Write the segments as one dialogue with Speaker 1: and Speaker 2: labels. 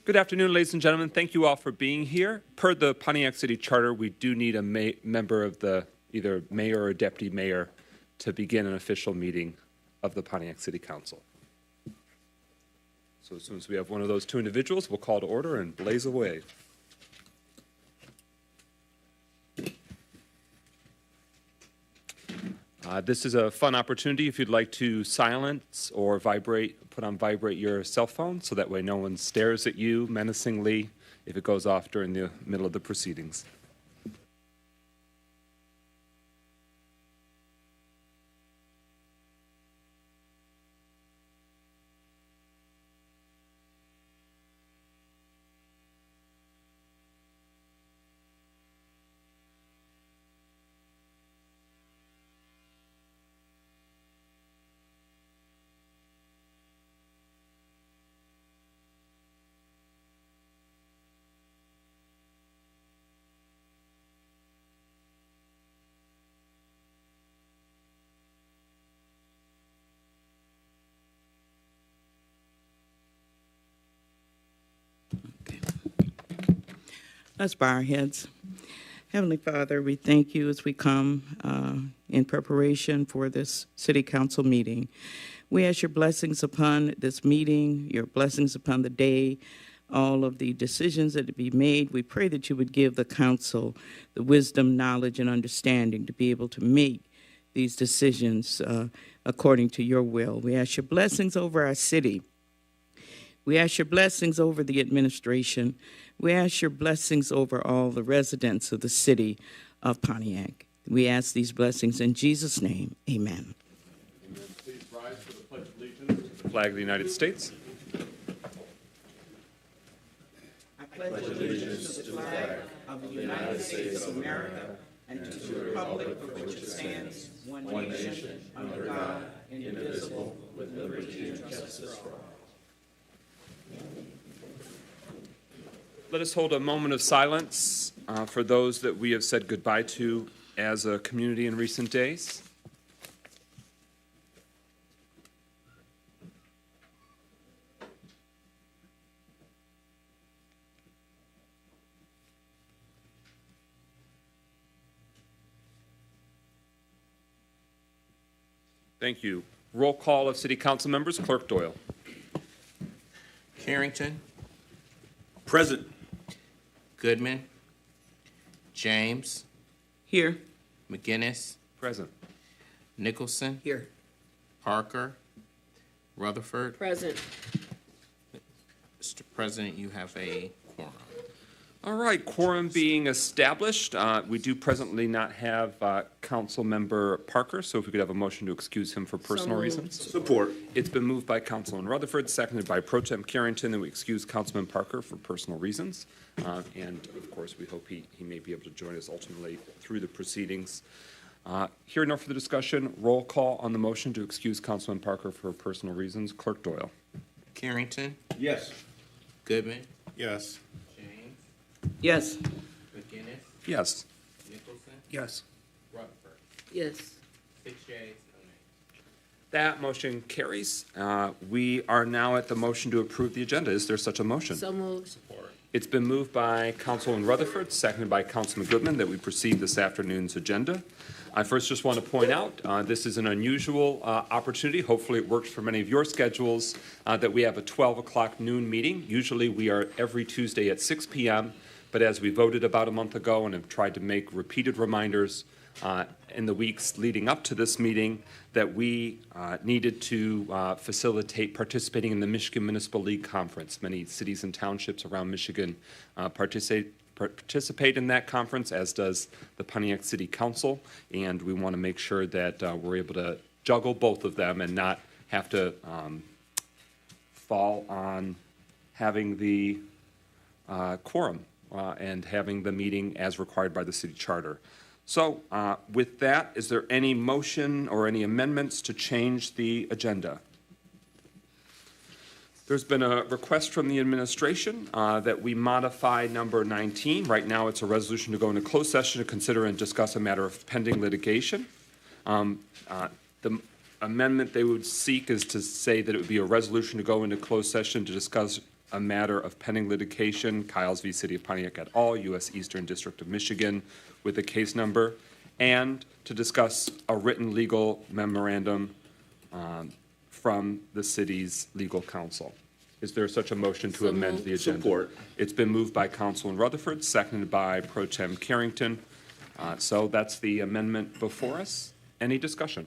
Speaker 1: Good afternoon, ladies and gentlemen. Thank you all for being here. Per the Pontiac City Charter, we do need a member of the either mayor or deputy mayor to begin an official meeting of the Pontiac City Council. So as soon as we have one of those two individuals, we'll call to order and blaze away. This is a fun opportunity if you'd like to silence or put on vibrate your cell phone so that way no one stares at you menacingly if it goes off during the middle of the proceedings.
Speaker 2: Let's bow our heads. Heavenly Father, we thank you as we come in preparation for this City Council meeting. We ask your blessings upon this meeting, your blessings upon the day, all of the decisions that to be made. We pray that you would give the council the wisdom, knowledge, and understanding to be able to make these decisions according to your will. We ask your blessings over our city. We ask your blessings over the administration. We ask your blessings over all the residents of the city of Pontiac. We ask these blessings in Jesus' name. Amen.
Speaker 1: Amen. Please rise for the Pledge of Allegiance to the flag of the United States.
Speaker 2: I pledge allegiance to the flag of the United States of America and to the republic for which it stands, one nation, under God, indivisible, with liberty and justice for all.
Speaker 1: Let us hold a moment of silence for those that we have said goodbye to as a community in recent days. Thank you. Roll call of City Council members. Clerk Doyle.
Speaker 3: Carrington.
Speaker 4: Present.
Speaker 3: Goodman. James.
Speaker 2: Here.
Speaker 3: McGinnis.
Speaker 1: Present.
Speaker 3: Nicholson.
Speaker 2: Here.
Speaker 3: Parker. Rutherford.
Speaker 5: Present.
Speaker 3: Mr. President, you have a quorum.
Speaker 1: All right, quorum being established, we do presently not have Council Member Parker, so if we could have a motion to excuse him for personal reasons.
Speaker 4: Support.
Speaker 1: It's been moved by Councilman Rutherford, seconded by Pro Tem Carrington, that we excuse Councilman Parker for personal reasons. And of course, we hope he may be able to join us ultimately through the proceedings. Here, no further discussion. Roll call on the motion to excuse Councilman Parker for personal reasons. Clerk Doyle.
Speaker 3: Carrington.
Speaker 4: Yes.
Speaker 3: Goodman.
Speaker 4: Yes.
Speaker 3: James.
Speaker 2: Yes.
Speaker 3: McGinnis.
Speaker 1: Yes.
Speaker 3: Nicholson.
Speaker 4: Yes.
Speaker 3: Rutherford.
Speaker 5: Yes.
Speaker 3: 6 yeas, no nays.
Speaker 1: That motion carries. We are now at the motion to approve the agenda. Is there such a motion?
Speaker 5: So moved.
Speaker 3: Support.
Speaker 1: It's been moved by Councilman Rutherford, seconded by Councilman Goodman, that we proceed this afternoon's agenda. I first just want to point out, this is an unusual opportunity. Hopefully it works for many of your schedules, that we have a 12 o'clock noon meeting. Usually we are every Tuesday at 6 p.m., but as we voted about a month ago and have tried to make repeated reminders in the weeks leading up to this meeting, that we needed to facilitate participating in the Michigan Municipal League Conference. Many cities and townships around Michigan participate in that conference, as does the Pontiac City Council, and we want to make sure that we're able to juggle both of them and not have to fall on having the quorum and having the meeting as required by the city charter. So with that, is there any motion or any amendments to change the agenda? There's been a request from the administration that we modify number 19. Right now, it's a resolution to go into closed session to consider and discuss a matter of pending litigation. The amendment they would seek is to say that it would be a resolution to go into closed session to discuss a matter of pending litigation, Kyles v. City of Pontiac et al., U.S. Eastern District of Michigan, with a case number, and to discuss a written legal memorandum from the city's legal counsel. Is there such a motion to amend the agenda?
Speaker 4: Support.
Speaker 1: It's been moved by Councilman Rutherford, seconded by Pro Tem Carrington. So that's the amendment before us. Any discussion?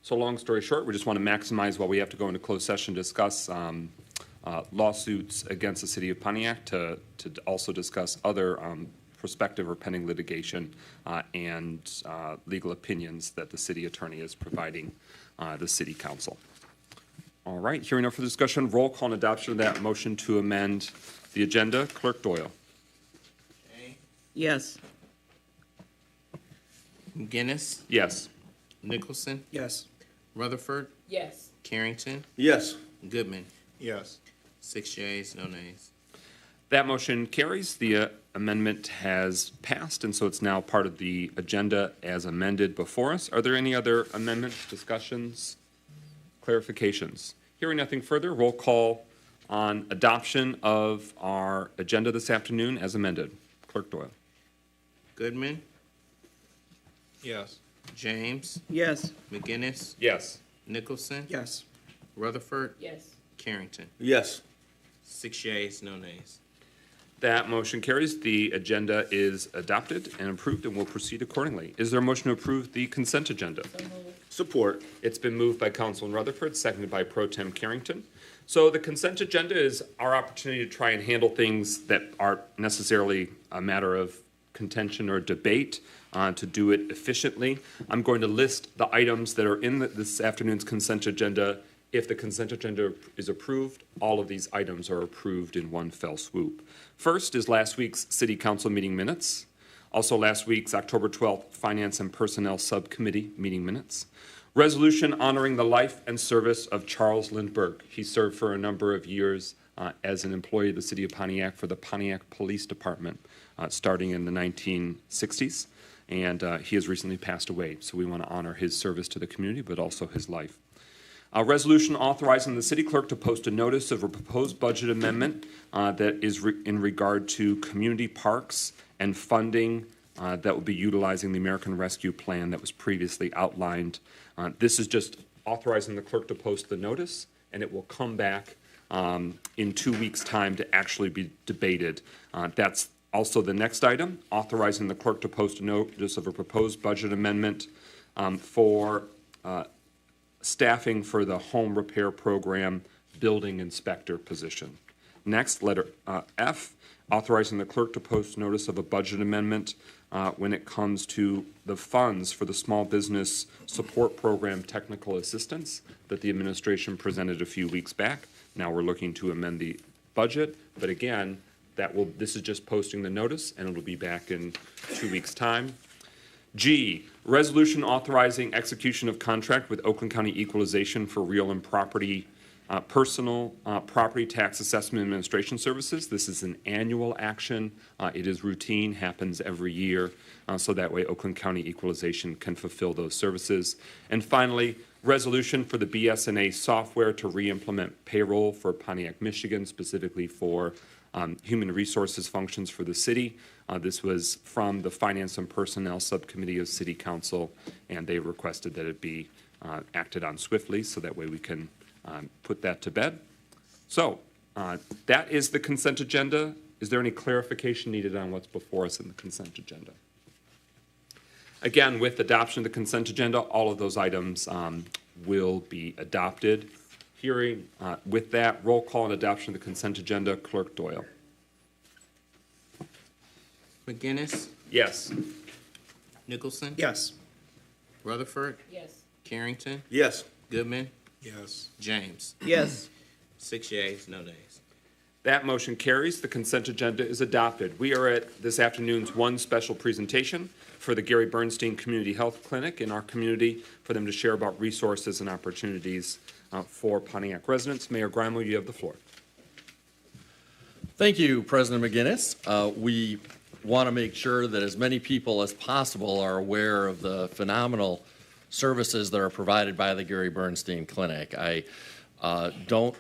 Speaker 1: So long story short, we just want to maximize while we have to go into closed session, discuss lawsuits against the city of Pontiac, to also discuss other prospective or pending litigation and legal opinions that the city attorney is providing the city council. All right, hearing no further discussion, roll call and adoption of that motion to amend the agenda. Clerk Doyle.
Speaker 2: Yes.
Speaker 3: McGinnis,
Speaker 1: Yes.
Speaker 3: Nicholson,
Speaker 4: Yes.
Speaker 3: Rutherford,
Speaker 5: Yes.
Speaker 3: Carrington,
Speaker 4: Yes.
Speaker 3: Goodman.
Speaker 4: Yes.
Speaker 3: 6 yeas, no nays.
Speaker 1: That motion carries. The amendment has passed, and so it's now part of the agenda as amended before us. Are there any other amendments, discussions, clarifications? Hearing nothing further, roll call on adoption of our agenda this afternoon as amended. Clerk Doyle.
Speaker 3: Goodman,
Speaker 4: Yes.
Speaker 3: James,
Speaker 2: Yes.
Speaker 3: McGinnis,
Speaker 1: Yes.
Speaker 3: Nicholson,
Speaker 4: Yes.
Speaker 3: Rutherford,
Speaker 5: Yes.
Speaker 3: Carrington.
Speaker 4: Yes.
Speaker 3: 6 yeas, no nays.
Speaker 1: That motion carries. The agenda is adopted and approved, and will proceed accordingly. Is there a motion to approve the consent agenda?
Speaker 4: Support.
Speaker 1: It's been moved by Councilman Rutherford, seconded by Pro Tem Carrington. So the consent agenda is our opportunity to try and handle things that aren't necessarily a matter of contention or debate, to do it efficiently. I'm going to list the items that are in this afternoon's consent agenda. If the consent agenda is approved, all of these items are approved in one fell swoop. First is last week's City Council meeting minutes. Also last week's October 12th Finance and Personnel Subcommittee meeting minutes. Resolution honoring the life and service of Charles Lindbergh. He served for a number of years as an employee of the City of Pontiac for the Pontiac Police Department, starting in the 1960s. And he has recently passed away, so we want to honor his service to the community, but also his life. A resolution authorizing the city clerk to post a notice of a proposed budget amendment that is in regard to community parks and funding that will be utilizing the American Rescue Plan that was previously outlined. This is just authorizing the clerk to post the notice, and it will come back in 2 weeks' time to actually be debated. That's also the next item, authorizing the clerk to post a notice of a proposed budget amendment for staffing for the home repair program building inspector position. Next, letter F, authorizing the clerk to post notice of a budget amendment when it comes to the funds for the small business support program technical assistance that the administration presented a few weeks back. Now we're looking to amend the budget, but again, this is just posting the notice, and it'll be back in 2 weeks' time. G, resolution authorizing execution of contract with Oakland County Equalization for real and property, personal property tax assessment administration services. This is an annual action. It is routine, happens every year, so that way Oakland County Equalization can fulfill those services. And finally, resolution for the BSNA software to re-implement payroll for Pontiac, Michigan, specifically for human resources functions for the city. This was from the Finance and Personnel Subcommittee of City Council, and they requested that it be acted on swiftly, so that way we can put that to bed. So that is the consent agenda. Is there any clarification needed on what's before us in the consent agenda? Again, with adoption of the consent agenda, all of those items will be adopted. Hearing with that, roll call and adoption of the consent agenda. Clerk Doyle.
Speaker 3: McGinnis,
Speaker 1: Yes.
Speaker 3: Nicholson,
Speaker 4: Yes.
Speaker 3: Rutherford,
Speaker 5: Yes.
Speaker 3: Carrington,
Speaker 4: Yes.
Speaker 3: Goodman,
Speaker 4: Yes.
Speaker 3: James.
Speaker 2: Yes.
Speaker 3: 6 yeas, no nays.
Speaker 1: That motion carries. The consent agenda is adopted. We are at this afternoon's one special presentation for the Gary Bernstein Community Health Clinic in our community, for them to share about resources and opportunities for Pontiac residents. Mayor Grimo, you have the floor.
Speaker 6: Thank you, President McGinnis. We want to make sure that as many people as possible are aware of the phenomenal services that are provided by the Gary Bernstein Clinic. I don't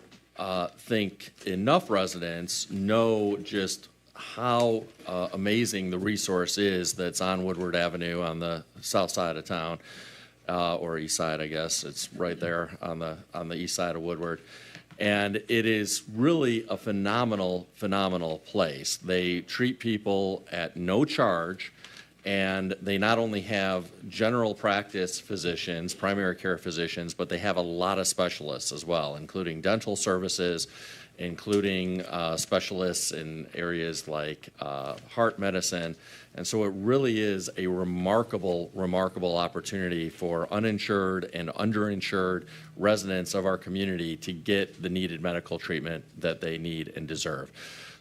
Speaker 6: think enough residents know just how amazing the resource is that's on Woodward Avenue on the south side of town, or east side, I guess. It's right there on the east side of Woodward. And it is really a phenomenal place. They treat people at no charge, and they not only have general practice physicians, primary care physicians, but they have a lot of specialists as well, including dental services, including specialists in areas like heart medicine. And so it really is a remarkable opportunity for uninsured and underinsured residents of our community to get the needed medical treatment that they need and deserve.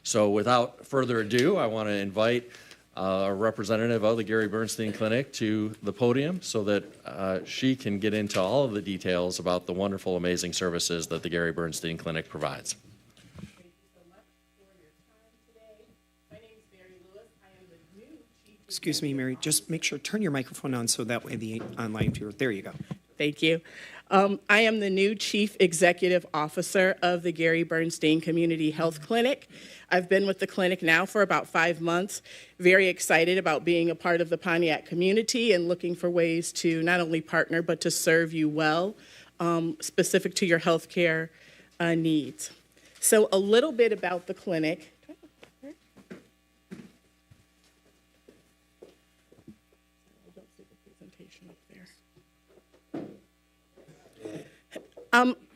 Speaker 6: So without further ado, I want to invite a representative of the Gary Bernstein Clinic to the podium so that she can get into all of the details about the wonderful, amazing services that the Gary Bernstein Clinic provides.
Speaker 5: Excuse me, Mary, just make sure, turn your microphone on so that way the online viewer, there you go.
Speaker 7: Thank you. I am the new Chief Executive Officer of the Gary Bernstein Community Health Clinic. I've been with the clinic now for about 5 months, very excited about being a part of the Pontiac community and looking for ways to not only partner, but to serve you well, specific to your healthcare needs. So a little bit about the clinic.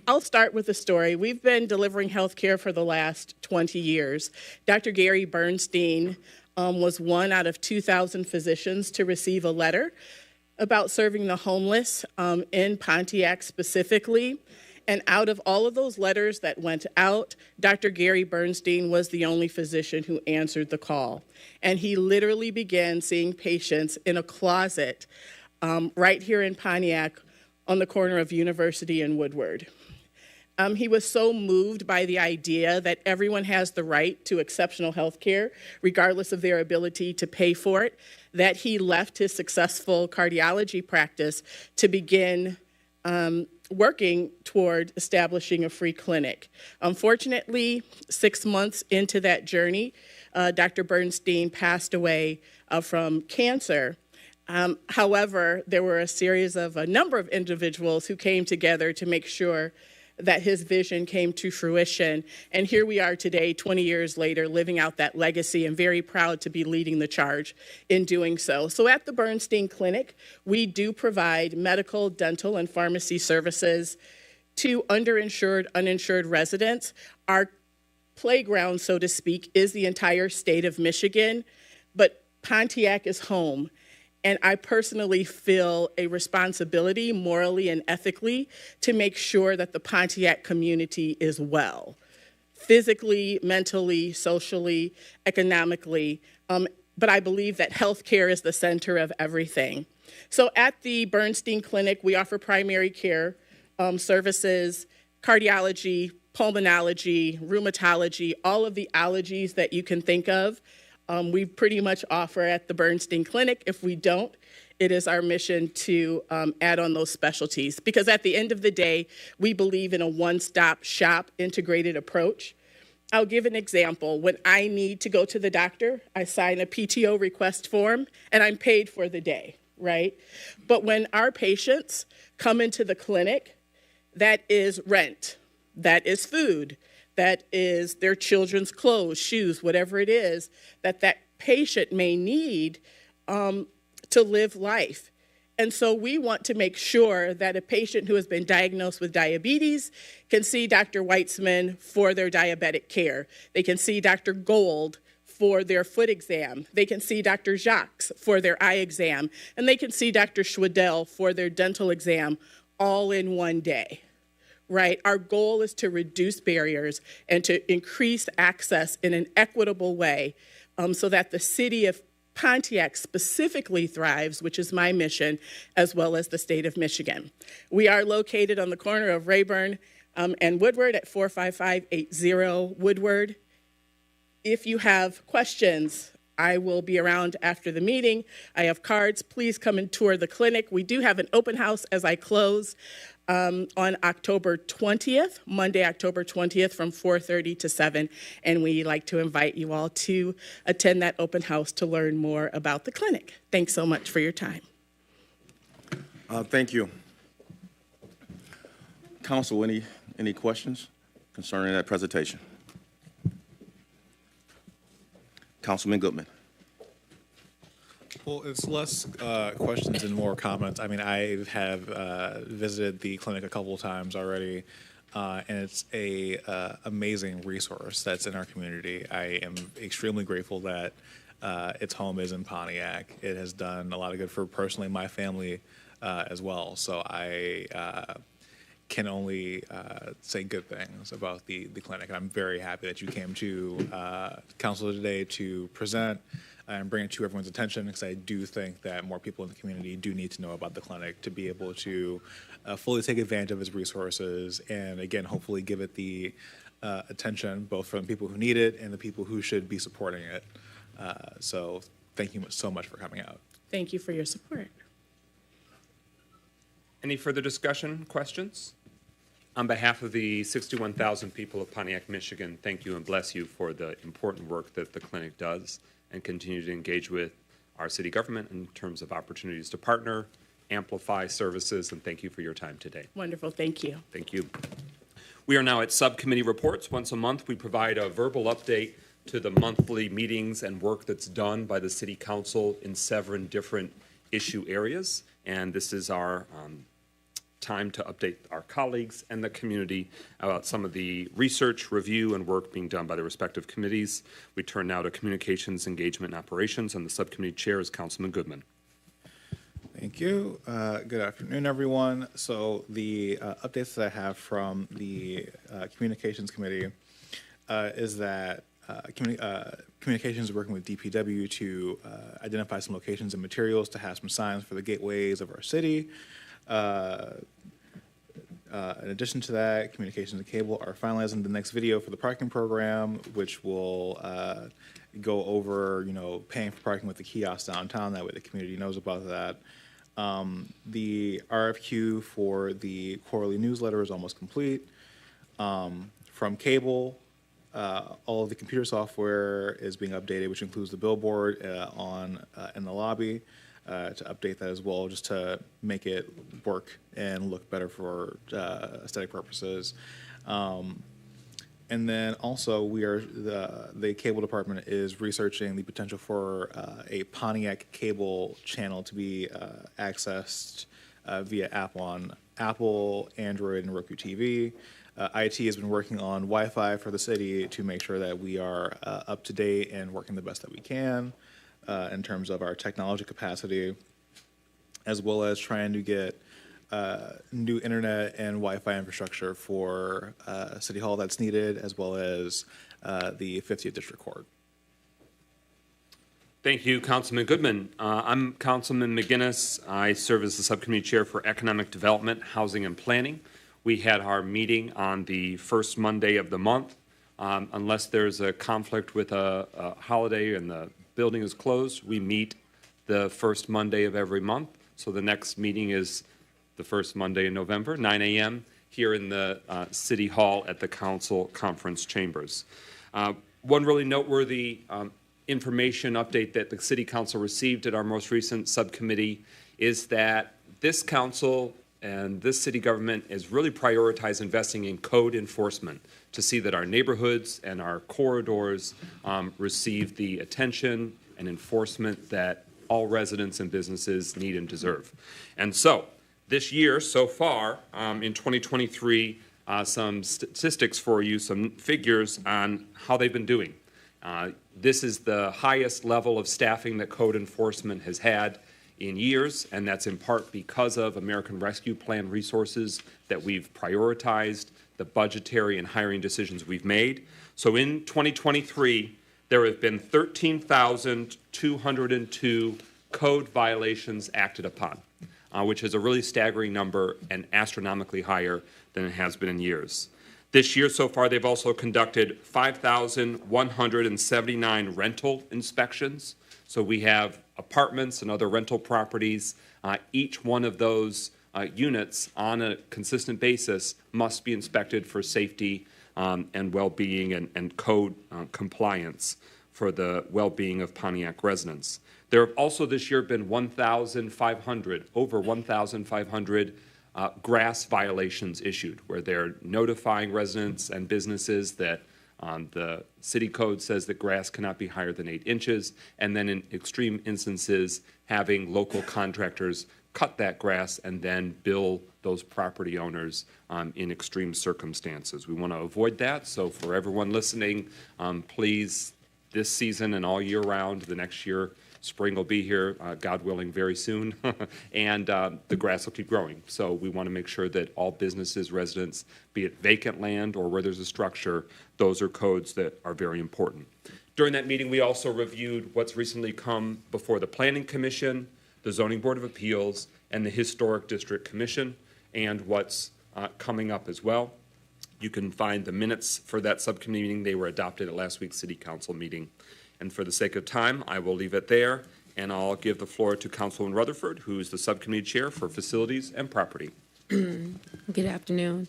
Speaker 7: I'll start with a story. We've been delivering health care for the last 20 years. Dr. Gary Bernstein was one out of 2,000 physicians to receive a letter about serving the homeless in Pontiac specifically. And out of all of those letters that went out, Dr. Gary Bernstein was the only physician who answered the call. And he literally began seeing patients in a closet right here in Pontiac on the corner of University and Woodward. He was so moved by the idea that everyone has the right to exceptional health care, regardless of their ability to pay for it, that he left his successful cardiology practice to begin working toward establishing a free clinic. Unfortunately, 6 months into that journey, Dr. Bernstein passed away from cancer. However, there were a number of individuals who came together to make sure that his vision came to fruition. And here we are today, 20 years later, living out that legacy and very proud to be leading the charge in doing so. So at the Bernstein Clinic, we do provide medical, dental, and pharmacy services to underinsured, uninsured residents. Our playground, so to speak, is the entire state of Michigan, but Pontiac is home. And I personally feel a responsibility, morally and ethically, to make sure that the Pontiac community is well, physically, mentally, socially, economically. But I believe that healthcare is the center of everything. So at the Bernstein Clinic, we offer primary care services, cardiology, pulmonology, rheumatology, all of the allergies that you can think of. We pretty much offer at the Bernstein Clinic. If we don't, it is our mission to add on those specialties. Because at the end of the day, we believe in a one-stop shop integrated approach. I'll give an example. When I need to go to the doctor, I sign a PTO request form, and I'm paid for the day, right? But when our patients come into the clinic, that is rent, that is food, that is their children's clothes, shoes, whatever it is that that patient may need to live life. And so we want to make sure that a patient who has been diagnosed with diabetes can see Dr. Weitzman for their diabetic care. They can see Dr. Gold for their foot exam. They can see Dr. Jacques for their eye exam. And they can see Dr. Schwedel for their dental exam all in one day. Right? Our goal is to reduce barriers and to increase access in an equitable way so that the city of Pontiac specifically thrives, which is my mission, as well as the state of Michigan. We are located on the corner of Rayburn and Woodward at 45580 Woodward. If you have questions I will be around after the meeting. I have cards. Please come and tour the clinic. We do have an open house as I close on October 20th, Monday, October 20th from 4:30 to 7. And we like to invite you all to attend that open house to learn more about the clinic. Thanks so much for your time.
Speaker 4: Thank you. Council, any questions concerning that presentation? Councilman Goodman.
Speaker 8: Well, it's less questions and more comments. I mean, I have visited the clinic a couple of times already, and it's a amazing resource that's in our community. I am extremely grateful that its home is in Pontiac. It has done a lot of good for personally my family as well. So I can only say good things about the clinic. I'm very happy that you came to council today to present and bring it to everyone's attention, because I do think that more people in the community do need to know about the clinic to be able to fully take advantage of its resources and, again, hopefully give it the attention both from the people who need it and the people who should be supporting it. So thank you so much for coming out.
Speaker 7: Thank you for your support.
Speaker 1: Any further discussion, questions? On behalf of the 61,000 people of Pontiac, Michigan, thank you and bless you for the important work that the clinic does, and continue to engage with our city government in terms of opportunities to partner, amplify services, and thank you for your time today.
Speaker 7: Wonderful. Thank you.
Speaker 1: Thank you. We are now at subcommittee reports. Once a month, we provide a verbal update to the monthly meetings and work that's done by the city council in 7 different issue areas. And this is our time to update our colleagues and the community about some of the research, review, and work being done by the respective committees. We turn now to communications, engagement, and operations, and the subcommittee chair is Councilman Goodman.
Speaker 8: Thank you. Good afternoon, everyone. So the updates that I have from the Communications Committee is that Communications is working with DPW to identify some locations and materials to have some signs for the gateways of our city. In addition to that, Communications and Cable are finalizing the next video for the parking program, which will go over, paying for parking with the kiosk downtown. That way the community knows about that. The RFQ for the quarterly newsletter is almost complete. From Cable, all of the computer software is being updated, which includes the billboard in the lobby. To update that as well, just to make it work and look better for aesthetic purposes. And then also the cable department is researching the potential for a Pontiac cable channel to be accessed via app on Apple, Android, and Roku TV. IT has been working on Wi-Fi for the city to make sure that we are up to date and working the best that we can. In terms of our technology capacity, as well as trying to get new internet and Wi-Fi infrastructure for City Hall that's needed, as well as the 50th District Court.
Speaker 1: Thank you, Councilman Goodman. I'm Councilman McGinnis. I serve as the subcommittee chair for Economic Development, Housing, and Planning. We had our meeting on the first Monday of the month. Unless there's a conflict with a holiday and the building is closed, we meet the first Monday of every month. So the next meeting is the first Monday in November, 9 a.m. here in the City Hall at the Council Conference Chambers. One really noteworthy information update that the City Council received at our most recent subcommittee is that this council and this city government is really prioritized investing in code enforcement to see that our neighborhoods and our corridors receive the attention and enforcement that all residents and businesses need and deserve. And so this year, so far, in 2023, some statistics for you, some figures on how they've been doing. This is the highest level of staffing that code enforcement has had in years, and that's in part because of American Rescue Plan resources that we've prioritized, the budgetary and hiring decisions we've made. So in 2023, there have been 13,202 code violations acted upon, which is a really staggering number and astronomically higher than it has been in years. This year so far, they've also conducted 5,179 rental inspections. So we have apartments and other rental properties. Each one of those units on a consistent basis must be inspected for safety and well-being and code compliance for the well-being of Pontiac residents. There have also this year been over 1,500 grass violations issued, where they're notifying residents and businesses that the city code says that grass cannot be higher than 8 inches, and then in extreme instances, having local contractors cut that grass and then bill those property owners in extreme circumstances. We want to avoid that, so for everyone listening, please, this season and all year round, the next year, spring will be here, God willing, very soon, and the grass will keep growing. So we want to make sure that all businesses, residents, be it vacant land or where there's a structure, those are codes that are very important. During that meeting, we also reviewed what's recently come before the Planning Commission, the Zoning Board of Appeals, and the Historic District Commission, and what's coming up as well. You can find the minutes for that subcommittee meeting. They were adopted at last week's City Council meeting. And for the sake of time, I will leave it there, and I'll give the floor to Councilwoman Rutherford, who is the subcommittee chair for Facilities and Property.
Speaker 9: Good afternoon.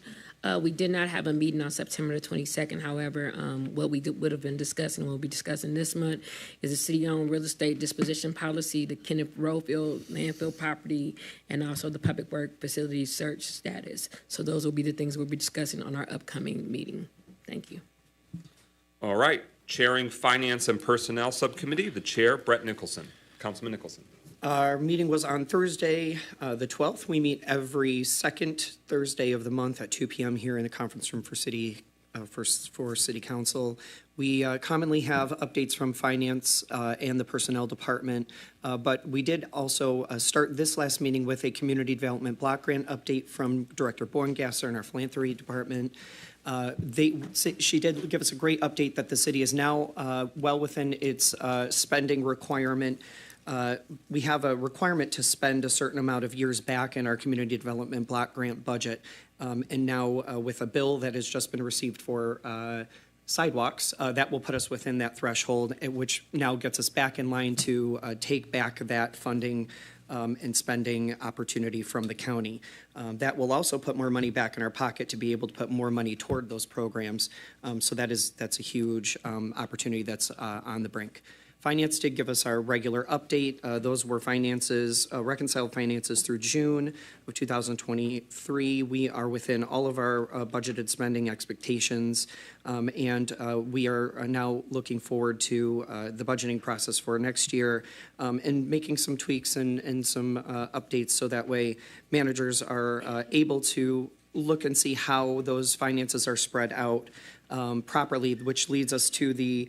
Speaker 9: We did not have a meeting on September the 22nd. However, what we would have been discussing, and we'll be discussing this month, is the city-owned real estate disposition policy, the Kenneth Rofield landfill property, and also the public work facility search status. So those will be the things we'll be discussing on our upcoming meeting. Thank you.
Speaker 1: All right. Chairing Finance and Personnel Subcommittee, the chair, Brett Nicholson. Councilman Nicholson.
Speaker 5: Our meeting was on Thursday, the 12th. We meet every second Thursday of the month at 2 p.m. here in the conference room for City Council. We commonly have updates from Finance and the Personnel Department, but we did also start this last meeting with a Community Development Block Grant update from Director Borngasser in our Philanthropy Department. She did give us a great update that the city is now well within its spending requirement. We have a requirement to spend a certain amount of years back in our Community Development Block Grant budget. And now with a bill that has just been received for sidewalks, that will put us within that threshold, which now gets us back in line to take back that funding and spending opportunity from the county. That will also put more money back in our pocket to be able to put more money toward those programs. So that's a huge opportunity that's on the brink. Finance did give us our regular update. Those were finances, reconciled finances through June of 2023. We are within all of our budgeted spending expectations, and we are now looking forward to the budgeting process for next year and making some tweaks and some updates so that way managers are able to look and see how those finances are spread out properly, which leads us to the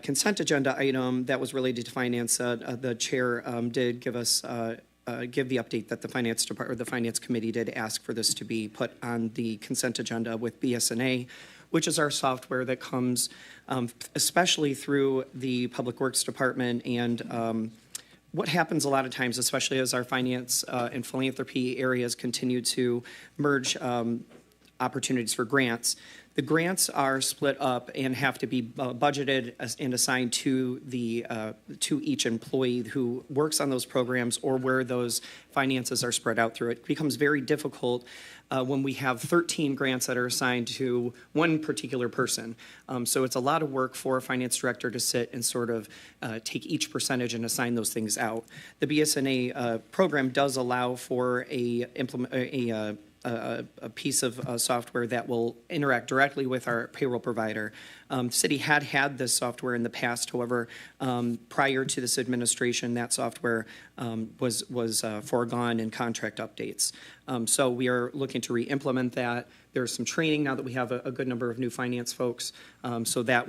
Speaker 5: consent agenda item that was related to finance. The chair did give us give the update that the finance department or the finance committee did ask for this to be put on the consent agenda with BSNA, which is our software that comes especially through the Public Works Department. And what happens a lot of times, especially as our finance and philanthropy areas continue to merge opportunities for grants, the grants are split up and have to be budgeted and assigned to to each employee who works on those programs or where those finances are spread out through. It becomes very difficult when we have 13 grants that are assigned to one particular person. So it's a lot of work for a finance director to sit and sort of take each percentage and assign those things out. The BSNA program does allow for a piece of software that will interact directly with our payroll provider. The city had this software in the past. However, prior to this administration, that software was foregone in contract updates. So we are looking to re-implement that. There's some training now that we have a good number of new finance folks. So that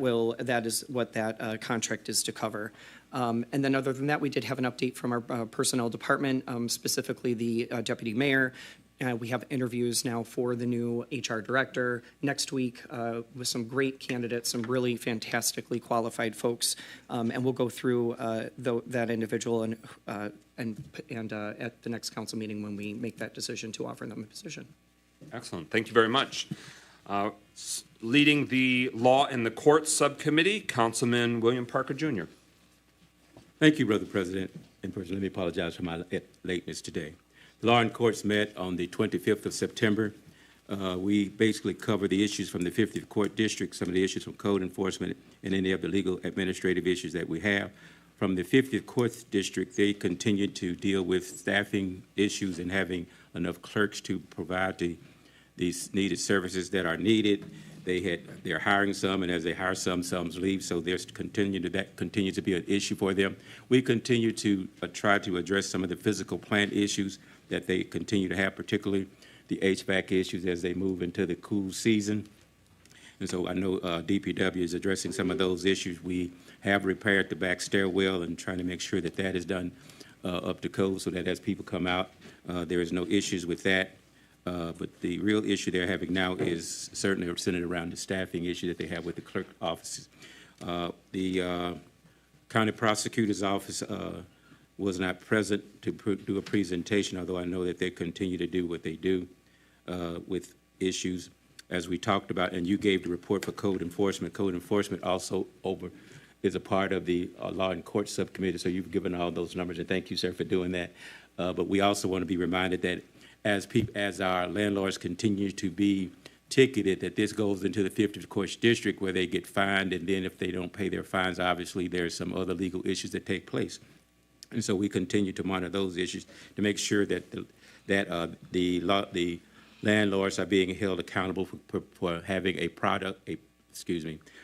Speaker 5: is what that contract is to cover. And then other than that, we did have an update from our personnel department, specifically the deputy mayor. We have interviews now for the new HR director next week with some great candidates, some really fantastically qualified folks, and we'll go through that individual and at the next council meeting when we make that decision to offer them a position.
Speaker 1: Excellent. Thank you very much. Leading the Law and the Courts Subcommittee, Councilman William Parker Jr.
Speaker 10: Thank you, Brother President. And first, let me apologize for my lateness today. The Law and Courts met on the 25th of September. We basically covered the issues from the 50th Court District, some of the issues from code enforcement, and any of the legal administrative issues that we have. From the 50th Court District, they continued to deal with staffing issues and having enough clerks to provide these needed services that are needed. They're hiring some, and as they hire some leave, so that continues to be an issue for them. We continue to try to address some of the physical plant issues that they continue to have, particularly the HVAC issues as they move into the cool season. And so I know DPW is addressing some of those issues. We have repaired the back stairwell and trying to make sure that that is done up to code so that as people come out, there is no issues with that. But the real issue they're having now is certainly centered around the staffing issue that they have with the clerk offices. The county prosecutor's office was not present to do a presentation, although I know that they continue to do what they do with issues, as we talked about, and you gave the report for code enforcement. Code enforcement also is a part of the Law and Court Subcommittee, so you've given all those numbers, and thank you, sir, for doing that. But we also want to be reminded that as our landlords continue to be ticketed, that this goes into the 50th Court District where they get fined, and then if they don't pay their fines, obviously there's some other legal issues that take place. And so we continue to monitor those issues to make sure that the landlords are being held accountable for having a product,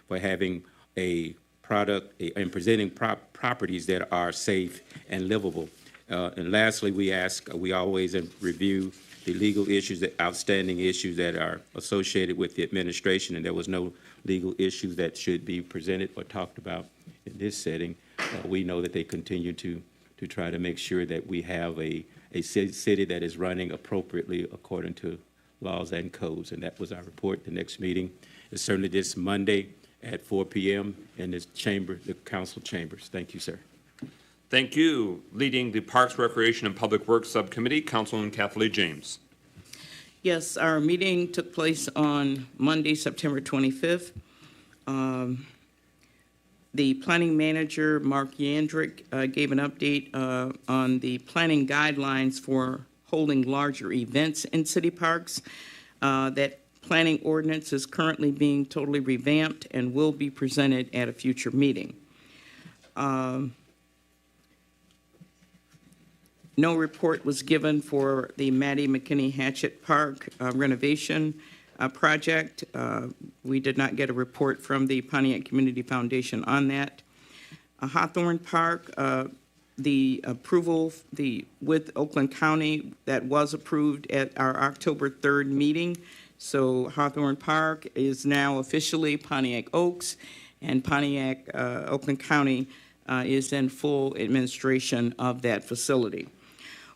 Speaker 10: for having a product and presenting properties that are safe and livable. And lastly, we always review the legal issues, the outstanding issues that are associated with the administration, and there was no legal issues that should be presented or talked about in this setting. We know that they continue to try to make sure that we have a city that is running appropriately according to laws and codes, and that was our report. The next meeting is certainly this Monday at 4 p.m. in this chamber, the council chambers. Thank you, sir.
Speaker 1: Thank you. Leading the Parks, Recreation, and Public Works Subcommittee, Councilwoman Kathleen James.
Speaker 2: Yes, our meeting took place on Monday, September 25th. The planning manager, Mark Yandrick, gave an update on the planning guidelines for holding larger events in city parks. That planning ordinance is currently being totally revamped and will be presented at a future meeting. No report was given for the Maddie McKinney Hatchett Park renovation project. We did not get a report from the Pontiac Community Foundation on that. Hawthorne Park, the approval with Oakland County that was approved at our October 3rd meeting. So Hawthorne Park is now officially Pontiac Oaks, and Pontiac, Oakland County is in full administration of that facility.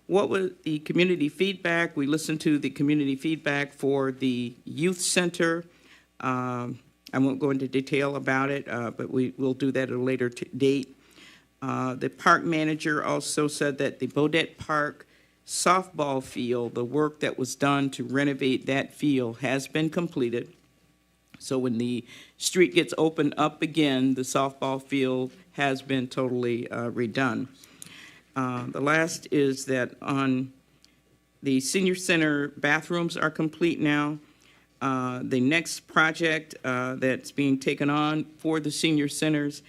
Speaker 2: What was the community feedback? We listened to the community feedback for the youth center. I won't go into detail about it, but we will do that at a later date. The park manager also said that the Bodette Park softball field, the work that was done to renovate that field has been completed. So when the street gets opened up again, the softball field has been totally redone. The last is that on the senior center, bathrooms are complete now. The next project that's being taken on for the senior centers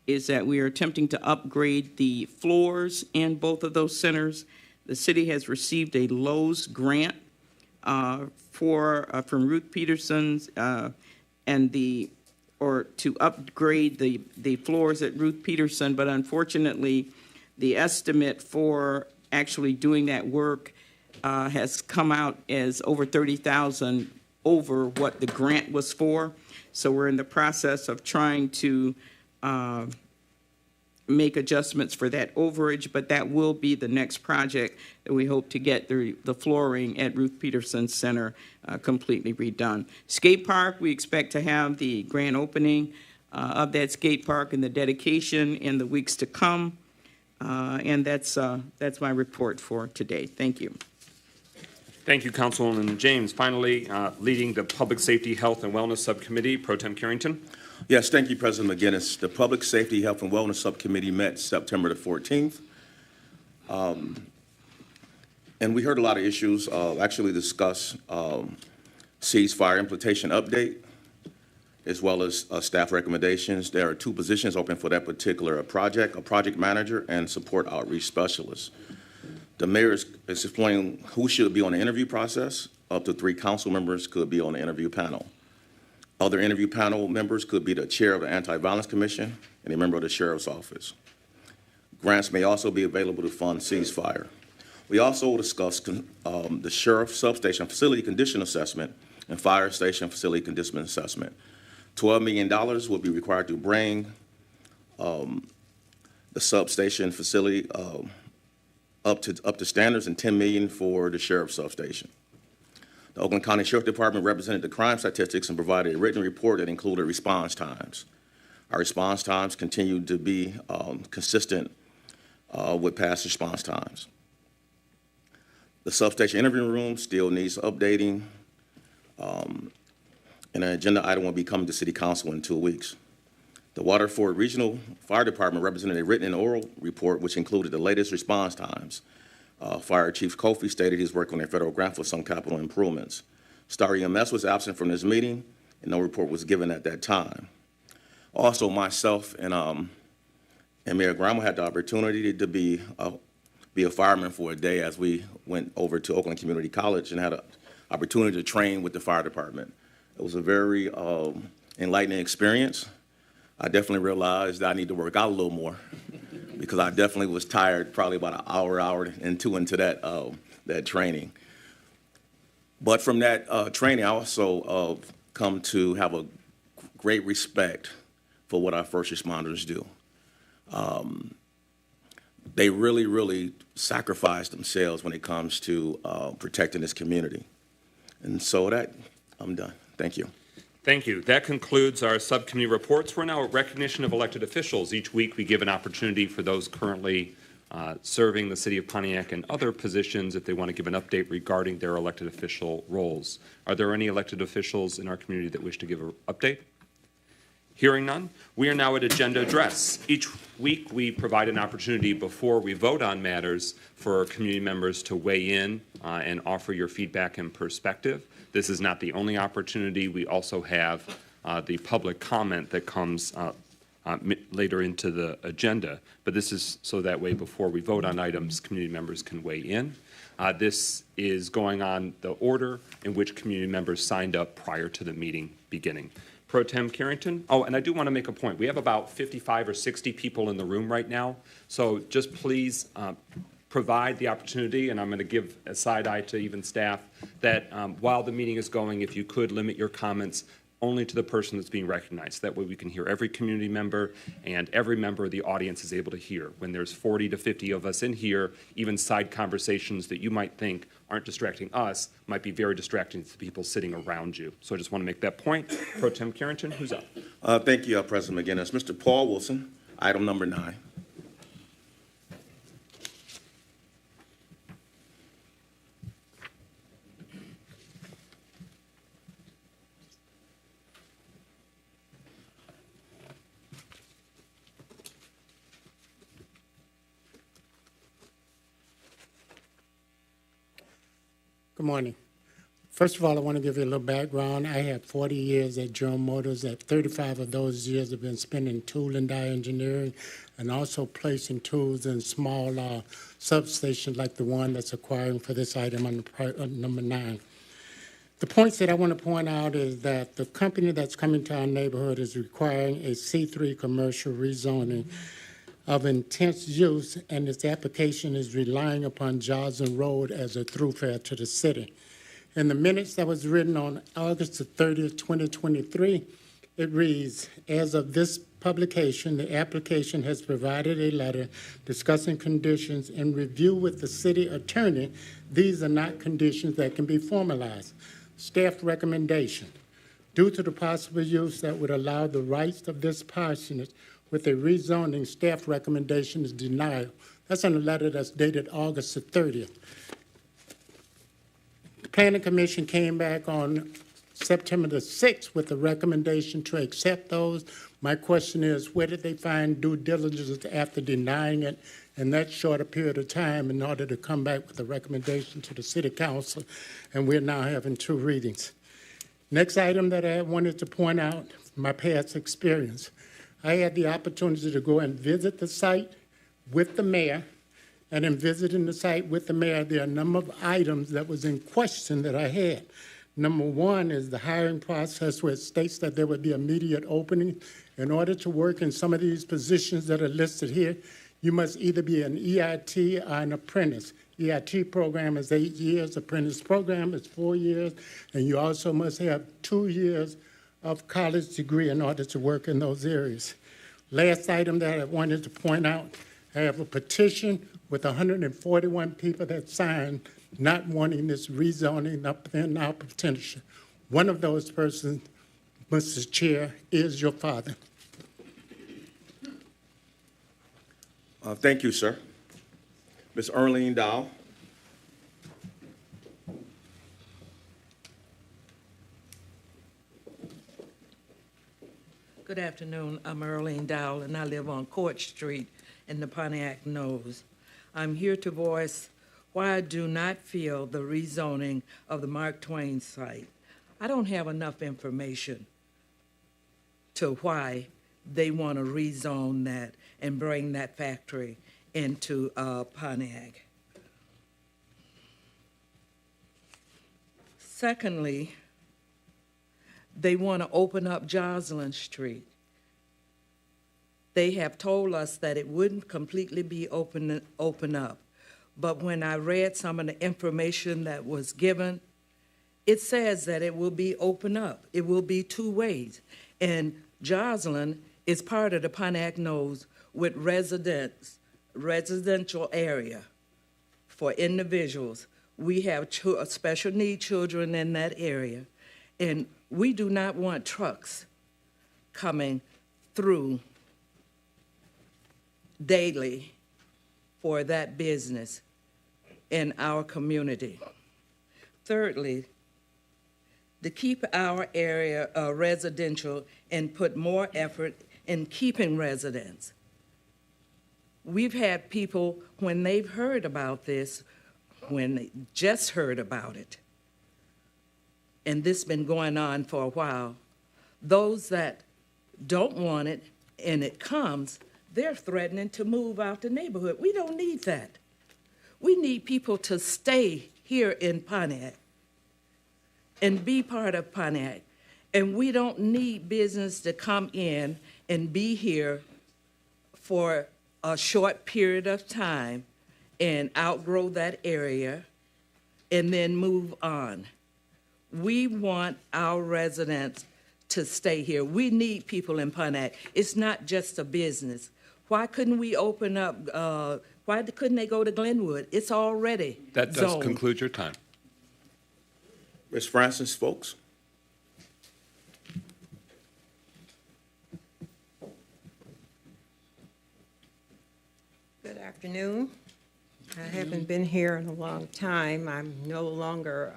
Speaker 2: is that we are attempting to upgrade the floors in both of those centers. The city has received a Lowe's grant from Ruth Peterson's to upgrade the floors at Ruth Peterson, but unfortunately, the estimate for actually doing that work has come out as over $30,000 over what the grant was for. So we're in the process of trying to make adjustments for that overage, but that will be the next project that we hope to get the flooring at Ruth Peterson Center completely redone. Skate park, we expect to have the grand opening of that skate park and the dedication in the weeks to come. And that's my report for today. Thank you.
Speaker 1: Thank you, Councilwoman James. Finally, leading the Public Safety, Health, and Wellness Subcommittee, Pro Tem Carrington.
Speaker 4: Yes, thank you, President McGinnis. The Public Safety, Health, and Wellness Subcommittee met September the 14th. And we heard a lot of issues, actually discuss ceasefire implementation update, as well as staff recommendations. There are 2 positions open for that particular project, a project manager and support outreach specialist. The mayor is explaining who should be on the interview process. Up to 3 council members could be on the interview panel. Other interview panel members could be the chair of the Anti-Violence Commission and a member of the Sheriff's Office. Grants may also be available to fund ceasefire. We also discussed the Sheriff Substation Facility Condition Assessment and Fire Station Facility Condition Assessment. $12 million will be required to bring the substation facility up to standards, and $10 million for the Sheriff's Substation. The Oakland County Sheriff Department represented the crime statistics and provided a written report that included response times. Our response times continue to be consistent with past response times. The substation interview room still needs updating, and an agenda item will be coming to City Council in 2 weeks. The Waterford Regional Fire Department represented a written and oral report which included the latest response times. Fire Chief Kofi stated he's working on a federal grant for some capital improvements. Star EMS was absent from this meeting, and no report was given at that time. Also, myself and Mayor Graham had the opportunity to be a fireman for a day as we went over to Oakland Community College and had an opportunity to train with the fire department. It was a very enlightening experience. I definitely realized that I need to work out a little more because I definitely was tired, probably about an hour and 2 into that training. But from that training, I also come to have a great respect for what our first responders do. They really, really sacrifice themselves when it comes to protecting this community. And so I'm done. Thank you.
Speaker 1: Thank you. That concludes our subcommittee reports. We're now at recognition of elected officials. Each week we give an opportunity for those currently serving the city of Pontiac and other positions if they want to give an update regarding their elected official roles. Are there any elected officials in our community that wish to give an update? Hearing none, we are now at agenda address. Each week we provide an opportunity before we vote on matters for community members to weigh in and offer your feedback and perspective. This is not the only opportunity. We also have the public comment that comes later into the agenda, but this is so that way before we vote on items, community members can weigh in. This is going on the order in which community members signed up prior to the meeting beginning. Pro Tem Carrington. Oh, and I do want to make a point. We have about 55 or 60 people in the room right now, so just please provide the opportunity, and I'm going to give a side eye to even staff, that while the meeting is going, if you could limit your comments only to the person that's being recognized. That way we can hear every community member and every member of the audience is able to hear. When there's 40 to 50 of us in here, even side conversations that you might think aren't distracting us might be very distracting to the people sitting around you. So I just want to make that point. Pro Tem Carrington, who's up?
Speaker 4: Thank you, President McGinnis. Mr. Paul Wilson, item number 9.
Speaker 11: Good morning. First of all, I want to give you a little background. I had 40 years at General Motors. At 35 of those years have been spent in tool and die engineering and also placing tools in small substations like the one that's acquiring for this item on number 9. The points that I want to point out is that the company that's coming to our neighborhood is requiring a C3 commercial rezoning of intense use, and its application is relying upon Johnson Road as a thoroughfare to the city. In the minutes that was written on August the 30th, 2023, it reads, as of this publication, the application has provided a letter discussing conditions in review with the city attorney. These are not conditions that can be formalized. Staff recommendation. Due to the possible use that would allow the rights of this parsonage with a rezoning, staff recommendation is denied. That's in a letter that's dated August the 30th. Planning Commission came back on September the 6th with a recommendation to accept those. My question is, where did they find due diligence after denying it in that short a period of time in order to come back with a recommendation to the City Council? And we're now having 2 readings. Next item that I wanted to point out, my past experience. I had the opportunity to go and visit the site with the mayor, and in visiting the site with the mayor, there are a number of items that was in question that I had. Number one is the hiring process, where it states that there would be immediate opening. In order to work in some of these positions that are listed here, you must either be an EIT or an apprentice. EIT program is 8 years, apprentice program is 4 years, and you also must have 2 years of college degree in order to work in those areas. Last item that I wanted to point out, I have a petition with 141 people that signed not wanting this rezoning up in our potential. One of those persons, Mr. Chair, is your father.
Speaker 4: Thank you, sir. Ms. Erlene Dow.
Speaker 12: Good afternoon. I'm Earlene Dowell, and I live on Court Street in the Pontiac Nose. I'm here to voice why I do not feel the rezoning of the Mark Twain site. I don't have enough information to why they want to rezone that and bring that factory into Pontiac. Secondly, they want to open up Joslyn Street. They have told us that it wouldn't completely be open up. But when I read some of the information that was given, it says that it will be open up. It will be 2 ways. And Joslyn is part of the Pontiac Nose with residential area for individuals. We have special need children in that area. And we do not want trucks coming through daily for that business in our community. Thirdly, to keep our area residential and put more effort in keeping residents. We've had people, when they've heard about this, when they just heard about it, and this has been going on for a while, those that don't want it and it comes, they're threatening to move out the neighborhood. We don't need that. We need people to stay here in Pontiac and be part of Pontiac. And we don't need business to come in and be here for a short period of time and outgrow that area and then move on. We want our residents to stay here. We need people in Pontiac. It's not just a business. Why couldn't we open up, why couldn't they go to Glenwood? It's already
Speaker 1: That does
Speaker 12: zoned.
Speaker 1: conclude your time.
Speaker 4: Ms. Francis Folks.
Speaker 13: Good afternoon. I haven't been here in a long time. I'm no longer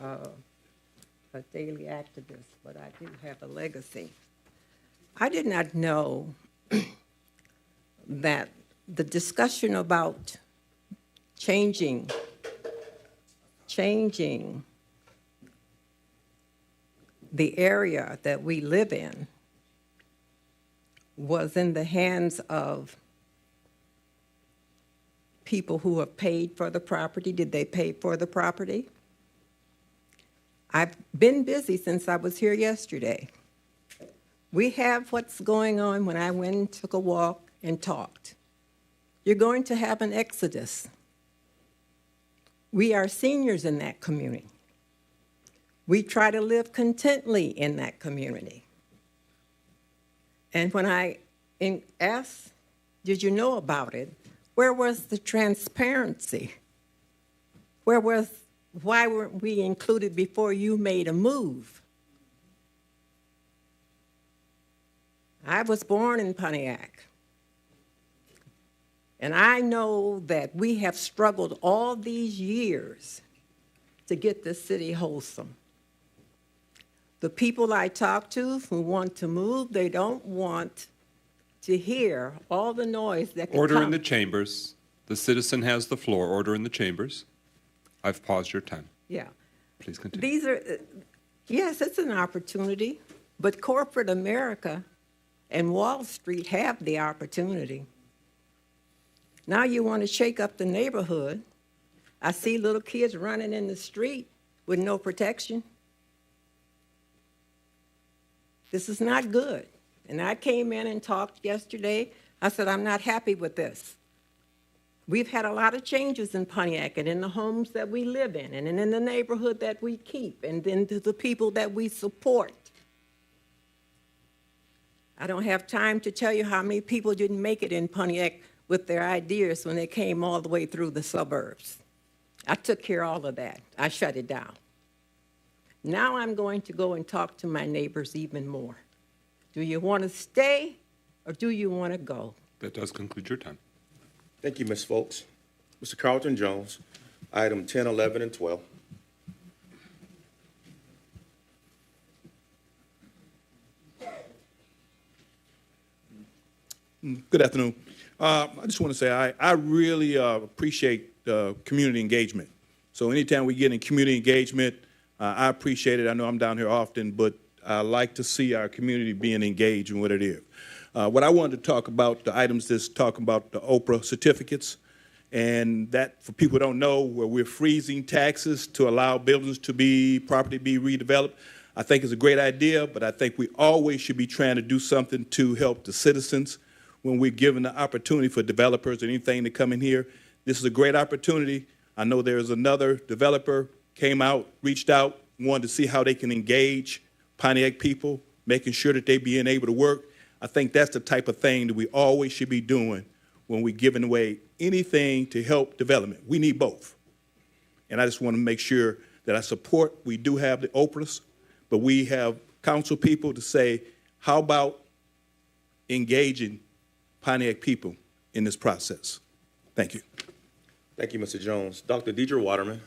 Speaker 13: a daily activist, but I do have a legacy. I did not know that the discussion about changing the area that we live in was in the hands of people who have paid for the property. Did they pay for the property? I've been busy since I was here yesterday. We have what's going on when I went and took a walk and talked. You're going to have an exodus. We are seniors in that community. We try to live contently in that community. And when I asked, did you know about it? Where was the transparency? Why weren't we included before you made a move? I was born in Pontiac. And I know that we have struggled all these years to get this city wholesome. The people I talk to who want to move, they don't want to hear all the noise that can
Speaker 1: Order
Speaker 13: come.
Speaker 1: in the chambers. The citizen has the floor. Order in the chambers. I've paused your time.
Speaker 13: Yeah.
Speaker 1: Please continue.
Speaker 13: These are, yes, it's an opportunity, but corporate America and Wall Street have the opportunity. Now you want to shake up the neighborhood. I see little kids running in the street with no protection. This is not good. And I came in and talked yesterday. I said, I'm not happy with this. We've had a lot of changes in Pontiac and in the homes that we live in and in the neighborhood that we keep and then to the people that we support. I don't have time to tell you how many people didn't make it in Pontiac with their ideas when they came all the way through the suburbs. I took care of all of that. I shut it down. Now I'm going to go and talk to my neighbors even more. Do you want to stay or do you want to go?
Speaker 1: That does conclude your time.
Speaker 4: Thank you, Ms. Folks. Mr. Carlton Jones, item 10, 11, and 12.
Speaker 14: Good afternoon. I just want to say I really appreciate community engagement. So anytime we get in community engagement, I appreciate it. I know I'm down here often, but I like to see our community being engaged in what it is. What I wanted to talk about, the items that's talking about the Oprah certificates, and that, for people who don't know, where we're freezing taxes to allow buildings to be, property to be redeveloped. I think it's a great idea, but I think we always should be trying to do something to help the citizens when we're given the opportunity for developers or anything to come in here. This is a great opportunity. I know there's another developer came out, reached out, wanted to see how they can engage Pontiac people, making sure that they being able to work. I think that's the type of thing that we always should be doing when we're giving away anything to help development. We need both. And I just want to make sure that I support, we do have the Oprahs, but we have council people to say, how about engaging Pontiac people in this process? Thank you.
Speaker 4: Thank you, Mr. Jones. Dr. Deidre Waterman.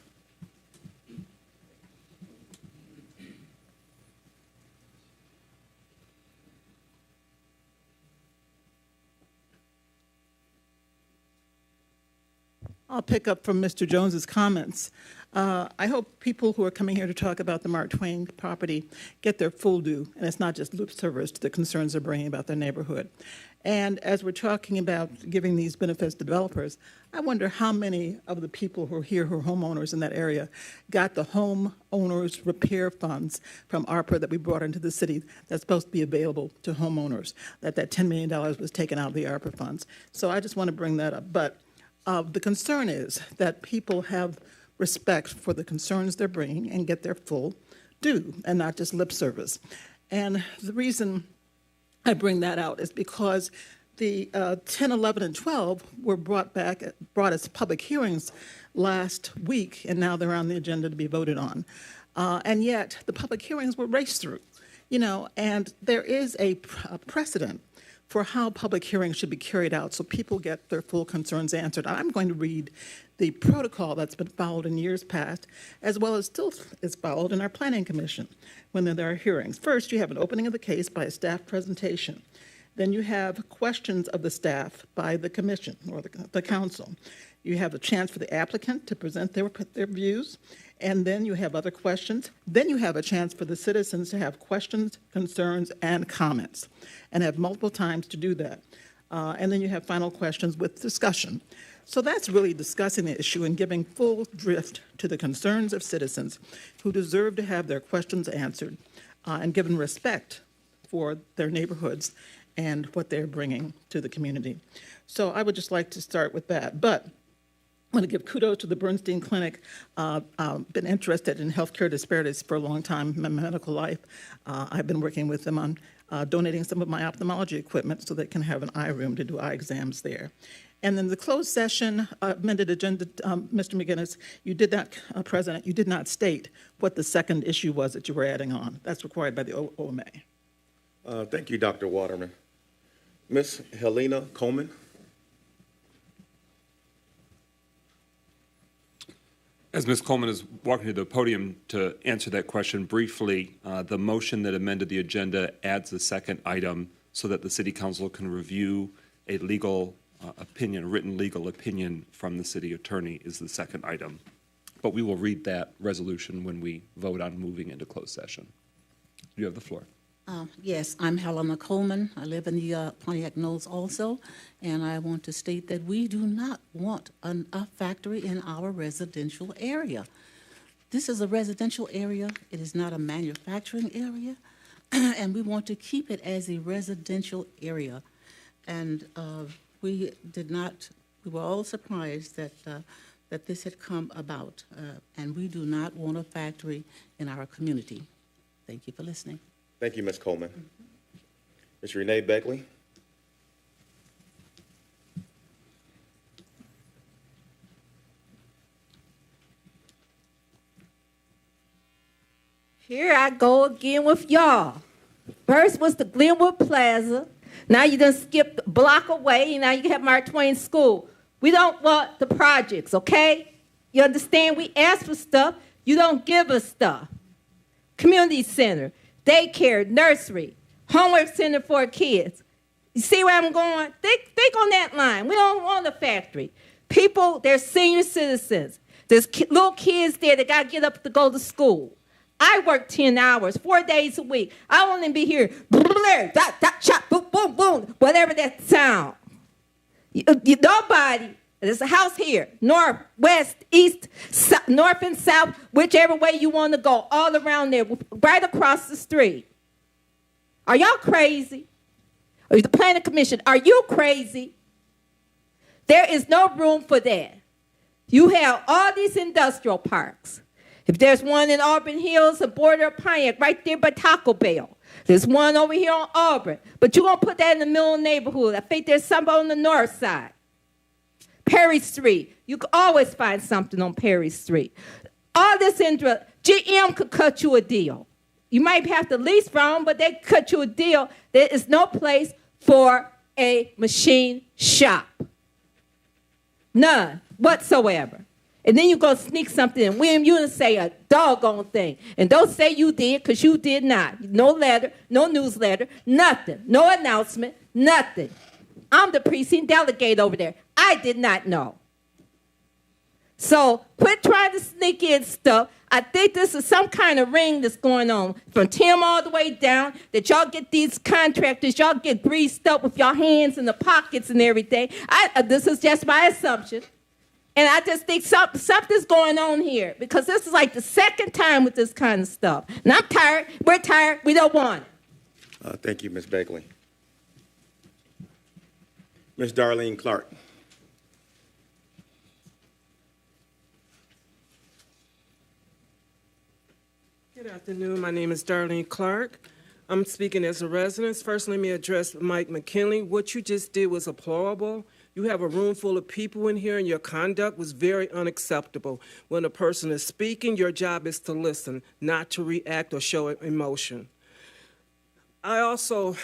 Speaker 15: I'll pick up from Mr. Jones's comments. I hope people who are coming here to talk about the Mark Twain property get their full due, and it's not just lip service to the concerns they're bringing about their neighborhood. And as we're talking about giving these benefits to developers, I wonder how many of the people who are here who are homeowners in that area got the homeowners repair funds from ARPA that we brought into the city that's supposed to be available to homeowners, that $10 million was taken out of the ARPA funds. So I just want to bring that up. But the concern is that people have respect for the concerns they're bringing and get their full due and not just lip service. And the reason I bring that out is because the 10, 11, and 12 were brought as public hearings last week, and now they're on the agenda to be voted on. And yet the public hearings were raced through, and there is a precedent for how public hearings should be carried out so people get their full concerns answered. I'm going to read the protocol that's been followed in years past, as well as still is followed in our Planning Commission when there are hearings. First, you have an opening of the case by a staff presentation. Then you have questions of the staff by the commission or the council. You have a chance for the applicant to present their views, and then you have other questions. Then you have a chance for the citizens to have questions, concerns, and comments, and have multiple times to do that. And then you have final questions with discussion. So that's really discussing the issue and giving full drift to the concerns of citizens who deserve to have their questions answered and given respect for their neighborhoods and what they're bringing to the community. So I would just like to start with that. But I want to give kudos to the Bernstein Clinic. Been interested in healthcare disparities for a long time in my medical life. I've been working with them on donating some of my ophthalmology equipment so they can have an eye room to do eye exams there. And then the closed session amended agenda, Mr. McGinnis, you did not, President, you did not state what the second issue was that you were adding on. That's required by the OMA.
Speaker 4: Thank you, Dr. Waterman. Ms. Helena Coleman.
Speaker 1: As Ms. Coleman is walking to the podium to answer that question briefly, the motion that amended the agenda adds a second item so that the City Council can review a legal opinion, a written legal opinion from the city attorney is the second item. But we will read that resolution when we vote on moving into closed session. You have the floor.
Speaker 16: Yes, I'm Helena Coleman. I live in the Pontiac Knolls also, and I want to state that we do not want a factory in our residential area. This is a residential area. It is not a manufacturing area, and we want to keep it as a residential area. And we were all surprised that this had come about, and we do not want a factory in our community. Thank you for listening.
Speaker 4: Thank you, Ms. Coleman. Ms. Renee Beckley.
Speaker 13: Here I go again with y'all. First was the Glenwood Plaza. Now you done skipped a block away, and now you have Mark Twain School. We don't want the projects, okay? You understand? We ask for stuff. You don't give us stuff. Community center, daycare, nursery, homework center for kids. You see where I'm going? Think on that line. We don't want a factory. People, they're senior citizens. There's little kids there that got to get up to go to school. I work 10 hours, 4 days a week. I want to be here, dot, dot, chop, boom, boom, boom, whatever that sound. Nobody, there's a house here, north, west, east, south, north and south, whichever way you want to go, all around there, right across the street. Are y'all crazy? Or the planning commission, are you crazy? There is no room for that. You have all these industrial parks. If there's one in Auburn Hills, the border of Pontiac, right there by Taco Bell. There's one over here on Auburn. But you're going to put that in the middle of the neighborhood. I think there's some on the north side. Perry Street. You can always find something on Perry Street. All this GM could cut you a deal. You might have to lease from them, but they cut you a deal. There is no place for a machine shop. None whatsoever. And then you go sneak something in. William, you didn't say a doggone thing. And don't say you did, because you did not. No letter, no newsletter, nothing. No announcement, nothing. I'm the precinct delegate over there. I did not know. So quit trying to sneak in stuff. I think this is some kind of ring that's going on from Tim all the way down, that y'all get these contractors, y'all get greased up with your hands in the pockets and everything. This is just my assumption. And I just think something's going on here, because this is like the second time with this kind of stuff. And I'm tired. We're tired. We don't want it.
Speaker 4: Thank you, Ms. Beckley. Ms. Darlene Clark.
Speaker 17: Good afternoon. My name is Darlene Clark. I'm speaking as a resident. First, let me address Mike McKinley. What you just did was deplorable. You have a room full of people in here, and your conduct was very unacceptable. When a person is speaking, your job is to listen, not to react or show emotion. I also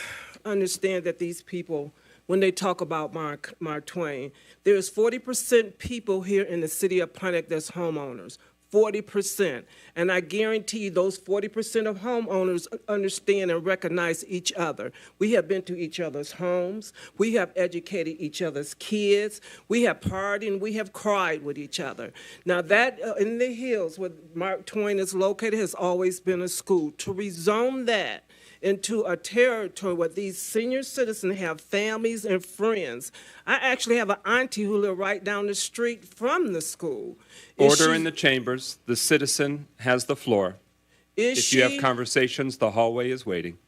Speaker 17: understand that these people, when they talk about Mark Twain, there's 40% people here in the city of Pontiac that's homeowners. 40%. And I guarantee you those 40% of homeowners understand and recognize each other. We have been to each other's homes. We have educated each other's kids. We have partied and we have cried with each other. Now that in the hills where Mark Twain is located has always been a school. To rezone that into a territory where these senior citizens have families and friends. I actually have an auntie who lives right down the street from the school.
Speaker 1: Order in the chambers. The citizen has the floor. If you have conversations, the hallway is waiting.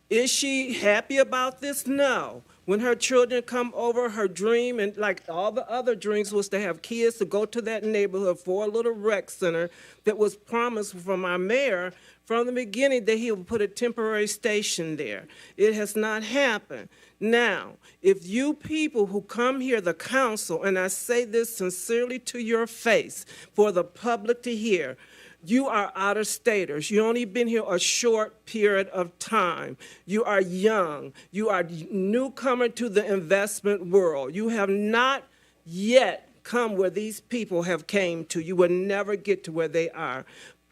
Speaker 17: Is she happy about this? No. When her children come over, her dream, and like all the other dreams, was to have kids to go to that neighborhood for a little rec center that was promised from our mayor from the beginning that he would put a temporary station there. It has not happened. Now, if you people who come here, the council, and I say this sincerely to your face for the public to hear, you are out-of-staters. You only been here a short period of time. You are young. You are newcomer to the investment world. You have not yet come where these people have came to. You will never get to where they are.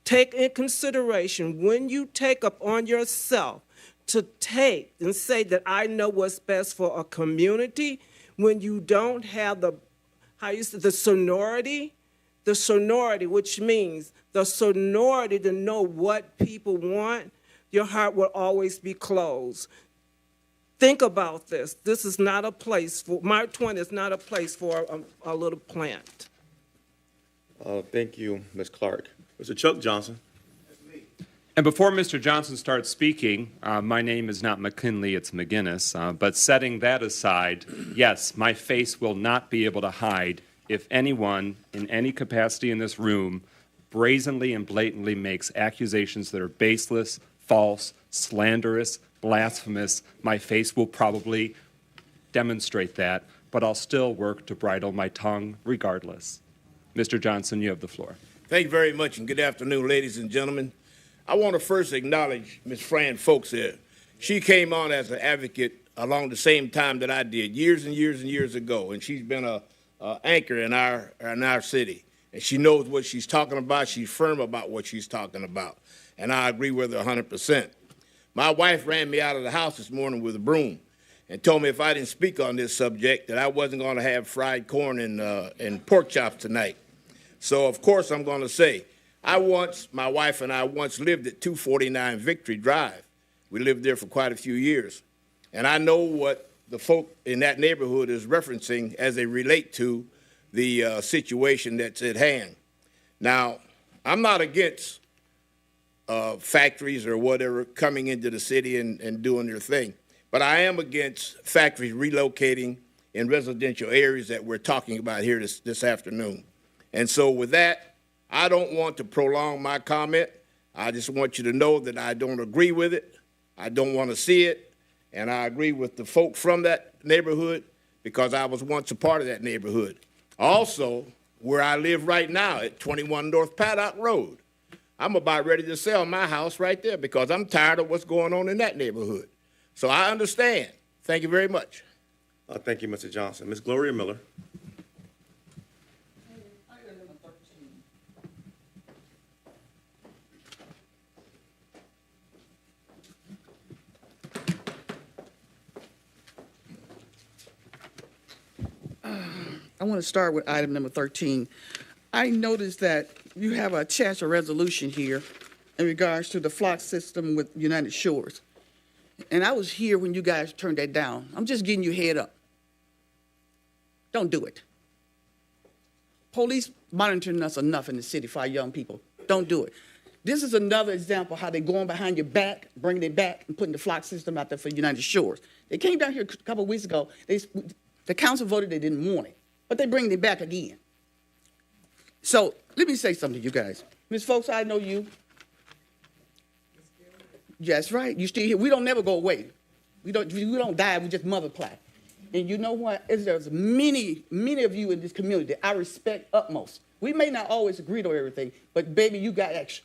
Speaker 17: Take in consideration when you take upon yourself to take and say that I know what's best for a community, when you don't have the sonority, which means the sonority to know what people want, your heart will always be closed. Think about this. This is not a place for, Mark Twain is not a place for a little plant.
Speaker 4: Thank you, Ms. Clark. Mr. Chuck Johnson.
Speaker 1: And before Mr. Johnson starts speaking, my name is not McKinley, it's McGinnis. But setting that aside, yes, my face will not be able to hide if anyone in any capacity in this room brazenly and blatantly makes accusations that are baseless, false, slanderous, blasphemous. My face will probably demonstrate that, but I'll still work to bridle my tongue regardless. Mr. Johnson, you have the floor.
Speaker 18: Thank you very much, and good afternoon, ladies and gentlemen. I want to first acknowledge Ms. Fran Folks here. She came on as an advocate along the same time that I did, years and years and years ago, and she's been a anchor in our city. And she knows what she's talking about. She's firm about what she's talking about, and I agree with her 100%. My wife ran me out of the house this morning with a broom and told me if I didn't speak on this subject that I wasn't going to have fried corn and pork chops tonight. So, of course, I'm going to say, my wife and I once lived at 249 Victory Drive. We lived there for quite a few years. And I know what the folk in that neighborhood is referencing as they relate to the situation that's at hand. Now, I'm not against factories or whatever coming into the city and doing their thing, but I am against factories relocating in residential areas that we're talking about here this afternoon. And so with that, I don't want to prolong my comment. I just want you to know that I don't agree with it. I don't want to see it. And I agree with the folk from that neighborhood because I was once a part of that neighborhood. Also, where I live right now at 21 North Paddock Road, I'm about ready to sell my house right there because I'm tired of what's going on in that neighborhood. So I understand. Thank you very much.
Speaker 4: Thank you, Mr. Johnson. Ms. Gloria Miller.
Speaker 19: I want to start with item number 13. I noticed that you have attached a resolution here in regards to the flock system with United Shores. And I was here when you guys turned that down. I'm just getting you head up. Don't do it. Police monitoring us enough in the city for our young people. Don't do it. This is another example how they're going behind your back, bringing it back, and putting the flock system out there for United Shores. They came down here a couple of weeks ago. The council voted they didn't want it, but they bring it back again. So let me say something to you guys. Ms. Folks, I know you. That's right. You still here. We don't never go away. We don't die. We just multiply. And you know what? There's many of you in this community I respect utmost. We may not always agree on everything, but baby, you got action.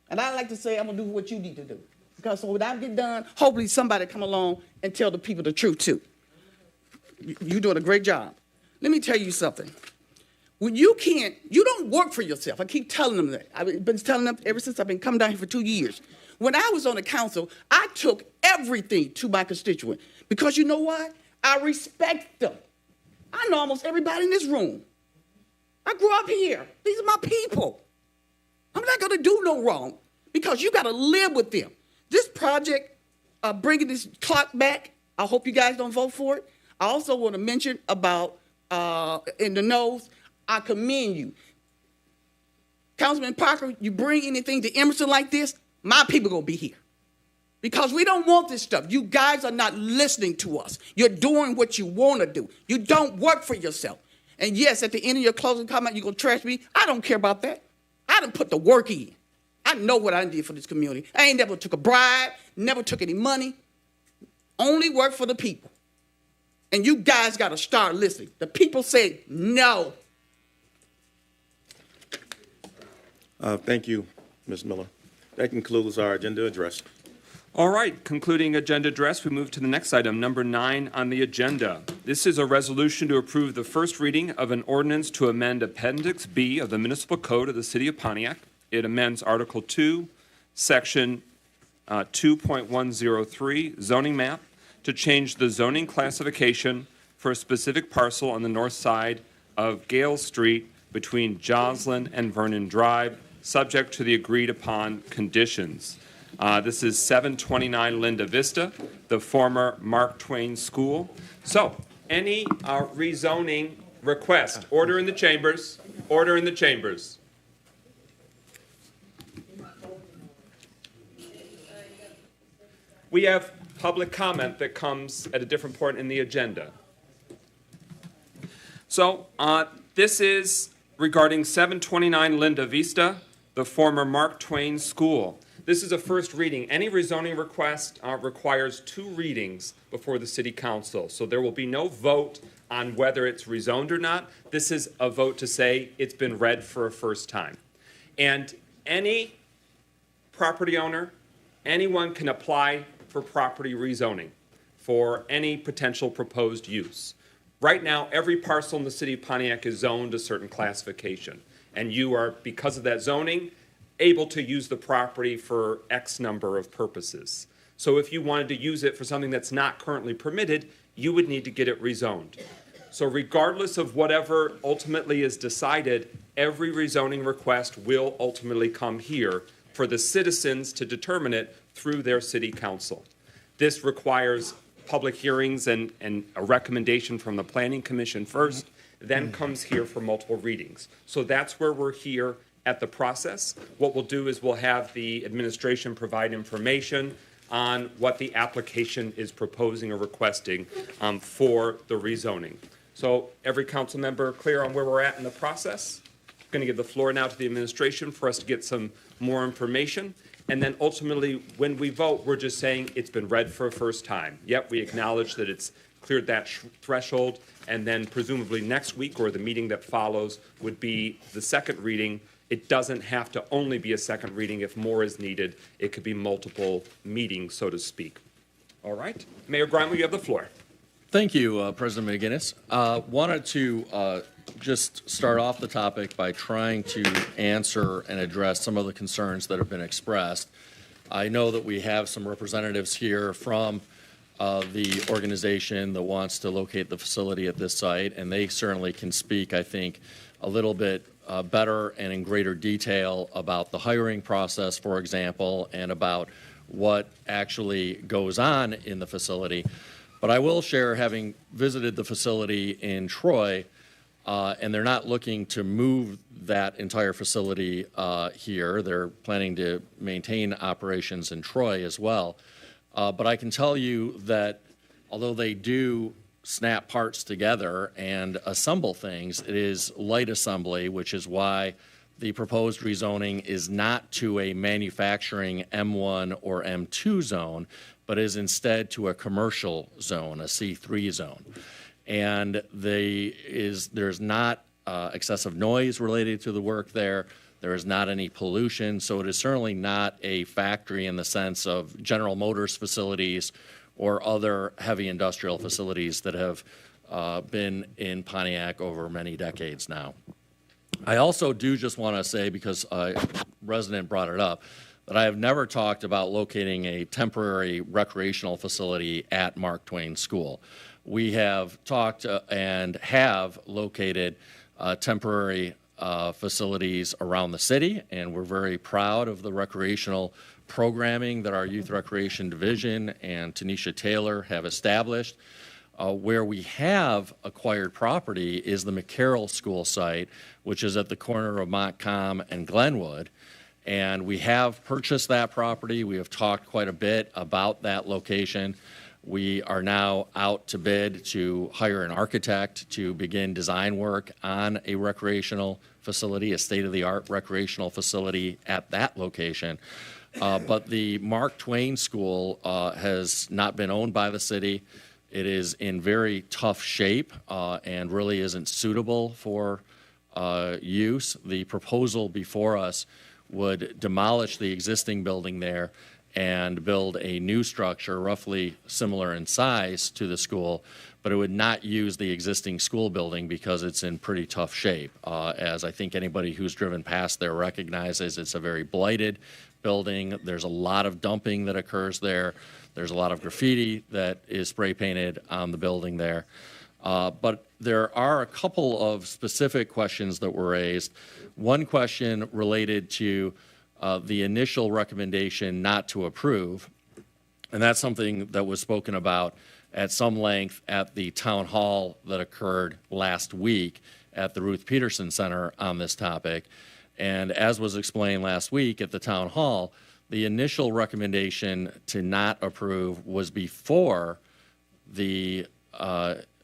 Speaker 19: And I like to say I'm gonna do what you need to do. Because so when I get done, hopefully somebody come along and tell the people the truth too. You're doing a great job. Let me tell you something. When you don't work for yourself. I keep telling them that. I've been telling them ever since I've been coming down here for 2 years. When I was on the council, I took everything to my constituent. Because you know what? I respect them. I know almost everybody in this room. I grew up here. These are my people. I'm not going to do no wrong because you got to live with them. This project, bringing this clock back, I hope you guys don't vote for it. I also want to mention about in the nose, I commend you. Councilman Parker, you bring anything to Emerson like this, my people going to be here. Because we don't want this stuff. You guys are not listening to us. You're doing what you want to do. You don't work for yourself. And yes, at the end of your closing comment, you're going to trash me. I don't care about that. I done put the work in. I know what I did for this community. I ain't never took a bribe, never took any money. Only work for the people. And you guys got to start listening. The people say no.
Speaker 4: Thank you, Ms. Miller. That concludes our agenda address.
Speaker 1: All right, concluding agenda address, we move to the next item, number 9 on the agenda. This is a resolution to approve the first reading of an ordinance to amend Appendix B of the Municipal Code of the City of Pontiac. It amends Article 2, Section 2.103, zoning map, to change the zoning classification for a specific parcel on the north side of Gale Street between Joslyn and Vernon Drive, subject to the agreed-upon conditions. This is 729 Linda Vista, the former Mark Twain School. So, any rezoning request? Order in the chambers. Order in the chambers. We have public comment that comes at a different point in the agenda. So, this is regarding 729 Linda Vista, the former Mark Twain School. This is a first reading. Any rezoning request requires 2 readings before the City Council. So there will be no vote on whether it's rezoned or not. This is a vote to say it's been read for a first time. And any property owner, anyone can apply for property rezoning for any potential proposed use. Right now, every parcel in the City of Pontiac is zoned a certain classification. And you are, because of that zoning, able to use the property for X number of purposes. So if you wanted to use it for something that's not currently permitted, you would need to get it rezoned. So regardless of whatever ultimately is decided, every rezoning request will ultimately come here for the citizens to determine it through their city council. This requires public hearings and a recommendation from the Planning Commission first, then comes here for multiple readings. So that's where we're here at the process. What we'll do is we'll have the administration provide information on what the application is proposing or requesting for the rezoning. So every council member clear on where we're at in the process? I'm going to give the floor now to the administration for us to get some more information. And then ultimately, when we vote, we're just saying it's been read for a first time. Yep, we acknowledge that it's cleared that threshold, and then presumably next week or the meeting that follows would be the second reading. It doesn't have to only be a second reading. If more is needed, it could be multiple meetings, so to speak. All right. Mayor Grimal, you have the floor.
Speaker 6: Thank you, President McGinnis. Wanted to just start off the topic by trying to answer and address some of the concerns that have been expressed. I know that we have some representatives here from the organization that wants to locate the facility at this site, and they certainly can speak, I think, a little bit better and in greater detail about the hiring process, for example, and about what actually goes on in the facility. But I will share, having visited the facility in Troy, and they're not looking to move that entire facility here. They're planning to maintain operations in Troy as well. But I can tell you that although they do snap parts together and assemble things, it is light assembly, which is why the proposed rezoning is not to a manufacturing M1 or M2 zone, but is instead to a commercial zone, a C3 zone. And there's not excessive noise related to the work there. There is not any pollution, so it is certainly not a factory in the sense of General Motors facilities or other heavy industrial facilities that have been in Pontiac over many decades now. I also do just want to say, because a resident brought it up, that I have never talked about locating a temporary recreational facility at Mark Twain School. We have talked and have located temporary facilities around the city, and we're very proud of the recreational programming that our Youth Recreation Division and Tanisha Taylor have established. Where we have acquired property is the McCarroll School site, which is at the corner of Montcalm and Glenwood. And we have purchased that property. We have talked quite a bit about that location. We are now out to bid to hire an architect to begin design work on a recreational facility, a state-of-the-art recreational facility at that location. But the Mark Twain School has not been owned by the city. It is in very tough shape and really isn't suitable for use. The proposal before us would demolish the existing building there and build a new structure roughly similar in size to the school, but it would not use the existing school building because it's in pretty tough shape. As I think anybody who's driven past there recognizes, it's a very blighted building. There's a lot of dumping that occurs there. There's a lot of graffiti that is spray painted on the building there. But there are a couple of specific questions that were raised. One question related to the initial recommendation not to approve, and that's something that was spoken about at some length at the town hall that occurred last week at the Ruth Peterson Center on this topic. And as was explained last week at the town hall, the initial recommendation to not approve was before the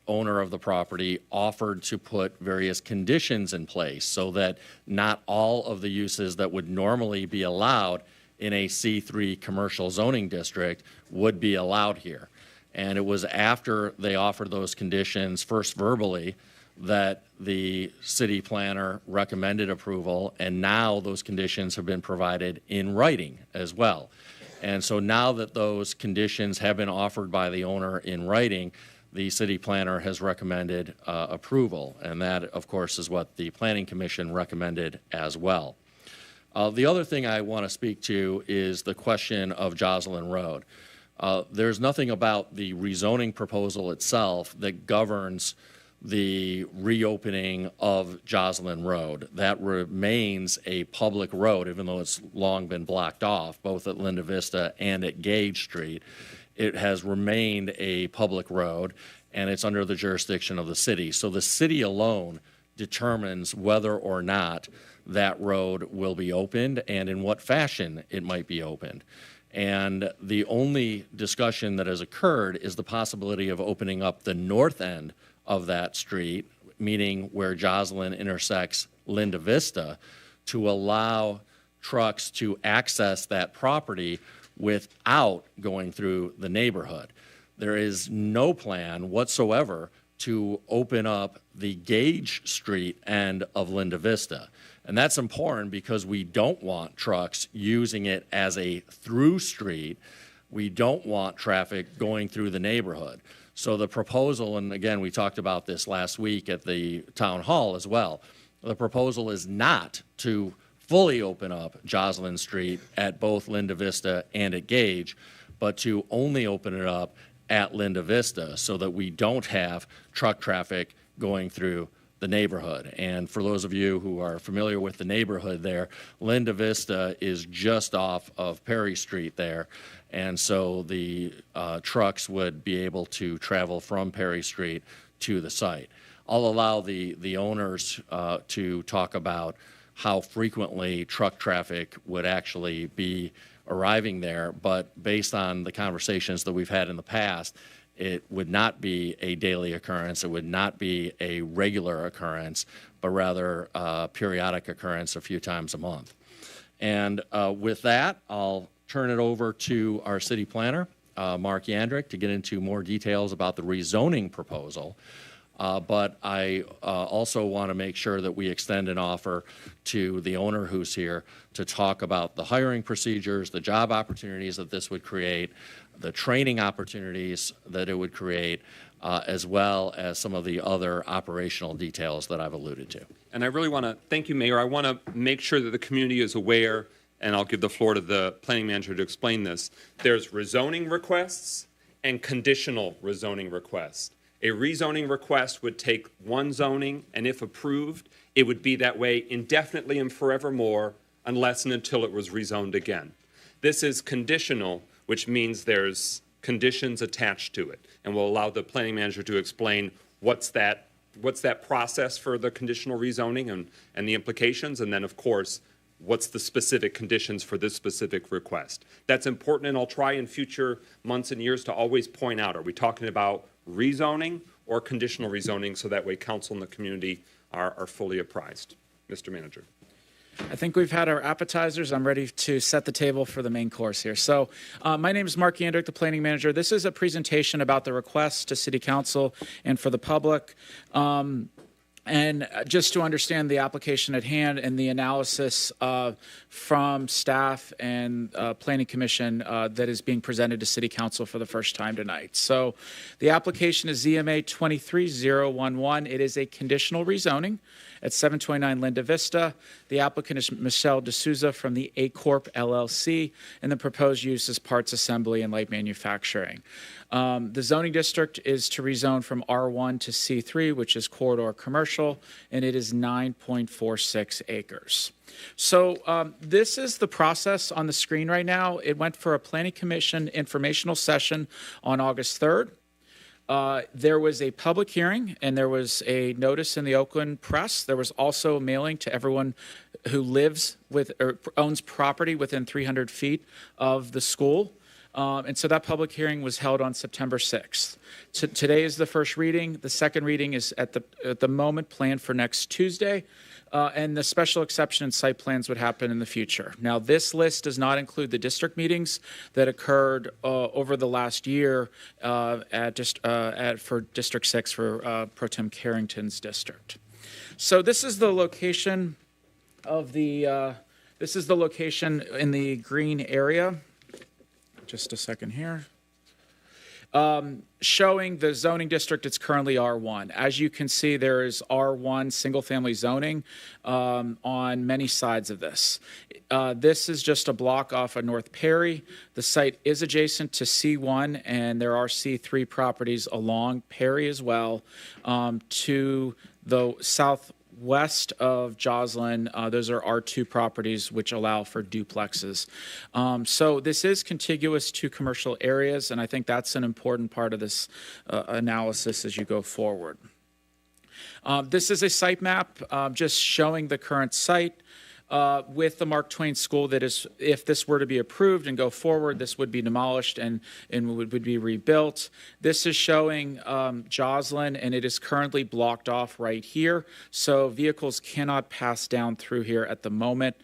Speaker 6: owner of the property offered to put various conditions in place so that not all of the uses that would normally be allowed in a C3 commercial zoning district would be allowed here. And it was after they offered those conditions, first verbally, that the city planner recommended approval, and now those conditions have been provided in writing as well. And so now that those conditions have been offered by the owner in writing, the city planner has recommended approval, and that, of course, is what the Planning Commission recommended as well. The other thing I want to speak to is the question of Joslyn Road. There's nothing about the rezoning proposal itself that governs the reopening of Joslyn Road. That remains a public road, even though it's long been blocked off, both at Linda Vista and at Gage Street. It has remained a public road, and it's under the jurisdiction of the city. So the city alone determines whether or not that road will be opened and in what fashion it might be opened. And the only discussion that has occurred is the possibility of opening up the north end of that street, meaning where Joslyn intersects Linda Vista, to allow trucks to access that property without going through the neighborhood. There is no plan whatsoever to open up the Gage Street end of Linda Vista. And that's important because we don't want trucks using it as a through street. We don't want traffic going through the neighborhood. So the proposal, and again, we talked about this last week at the town hall as well, the proposal is not to fully open up Joslyn Street at both Linda Vista and at Gage, but to only open it up at Linda Vista so that we don't have truck traffic going through the neighborhood. And for those of you who are familiar with the neighborhood there, Linda Vista is just off of Perry Street there. And so the trucks would be able to travel from Perry Street to the site. I'll allow the owners to talk about how frequently truck traffic would actually be arriving there, but based on the conversations that we've had in the past, it would not be a daily occurrence, it would not be a regular occurrence, but rather a periodic occurrence a few times a month. And with that, I'll turn it over to our city planner, Mark Yandrick, to get into more details about the rezoning proposal. But I also want to make sure that we extend an offer to the owner who's here to talk about the hiring procedures, the job opportunities that this would create, the training opportunities that it would create, as well as some of the other operational details that I've alluded to.
Speaker 1: And I really want to thank you, Mayor. I want to make sure that the community is aware, and I'll give the floor to the planning manager to explain this. There's rezoning requests and conditional rezoning requests. A rezoning request would take one zoning, and if approved, it would be that way indefinitely and forevermore unless and until it was rezoned again. This is conditional, which means there's conditions attached to it, and we'll allow the planning manager to explain what's that process for the conditional rezoning and the implications, and then, of course, what's the specific conditions for this specific request. That's important, and I'll try in future months and years to always point out, are we talking about rezoning or conditional rezoning, so that way council and the community are fully apprised. Mr. Manager.
Speaker 20: I think we've had our appetizers. I'm ready to set the table for the main course here. So my name is Mark Yandrick, the planning manager. This is a presentation about the request to City Council and for the public. And just to understand the application at hand and the analysis from staff and Planning Commission that is being presented to City Council for the first time tonight. So the application is ZMA 23011. It is a conditional rezoning at 729 Linda Vista. The applicant is Michelle D'Souza from the A Corp LLC, and the proposed use is parts assembly and light manufacturing. The zoning district is to rezone from R1 to C3, which is corridor commercial, and it is 9.46 acres. So this is the process on the screen right now. It went for a Planning Commission informational session on August 3rd. There was a public hearing, and there was a notice in the Oakland Press. There was also a mailing to everyone who lives with or owns property within 300 feet of the school. And so that public hearing was held on September 6th. Today is the first reading. The second reading is at the moment planned for next Tuesday. And the special exception and site plans would happen in the future. Now, this list does not include the district meetings that occurred over the last year for District 6 for Pro Tem Carrington's district. So this is the location of the. This is the location in the green area. Just a second here. Showing the zoning district, it's currently R1. As you can see, there is R1 single-family zoning on many sides of this. This is just a block off of North Perry. The site is adjacent to C1, and there are C3 properties along Perry as well. To the southwest of Joslin, those are R2 properties which allow for duplexes. So this is contiguous to commercial areas, and I think that's an important part of this analysis as you go forward. This is a site map just showing the current site. With the Mark Twain School, that is, if this were to be approved and go forward, this would be demolished and would be rebuilt. This is showing Joslin, and it is currently blocked off right here, so vehicles cannot pass down through here at the moment.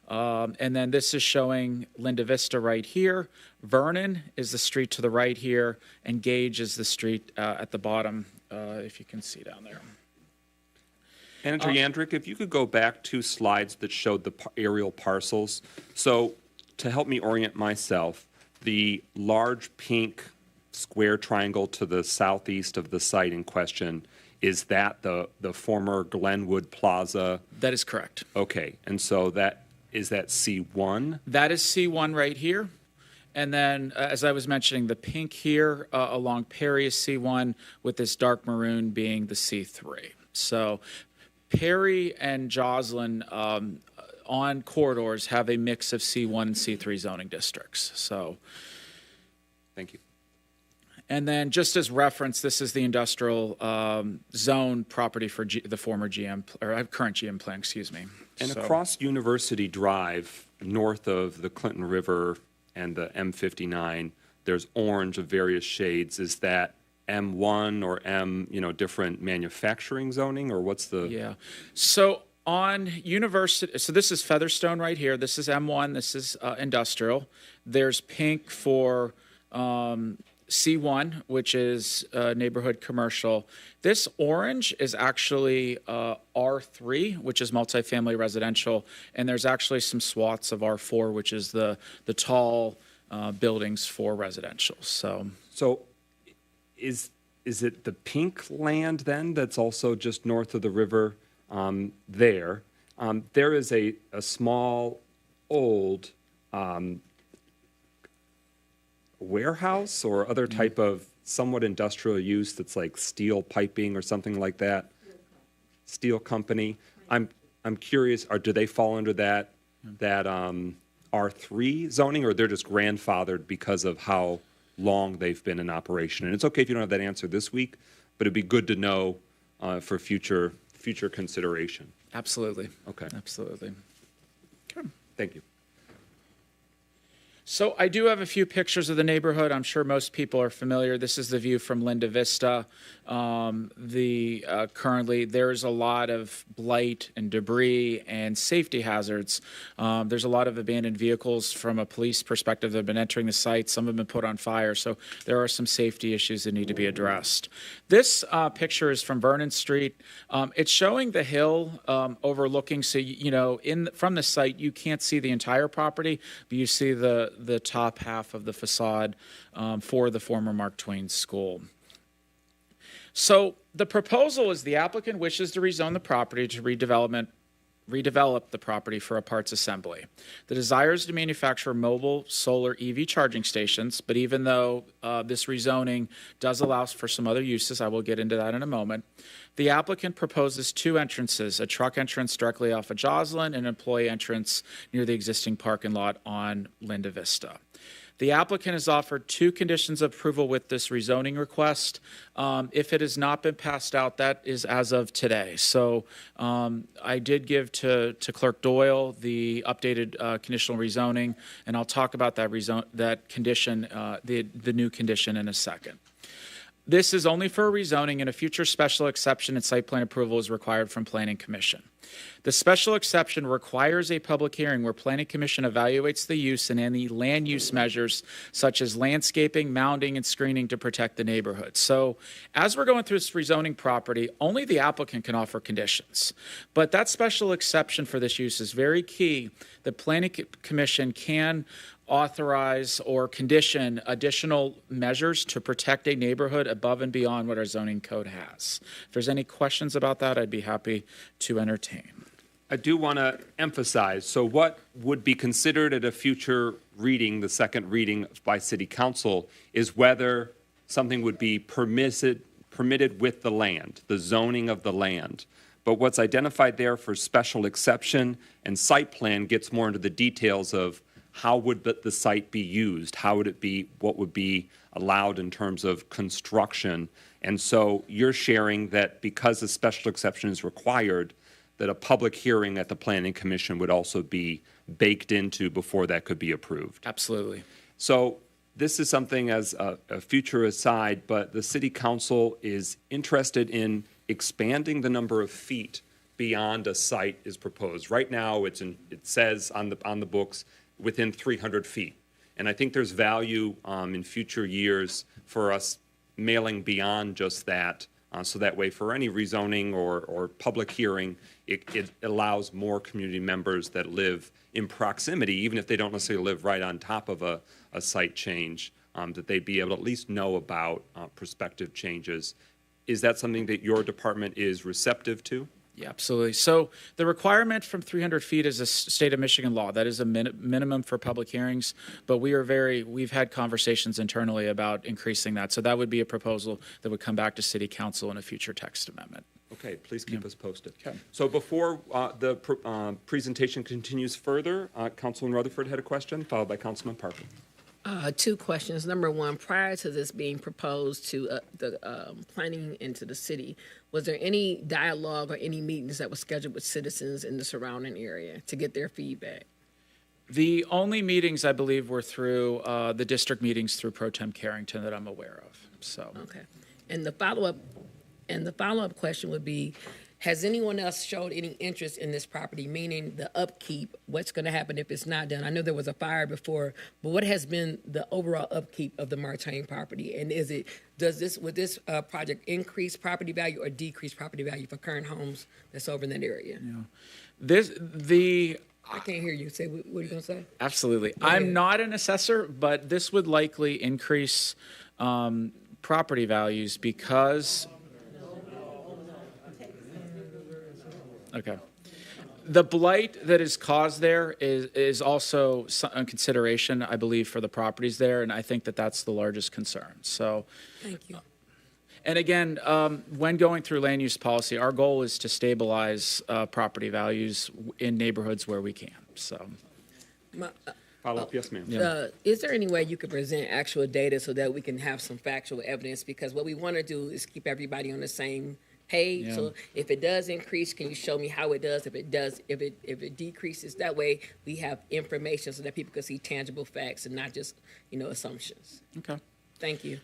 Speaker 20: And then this is showing Linda Vista right here. Vernon is the street to the right here, and Gage is the street at the bottom, if you can see down there.
Speaker 1: Manager Yandrick, if you could go back 2 slides that showed the aerial parcels. So to help me orient myself, the large pink square triangle to the southeast of the site in question, is that the former Glenwood Plaza?
Speaker 20: That is correct.
Speaker 1: Okay, and so is that C1?
Speaker 20: That is C1 right here. And then, as I was mentioning, the pink here along Perry is C1, with this dark maroon being the C3. So Perry and Joslin on corridors have a mix of C1 and C3 zoning districts. So,
Speaker 1: thank you.
Speaker 20: And then, just as reference, this is the industrial zone property for the former GM or current GM plan. Excuse me.
Speaker 1: And across University Drive, north of the Clinton River and the M59, there's orange of various shades. Is that M1 or M, different manufacturing zoning, or what's the? Yeah.
Speaker 20: So on University, so this is Featherstone right here. This is M1. This is industrial. There's pink for C1, which is neighborhood commercial. This orange is actually R3, which is multifamily residential, and there's actually some swaths of R4, which is the tall buildings for residential. So.
Speaker 1: Is it the pink land then that's also just north of the river there? There is a small old warehouse or other type of somewhat industrial use that's like steel piping or something like that. Steel company. I'm curious, do they fall under that R3 zoning, or they're just grandfathered because of how long they've been in operation? And it's okay if you don't have that answer this week, but it'd be good to know for future consideration.
Speaker 20: Absolutely.
Speaker 1: Okay.
Speaker 20: Absolutely.
Speaker 1: Thank you.
Speaker 20: So I do have a few pictures of the neighborhood. I'm sure most people are familiar. This is the view from Linda Vista. Currently, there's a lot of blight and debris and safety hazards. There's a lot of abandoned vehicles from a police perspective that have been entering the site. Some have been put on fire, so there are some safety issues that need to be addressed. This picture is from Vernon Street. It's showing the hill overlooking, so from the site you can't see the entire property, but you see the top half of the facade for the former Mark Twain School. So the proposal is the applicant wishes to rezone the property to redevelop the property for a parts assembly. The desire is to manufacture mobile solar EV charging stations, but even though this rezoning does allow for some other uses, I will get into that in a moment, the applicant proposes two entrances, a truck entrance directly off of Joslin and an employee entrance near the existing parking lot on Linda Vista. The applicant has offered two conditions of approval with this rezoning request. If it has not been passed out, that is as of today. So I did give to Clerk Doyle the updated conditional rezoning, and I'll talk about that condition, the new condition in a second. This is only for a rezoning, and a future special exception and site plan approval is required from Planning Commission. The special exception requires a public hearing where Planning Commission evaluates the use and any land use measures such as landscaping, mounding, and screening to protect the neighborhood. So as we're going through this rezoning property, only the applicant can offer conditions. But that special exception for this use is very key. The Planning Commission can authorize or condition additional measures to protect a neighborhood above and beyond what our zoning code has. If there's any questions about that, I'd be happy to entertain.
Speaker 1: I do want to emphasize, so what would be considered at a future reading, the second reading by City Council, is whether something would be permitted with the land, the zoning of the land. But what's identified there for special exception and site plan gets more into the details of how would the site be used, how would it be, what would be allowed in terms of construction. And so you're sharing that because a special exception is required, that a public hearing at the Planning Commission would also be baked into before that could be approved.
Speaker 20: Absolutely.
Speaker 1: So this is something as a future aside, but the City Council is interested in expanding the number of feet beyond a site is proposed. Right now, it says on the books within 300 feet. And I think there's value in future years for us mailing beyond just that. So that way, for any rezoning or public hearing, it allows more community members that live in proximity, even if they don't necessarily live right on top of a site change, that they'd be able to at least know about prospective changes. Is that something that your department is receptive to?
Speaker 20: Yeah, absolutely. So the requirement from 300 feet is a state of Michigan law. That is a minimum for public hearings, but we've had conversations internally about increasing that. So that would be a proposal that would come back to City Council in a future text amendment.
Speaker 1: Okay, please keep us posted.
Speaker 20: Okay.
Speaker 1: So before the presentation continues further, Councilman Rutherford had a question, followed by Councilman Parker.
Speaker 9: Two questions. Number one, prior to this being proposed to the planning into the city, was there any dialogue or any meetings that were scheduled with citizens in the surrounding area to get their feedback?
Speaker 20: The only meetings I believe were through the district meetings through Pro Tem Carrington that I'm aware of. So
Speaker 9: okay, and the follow-up question would be, has anyone else showed any interest in this property, meaning the upkeep, what's going to happen if it's not done? I know there was a fire before, but what has been the overall upkeep of the Mark Twain property? And would this project increase property value or decrease property value for current homes that's over in that area?
Speaker 20: Yeah.
Speaker 9: I can't hear you. Say, what are you going to say?
Speaker 20: Absolutely. I'm not an assessor, but this would likely increase property values because... Okay. The blight that is caused there is also a consideration, I believe, for the properties there, and I think that that's the largest concern. So,
Speaker 9: thank you.
Speaker 20: And again, when going through land use policy, our goal is to stabilize property values in neighborhoods where we can. So,
Speaker 1: follow up, yes, ma'am.
Speaker 9: Is there any way you could present actual data so that we can have some factual evidence? Because what we want to do is keep everybody on the same paid.
Speaker 20: Yeah.
Speaker 9: So if it does increase, can you show me how it does? If it decreases, that way we have information so that people can see tangible facts and not just, assumptions.
Speaker 20: Okay.
Speaker 9: Thank you.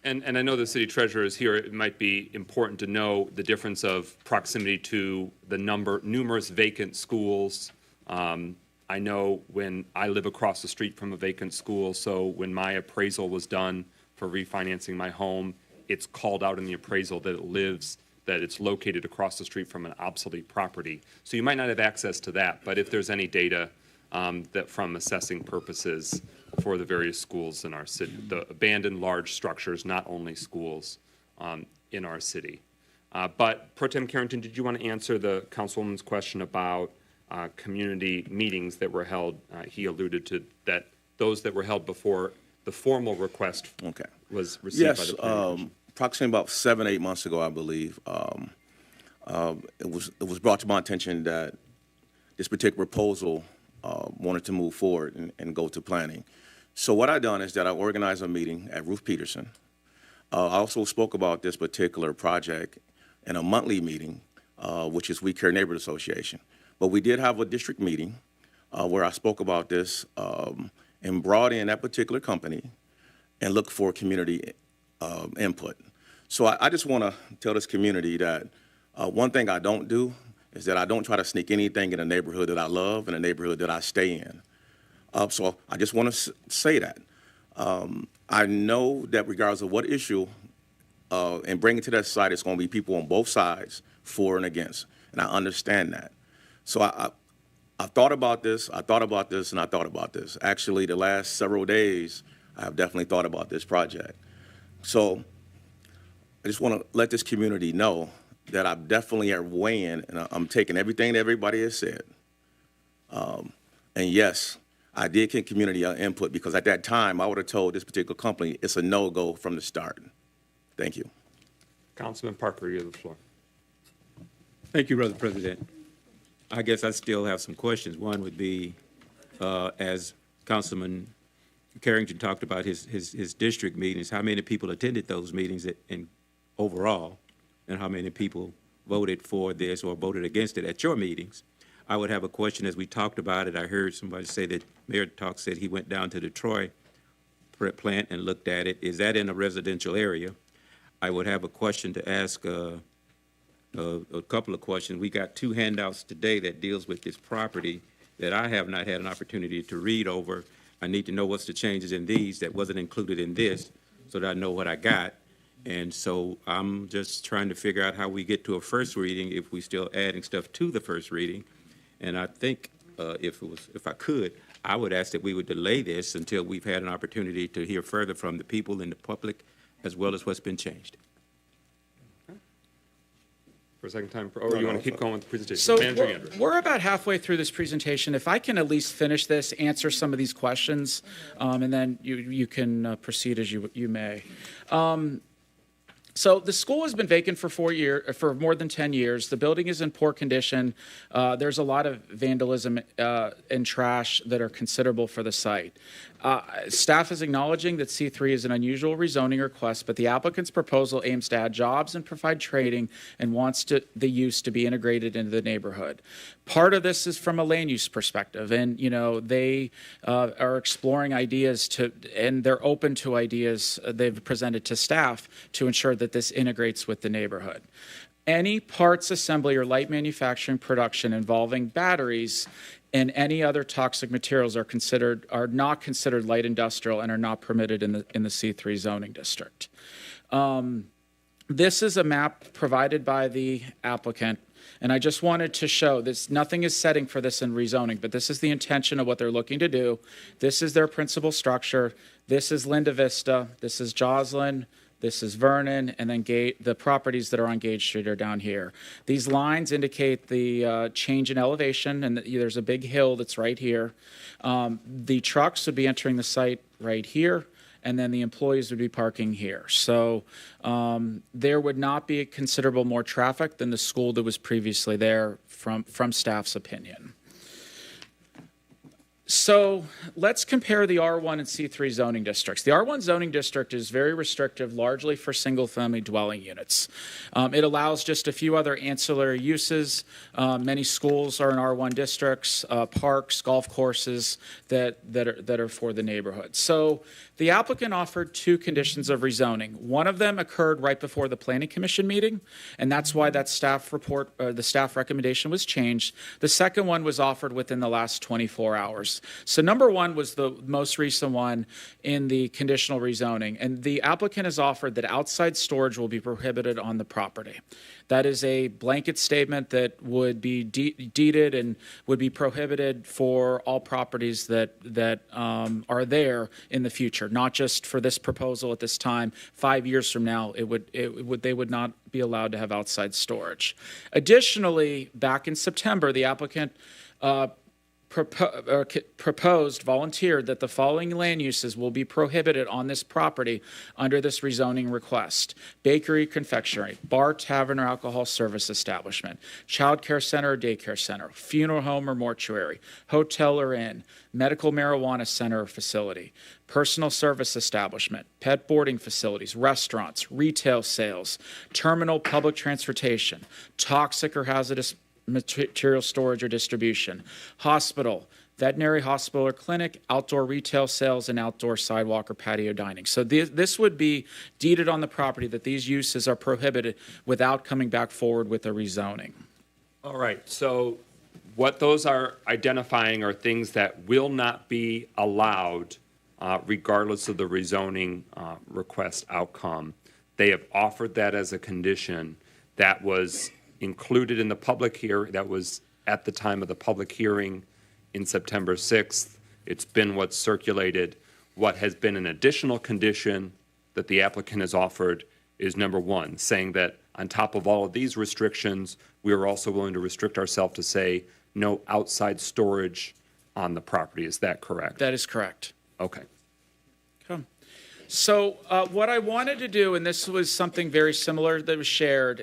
Speaker 1: And I know the city treasurer is here. It might be important to know the difference of proximity to the numerous vacant schools. I know when I live across the street from a vacant school, so when my appraisal was done for refinancing my home, it's called out in the appraisal that it's located across the street from an obsolete property. So you might not have access to that, but if there's any data that from assessing purposes for the various schools in our city, the abandoned large structures, not only schools in our city. But Pro Tem Carrington, did you want to answer the councilwoman's question about community meetings that were held? He alluded to that those that were held before the formal request was received by the planning commission.
Speaker 4: Approximately about 7-8 months ago, I believe, it was brought to my attention that this particular proposal wanted to move forward and go to planning. So what I done is that I organized a meeting at Ruth Peterson. I also spoke about this particular project in a monthly meeting, which is We Care Neighborhood Association. But we did have a district meeting where I spoke about this and brought in that particular company and looked for community input. So I just want to tell this community that one thing I don't do is that I don't try to sneak anything in a neighborhood that I love and a neighborhood that I stay in. So I just want to say that. I know that regardless of what issue and bring it to that site, it's going to be people on both sides, for and against, and I understand that. So I thought about this, I thought about this, and I thought about this. Actually, the last several days, I have definitely thought about this project. So I just want to let this community know that I definitely are weighing, and I'm taking everything that everybody has said. And yes, I did get community input because at that time, I would have told this particular company it's a no-go from the start. Thank you.
Speaker 1: Councilman Parker, you have the floor.
Speaker 10: Thank you, Brother President. I guess I still have some questions. One would be, as Councilman Carrington talked about his district meetings, how many people attended those meetings in overall, and how many people voted for this or voted against it at your meetings? I would have a question as we talked about it. I heard somebody say that Mayor Talk said he went down to the Troy plant and looked at it. Is that in a residential area? I would have a question to ask, a couple of questions. We got 2 handouts today that deals with this property that I have not had an opportunity to read over. I need to know what's the changes in these that wasn't included in this so that I know what I got. And so I'm just trying to figure out how we get to a first reading if we still adding stuff to the first reading. And I think if I could, I would ask that we would delay this until we've had an opportunity to hear further from the people in the public as well as what's been changed.
Speaker 1: For a second time, or you want to keep going with the presentation?
Speaker 20: So
Speaker 1: Manager Andrews.
Speaker 20: we're about halfway through this presentation. If I can at least finish this, answer some of these questions, and then you can proceed as you may. So the school has been vacant for for more than 10 years. The building is in poor condition. There's a lot of vandalism and trash that are considerable for the site. Staff is acknowledging that C3 is an unusual rezoning request, but the applicant's proposal aims to add jobs and provide trading and wants the use to be integrated into the neighborhood. Part of this is from a land use perspective, and they are exploring ideas and they're open to ideas they've presented to staff to ensure that this integrates with the neighborhood. Any parts assembly or light manufacturing production involving batteries and any other toxic materials are not considered light industrial and are not permitted in the C3 zoning district. This is a map provided by the applicant, and I just wanted to show this. Nothing is setting for this in rezoning, but this is the intention of what they're looking to do. This is their principal structure. This is Linda Vista. This is Joslyn. This is Vernon, and then the properties that are on Gage Street are down here. These lines indicate the change in elevation, and there's a big hill that's right here. The trucks would be entering the site right here, and then the employees would be parking here. So there would not be considerable more traffic than the school that was previously there from staff's opinion. So let's compare the R1 and C3 zoning districts. The R1 zoning district is very restrictive, largely for single-family dwelling units. It allows just a few other ancillary uses. Many schools are in R1 districts, parks, golf courses that are for the neighborhood. So the applicant offered two conditions of rezoning. One of them occurred right before the Planning Commission meeting, and that's why that staff report, the staff recommendation was changed. The second one was offered within the last 24 hours. So number one was the most recent one in the conditional rezoning, and the applicant has offered that outside storage will be prohibited on the property. That is a blanket statement that would be deeded and would be prohibited for all properties that are there in the future, not just for this proposal at this time. 5 years from now, they would not be allowed to have outside storage. Additionally, back in September, the applicant volunteered that the following land uses will be prohibited on this property under this rezoning request: bakery, confectionery, bar, tavern, or alcohol service establishment, child care center or daycare center, funeral home or mortuary, hotel or inn, medical marijuana center or facility, personal service establishment, pet boarding facilities, restaurants, retail sales, terminal public transportation, toxic or hazardous material storage or distribution, hospital, veterinary hospital or clinic, outdoor retail sales, and outdoor sidewalk or patio dining. So this would be deeded on the property that these uses are prohibited without coming back forward with a rezoning.
Speaker 1: All right, so what those are identifying are things that will not be allowed regardless of the rezoning request outcome. They have offered that as a condition that was included in the public hearing, that was at the time of the public hearing in September 6th. It's been what's circulated. What has been an additional condition that the applicant has offered is number one, saying that on top of all of these restrictions, we are also willing to restrict ourselves to say no outside storage on the property. Is that correct?
Speaker 20: That is correct.
Speaker 1: Okay.
Speaker 20: So what I wanted to do, and this was something very similar that was shared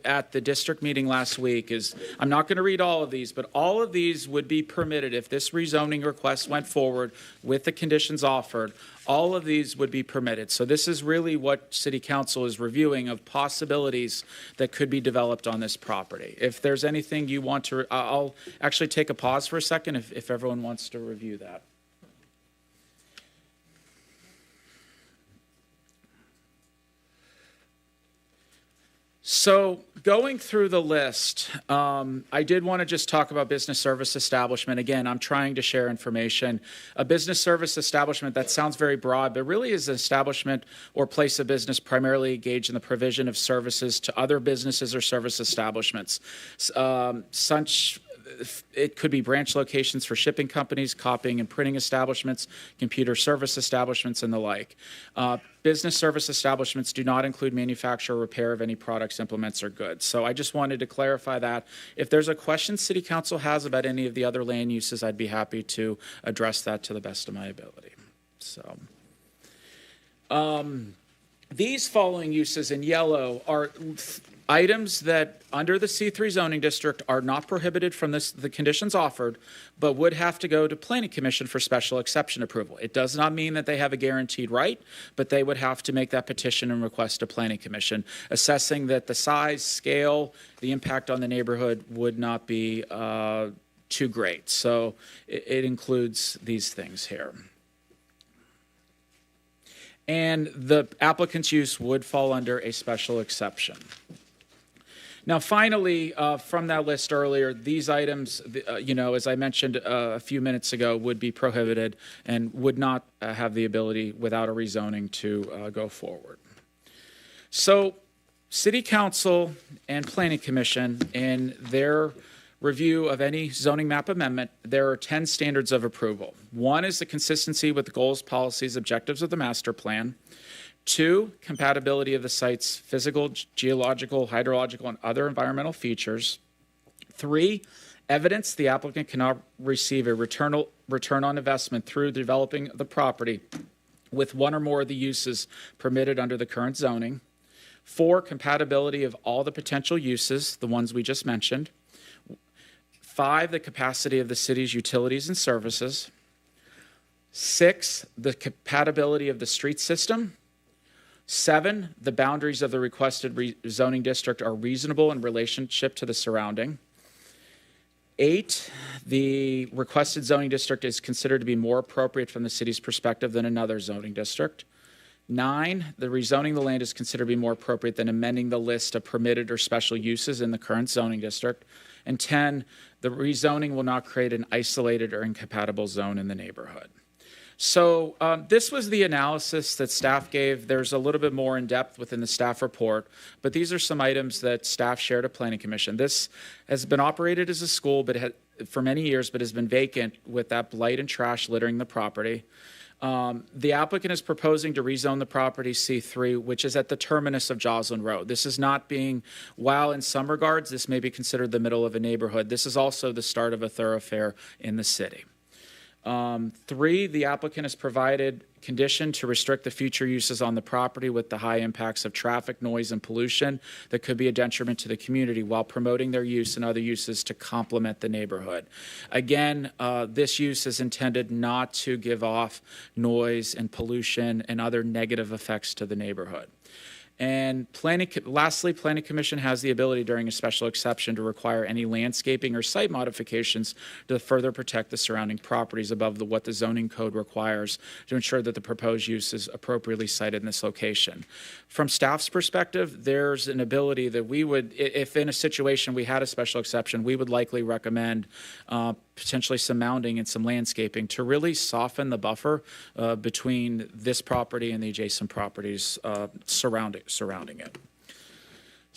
Speaker 20: at the district meeting last week, is I'm not going to read all of these, but all of these would be permitted if this rezoning request went forward with the conditions offered. All of these would be permitted. So this is really what City Council is reviewing of possibilities that could be developed on this property. If there's anything you want to, I'll actually take a pause for a second if everyone wants to review that. So going through the list, I did want to just talk about business service establishment. Again, I'm trying to share information. A business service establishment, that sounds very broad, but really is an establishment or place of business primarily engaged in the provision of services to other businesses or service establishments. It could be branch locations for shipping companies, copying and printing establishments, computer service establishments, and the like. Business service establishments do not include manufacture or repair of any products, implements, or goods. So I just wanted to clarify that. If there's a question City Council has about any of the other land uses, I'd be happy to address that to the best of my ability. So these following uses in yellow are items that under the C3 zoning district are not prohibited from the conditions offered, but would have to go to Planning Commission for special exception approval. It does not mean that they have a guaranteed right, but they would have to make that petition and request to Planning Commission, assessing that the size, scale, the impact on the neighborhood would not be too great. So it includes these things here. And the applicant's use would fall under a special exception. Now, finally, from that list earlier, these items, as I mentioned a few minutes ago, would be prohibited and would not have the ability, without a rezoning, to go forward. So, City Council and Planning Commission, in their review of any zoning map amendment, there are 10 standards of approval. One is the consistency with the goals, policies, objectives of the master plan. 2, compatibility of the site's physical, geological, hydrological, and other environmental features. 3, evidence the applicant cannot receive a return on investment through developing the property with one or more of the uses permitted under the current zoning. 4, compatibility of all the potential uses, the ones we just mentioned. 5, the capacity of the city's utilities and services. 6, the compatibility of the street system. 7, the boundaries of the requested zoning district are reasonable in relationship to the surrounding. 8, the requested zoning district is considered to be more appropriate from the city's perspective than another zoning district. 9, the rezoning the land is considered to be more appropriate than amending the list of permitted or special uses in the current zoning district. And 10, the rezoning will not create an isolated or incompatible zone in the neighborhood. So this was the analysis that staff gave. There's a little bit more in depth within the staff report, but these are some items that staff shared at Planning Commission. This has been operated as a school for many years, but has been vacant with that blight and trash littering the property. The applicant is proposing to rezone the property C3, which is at the terminus of Joslyn Road. This is not being, while in some regards this may be considered the middle of a neighborhood, this is also the start of a thoroughfare in the city. 3, the applicant has provided condition to restrict the future uses on the property with the high impacts of traffic, noise, and pollution that could be a detriment to the community while promoting their use and other uses to complement the neighborhood. Again, this use is intended not to give off noise and pollution and other negative effects to the neighborhood. And lastly, Planning Commission has the ability during a special exception to require any landscaping or site modifications to further protect the surrounding properties above what the zoning code requires to ensure that the proposed use is appropriately sited in this location. From staff's perspective, there's an ability that we would, if in a situation we had a special exception, we would likely recommend potentially some mounding and some landscaping to really soften the buffer between this property and the adjacent properties surrounding it.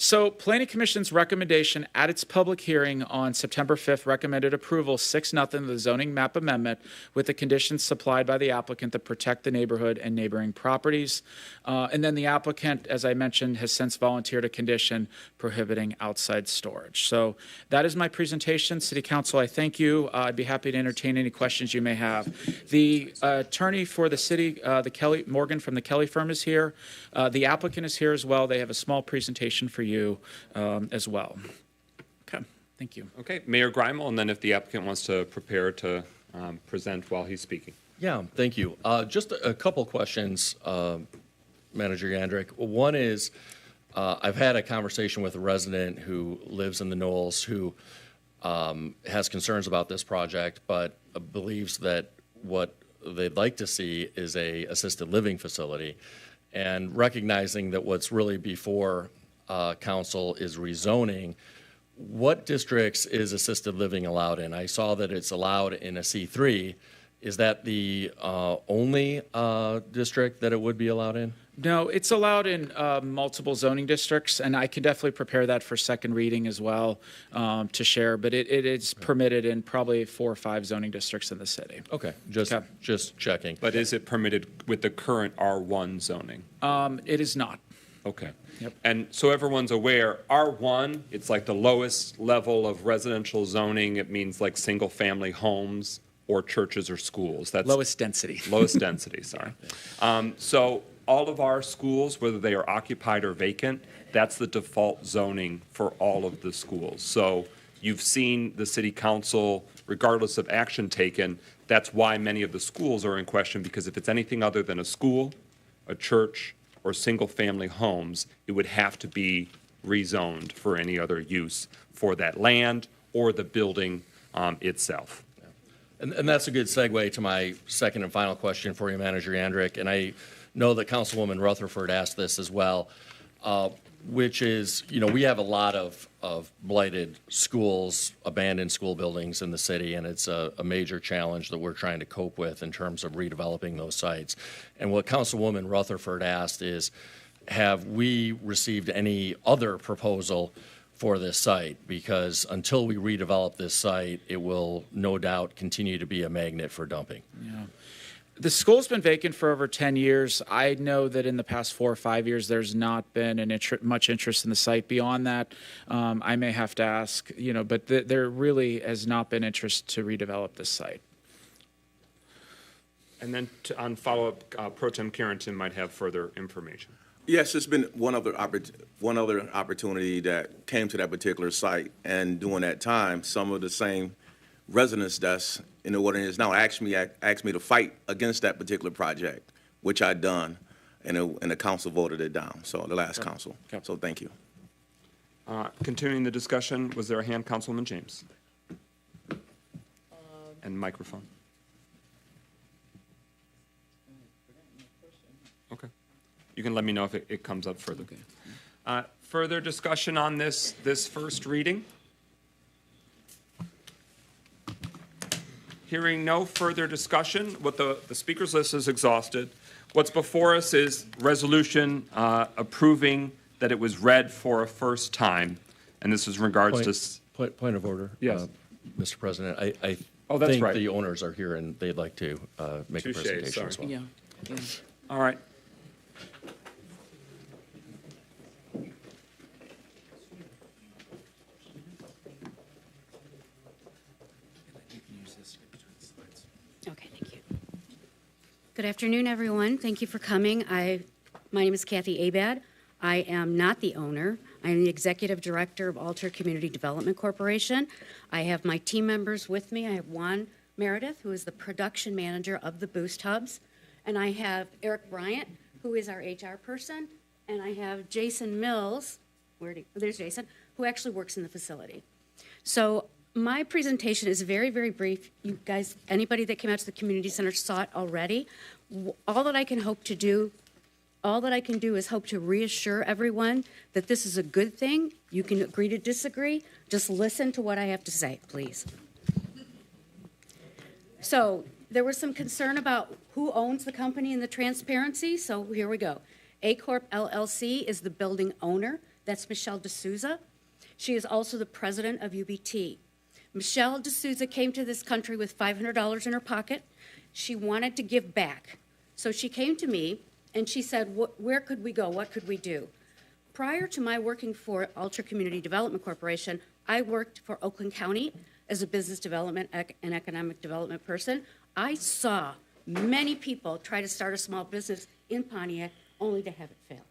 Speaker 20: So Planning Commission's recommendation at its public hearing on September 5th recommended approval 6-0 of the zoning map amendment with the conditions supplied by the applicant that protect the neighborhood and neighboring properties. And then the applicant, as I mentioned, has since volunteered a condition prohibiting outside storage. So that is my presentation. City Council, I thank you. I'd be happy to entertain any questions you may have. The attorney for the city, Morgan from the Kelly firm is here. The applicant is here as well. They have a small presentation for you as well. Okay, thank you.
Speaker 1: Okay, Mayor Greimel, and then if the applicant wants to prepare to present while he's speaking.
Speaker 6: Yeah, thank you. Just a couple questions, Manager Yandrick. One is, I've had a conversation with a resident who lives in the Knolls who has concerns about this project, but believes that what they'd like to see is a assisted living facility, and recognizing that what's really before council is rezoning. What districts is assisted living allowed in? I saw that it's allowed in a C3. Is that the only district that it would be allowed in?
Speaker 20: No, it's allowed in multiple zoning districts, and I can definitely prepare that for second reading as well to share, but it is permitted in probably 4 or 5 zoning districts in the city.
Speaker 6: Okay, just checking.
Speaker 1: But is it permitted with the current R1 zoning?
Speaker 20: It is not.
Speaker 1: Okay.
Speaker 20: Yep.
Speaker 1: And so everyone's aware, R1, it's like the lowest level of residential zoning. It means like single-family homes or churches or schools. That's
Speaker 20: lowest density.
Speaker 1: Lowest density, sorry. So all of our schools, whether they are occupied or vacant, that's the default zoning for all of the schools. So you've seen the city council, regardless of action taken, that's why many of the schools are in question, because if it's anything other than a school, a church, or single-family homes, it would have to be rezoned for any other use for that land or the building itself.
Speaker 6: And that's a good segue to my second and final question for you, Manager Yandrick. And I know that Councilwoman Rutherford asked this as well, which is, you know, we have a lot of blighted schools, abandoned school buildings in the city, and it's a major challenge that we're trying to cope with in terms of redeveloping those sites. And what Councilwoman Rutherford asked is, have we received any other proposal for this site? Because until we redevelop this site, it will no doubt continue to be a magnet for dumping.
Speaker 20: Yeah. The school's been vacant for over 10 years. I know that in the past 4 or 5 years, there's not been much interest in the site. Beyond that, I may have to ask, you know, but there really has not been interest to redevelop this site.
Speaker 1: And then on follow-up, Pro Tem Carrington might have further information.
Speaker 4: Yes, it's been one other opportunity that came to that particular site, and during that time, some of the same residents that's in the ordinance now asked me to fight against that particular project, which I done, and the council voted it down. So the last council. So thank you.
Speaker 1: Continuing the discussion, was there a hand, Councilwoman James? And microphone. Okay. You can let me know if it comes up further. Further discussion on this first reading? Hearing no further discussion, what the speakers list is exhausted. What's before us is resolution approving that it was read for a first time, and this is in regards to...
Speaker 6: Point of order.
Speaker 1: Yes.
Speaker 6: Mr. President, I
Speaker 1: that's
Speaker 6: think
Speaker 1: right.
Speaker 6: the owners are here and they'd like to make a presentation as well.
Speaker 2: Yeah.
Speaker 1: All right.
Speaker 21: Okay, thank you. Good afternoon, everyone. Thank you for coming. My name is Kathy Abad. I am not the owner. I am the Executive Director of Alter Community Development Corporation. I have my team members with me. I have Juan Meredith, who is the production manager of the Boost Hubs, and I have Eric Bryant, who is our HR person, and I have Jason Mills, there's Jason, who actually works in the facility. So my presentation is very, very brief. You guys, anybody that came out to the community center saw it already. All that I can do is hope to reassure everyone that this is a good thing. You can agree to disagree. Just listen to what I have to say, please. So there was some concern about who owns the company and the transparency, so here we go. A Corp LLC is the building owner. That's Michelle D'Souza. She is also the president of UBT. Michelle D'Souza came to this country with $500 in her pocket. She wanted to give back. So she came to me and she said, where could we go? What could we do? Prior to my working for Alter Community Development Corporation, I worked for Oakland County as a business development and economic development person. I saw many people try to start a small business in Pontiac only to have it fail.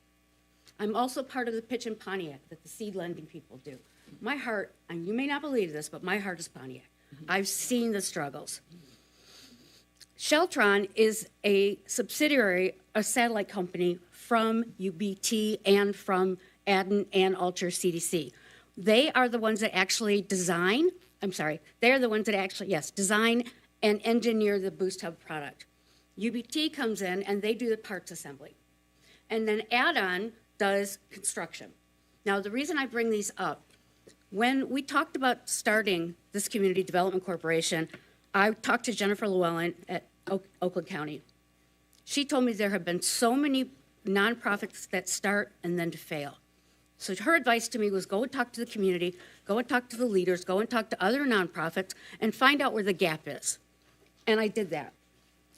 Speaker 21: I'm also part of the pitch in Pontiac that the seed lending people do. My heart, and you may not believe this, but my heart is Pontiac. I've seen the struggles. Sheltron is a subsidiary, a satellite company from UBT and from Adden and Alter CDC. They are the ones that actually design and engineer the Boost Hub product. UBT comes in and they do the parts assembly. And then Adden does construction. Now, the reason I bring these up, when we talked about starting this community development corporation, I talked to Jennifer Llewellyn at Oakland County. She told me there have been so many nonprofits that start and then to fail. So her advice to me was go and talk to the community, go and talk to the leaders, go and talk to other nonprofits, and find out where the gap is. And I did that.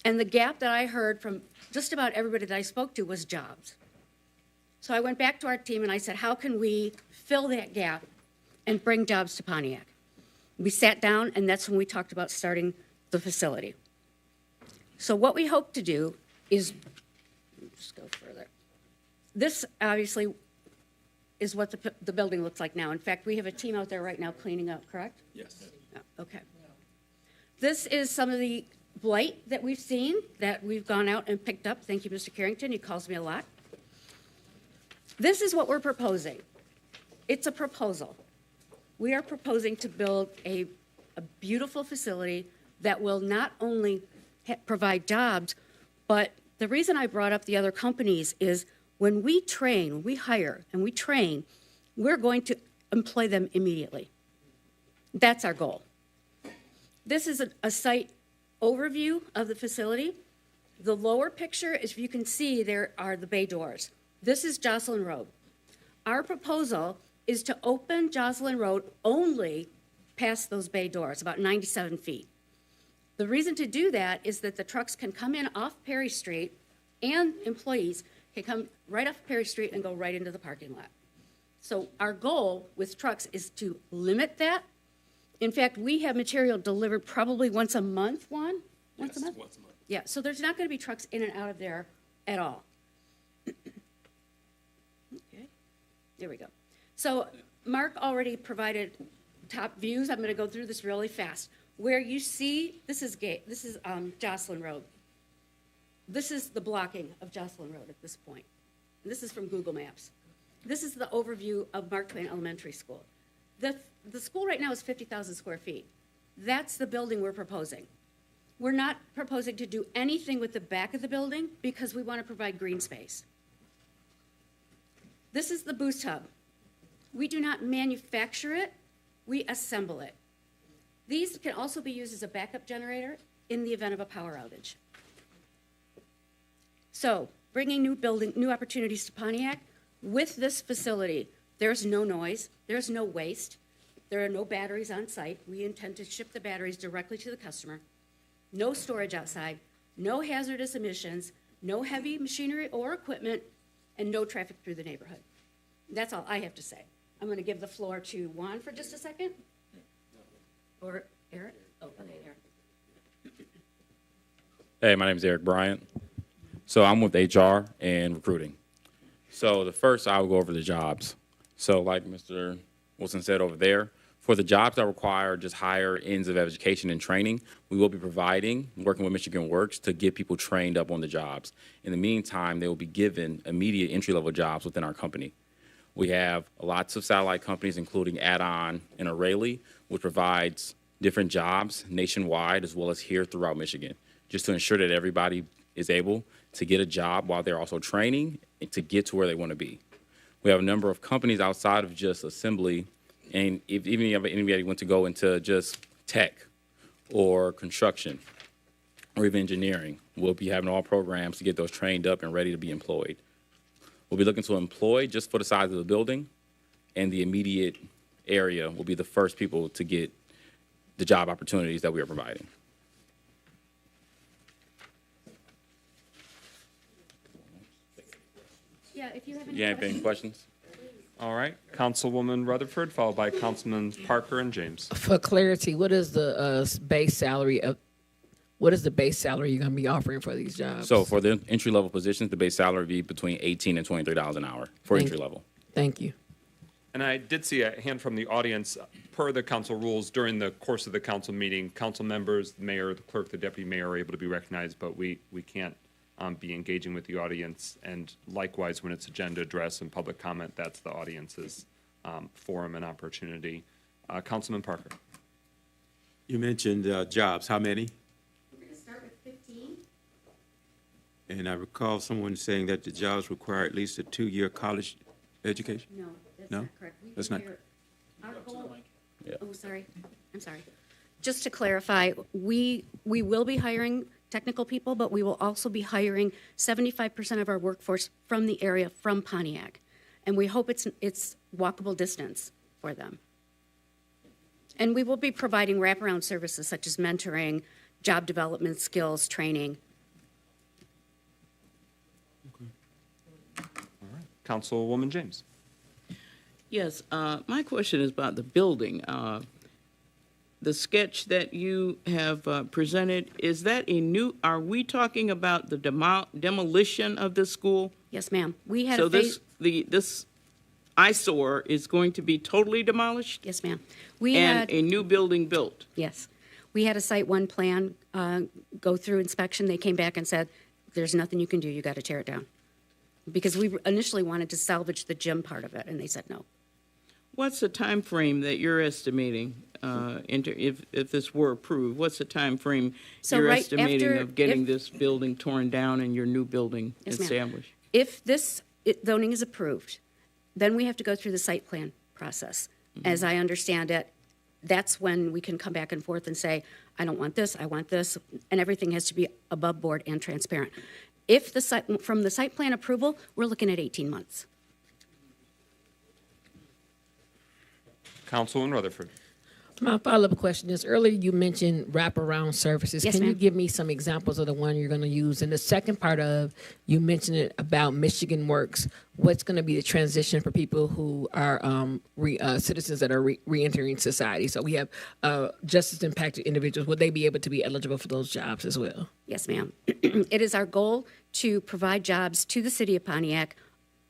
Speaker 21: And the gap that I heard from just about everybody that I spoke to was jobs. So I went back to our team and I said, how can we fill that gap and bring jobs to Pontiac? We sat down and that's when we talked about starting the facility. So what we hope to do is, just go further. This obviously is what the building looks like now. In fact, we have a team out there right now cleaning up, correct?
Speaker 6: Yes.
Speaker 21: Oh, okay. This is some of the blight that we've seen, that we've gone out and picked up. Thank you, Mr. Carrington. He calls me a lot. This is what we're proposing. It's a proposal. We are proposing to build a beautiful facility that will not only provide jobs, but the reason I brought up the other companies is when we train, when we hire and we train, we're going to employ them immediately. That's our goal. This is a site overview of the facility. The lower picture, as you can see, there are the bay doors. This is Jocelyn Road. Our proposal is to open Jocelyn Road only past those bay doors, about 97 feet. The reason to do that is that the trucks can come in off Perry Street and employees can come right off Perry Street and go right into the parking lot. So our goal with trucks is to limit that. In fact, we have material delivered probably once a month, Juan? Once a month? Yeah, so there's not going to be trucks in and out of there at all. Okay, there we go. So Mark already provided top views. I'm going to go through this really fast. Where you see, this is Jocelyn Road. This is the blocking of Jocelyn Road at this point. And this is from Google Maps. This is the overview of Mark Twain Elementary School. The school right now is 50,000 square feet. That's the building we're proposing. We're not proposing to do anything with the back of the building because we want to provide green space. This is the boost hub. We do not manufacture it, we assemble it. These can also be used as a backup generator in the event of a power outage. So, bringing new opportunities to Pontiac. With this facility, there's no noise, there's no waste, there are no batteries on site. We intend to ship the batteries directly to the customer. No storage outside, no hazardous emissions, no heavy machinery or equipment, and no traffic through the neighborhood. That's all I have to say. I'm going to give the floor to Juan for just a second. Or Eric? Oh, okay, Eric.
Speaker 3: Hey, my name is Eric Bryant. So I'm with HR and recruiting. So the first, I'll go over the jobs. So like Mr. Wilson said over there, for the jobs that require just higher ends of education and training, we will be providing, working with Michigan Works to get people trained up on the jobs. In the meantime, they will be given immediate entry-level jobs within our company. We have lots of satellite companies, including Add-On and O'Reilly, which provides different jobs nationwide as well as here throughout Michigan, just to ensure that everybody is able to get a job while they're also training and to get to where they want to be. We have a number of companies outside of just assembly, and if even anybody wants to go into just tech or construction or even engineering, we'll be having all programs to get those trained up and ready to be employed. We'll be looking to employ just for the size of the building, and the immediate area will be the first people to get the job opportunities that we are providing.
Speaker 21: Yeah, if you have
Speaker 3: Any questions?
Speaker 1: All right, Councilwoman Rutherford, followed by Councilman Parker and James.
Speaker 22: For clarity, what is the base salary of? What is the base salary you're going to be offering for these jobs?
Speaker 3: So for the entry-level positions, the base salary would be between $18 and $23 an hour for entry-level.
Speaker 22: Thank you.
Speaker 1: And I did see a hand from the audience. Per the council rules, during the course of the council meeting, council members, the mayor, the clerk, the deputy mayor are able to be recognized, but we can't be engaging with the audience. And likewise, when it's agenda address and public comment, that's the audience's forum and opportunity. Councilman Parker.
Speaker 10: You mentioned jobs. How many?
Speaker 21: We're going to start with 15.
Speaker 10: And I recall someone saying that the jobs require at least a 2-year college education?
Speaker 21: No, that's
Speaker 10: No?
Speaker 21: not correct.
Speaker 10: That's not.
Speaker 21: Our goal, oh, sorry. I'm sorry. Just to clarify, we will be hiring technical people, but we will also be hiring 75% of our workforce from the area, from Pontiac. And we hope it's walkable distance for them. And we will be providing wraparound services such as mentoring, job development, skills, training.
Speaker 1: Councilwoman James.
Speaker 2: Yes, my question is about the building. The sketch that you have presented, is that are we talking about the demolition of this school?
Speaker 21: Yes, ma'am. We had
Speaker 2: so this eyesore is going to be totally demolished?
Speaker 21: Yes, ma'am.
Speaker 2: And a new building built?
Speaker 21: Yes. We had a Site 1 plan go through inspection. They came back and said, there's nothing you can do. You got to tear it down. Because we initially wanted to salvage the gym part of it, and they said no.
Speaker 2: What's the time frame that you're estimating if this were approved? What's the time frame you're estimating of getting this building torn down and your new building established?
Speaker 21: If this zoning is approved, then we have to go through the site plan process. Mm-hmm. As I understand it, that's when we can come back and forth and say, I don't want this, I want this, and everything has to be above board and transparent. If from the site plan approval, we're looking at 18 months.
Speaker 1: Councilwoman Rutherford.
Speaker 22: My follow-up question is, earlier you mentioned wraparound services.
Speaker 21: Yes,
Speaker 22: Can you
Speaker 21: ma'am.
Speaker 22: give me some examples of the one you're going to use? And the second part of, you mentioned it about Michigan Works. What's going to be the transition for people who are citizens that are re-entering society? So we have justice-impacted individuals. Would they be able to be eligible for those jobs as well?
Speaker 21: Yes, ma'am. It is our goal to provide jobs to the city of Pontiac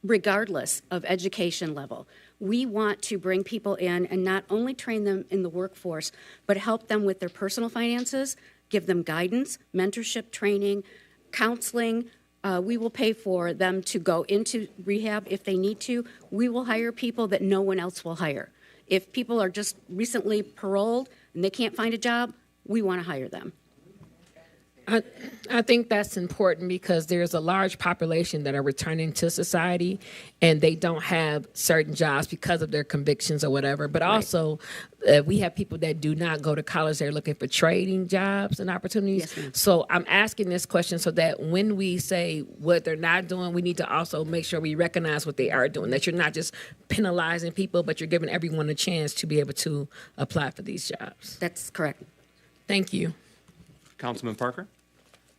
Speaker 21: regardless of education level. We want to bring people in and not only train them in the workforce, but help them with their personal finances, give them guidance, mentorship training, counseling. We will pay for them to go into rehab if they need to. We will hire people that no one else will hire. If people are just recently paroled and they can't find a job, we want to hire them.
Speaker 22: I think that's important because there's a large population that are returning to society and they don't have certain jobs because of their convictions or whatever. But also, we have people that do not go to college. They're looking for trading jobs and opportunities.
Speaker 21: Yes,
Speaker 22: so I'm asking this question so that when we say what they're not doing, we need to also make sure we recognize what they are doing, that you're not just penalizing people, but you're giving everyone a chance to be able to apply for these jobs.
Speaker 21: That's correct.
Speaker 22: Thank you.
Speaker 1: Councilman Parker?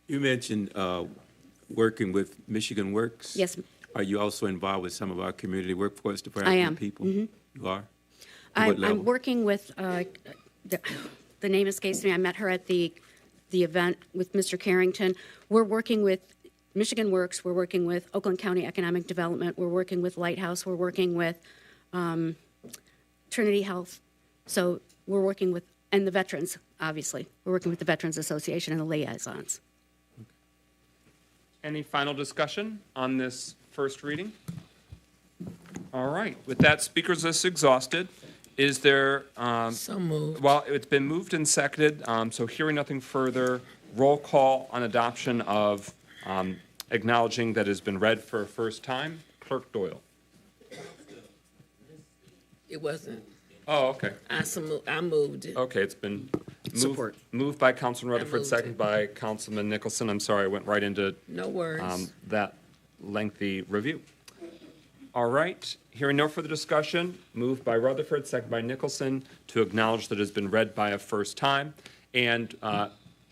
Speaker 10: You mentioned working with Michigan Works.
Speaker 21: Yes.
Speaker 10: Are you also involved with some of our community workforce department
Speaker 21: I am.
Speaker 10: people?
Speaker 21: Mhm.
Speaker 10: You are?
Speaker 21: I'm working with, the name escapes me, I met her at the event with Mr. Carrington. We're working with Michigan Works, we're working with Oakland County Economic Development, we're working with Lighthouse, we're working with Trinity Health. So we're working with, and the veterans, obviously. We're working with the Veterans Association and the liaisons.
Speaker 1: Any final discussion on this first reading? All right, with that, speakers list exhausted. Is there?
Speaker 22: So moved.
Speaker 1: Well, it's been moved and seconded, so hearing nothing further, roll call on adoption of acknowledging that has been read for a first time. Clerk Doyle.
Speaker 22: It wasn't.
Speaker 1: Oh, okay.
Speaker 22: I moved it.
Speaker 1: Okay, it's been
Speaker 5: Support.
Speaker 1: moved by Councilman Rutherford,
Speaker 22: moved
Speaker 1: seconded by Councilman Nicholson. I'm sorry, I went right into
Speaker 22: No worries.
Speaker 1: that lengthy review. All right, hearing no further discussion, moved by Rutherford, seconded by Nicholson, to acknowledge that it has been read by a first time. And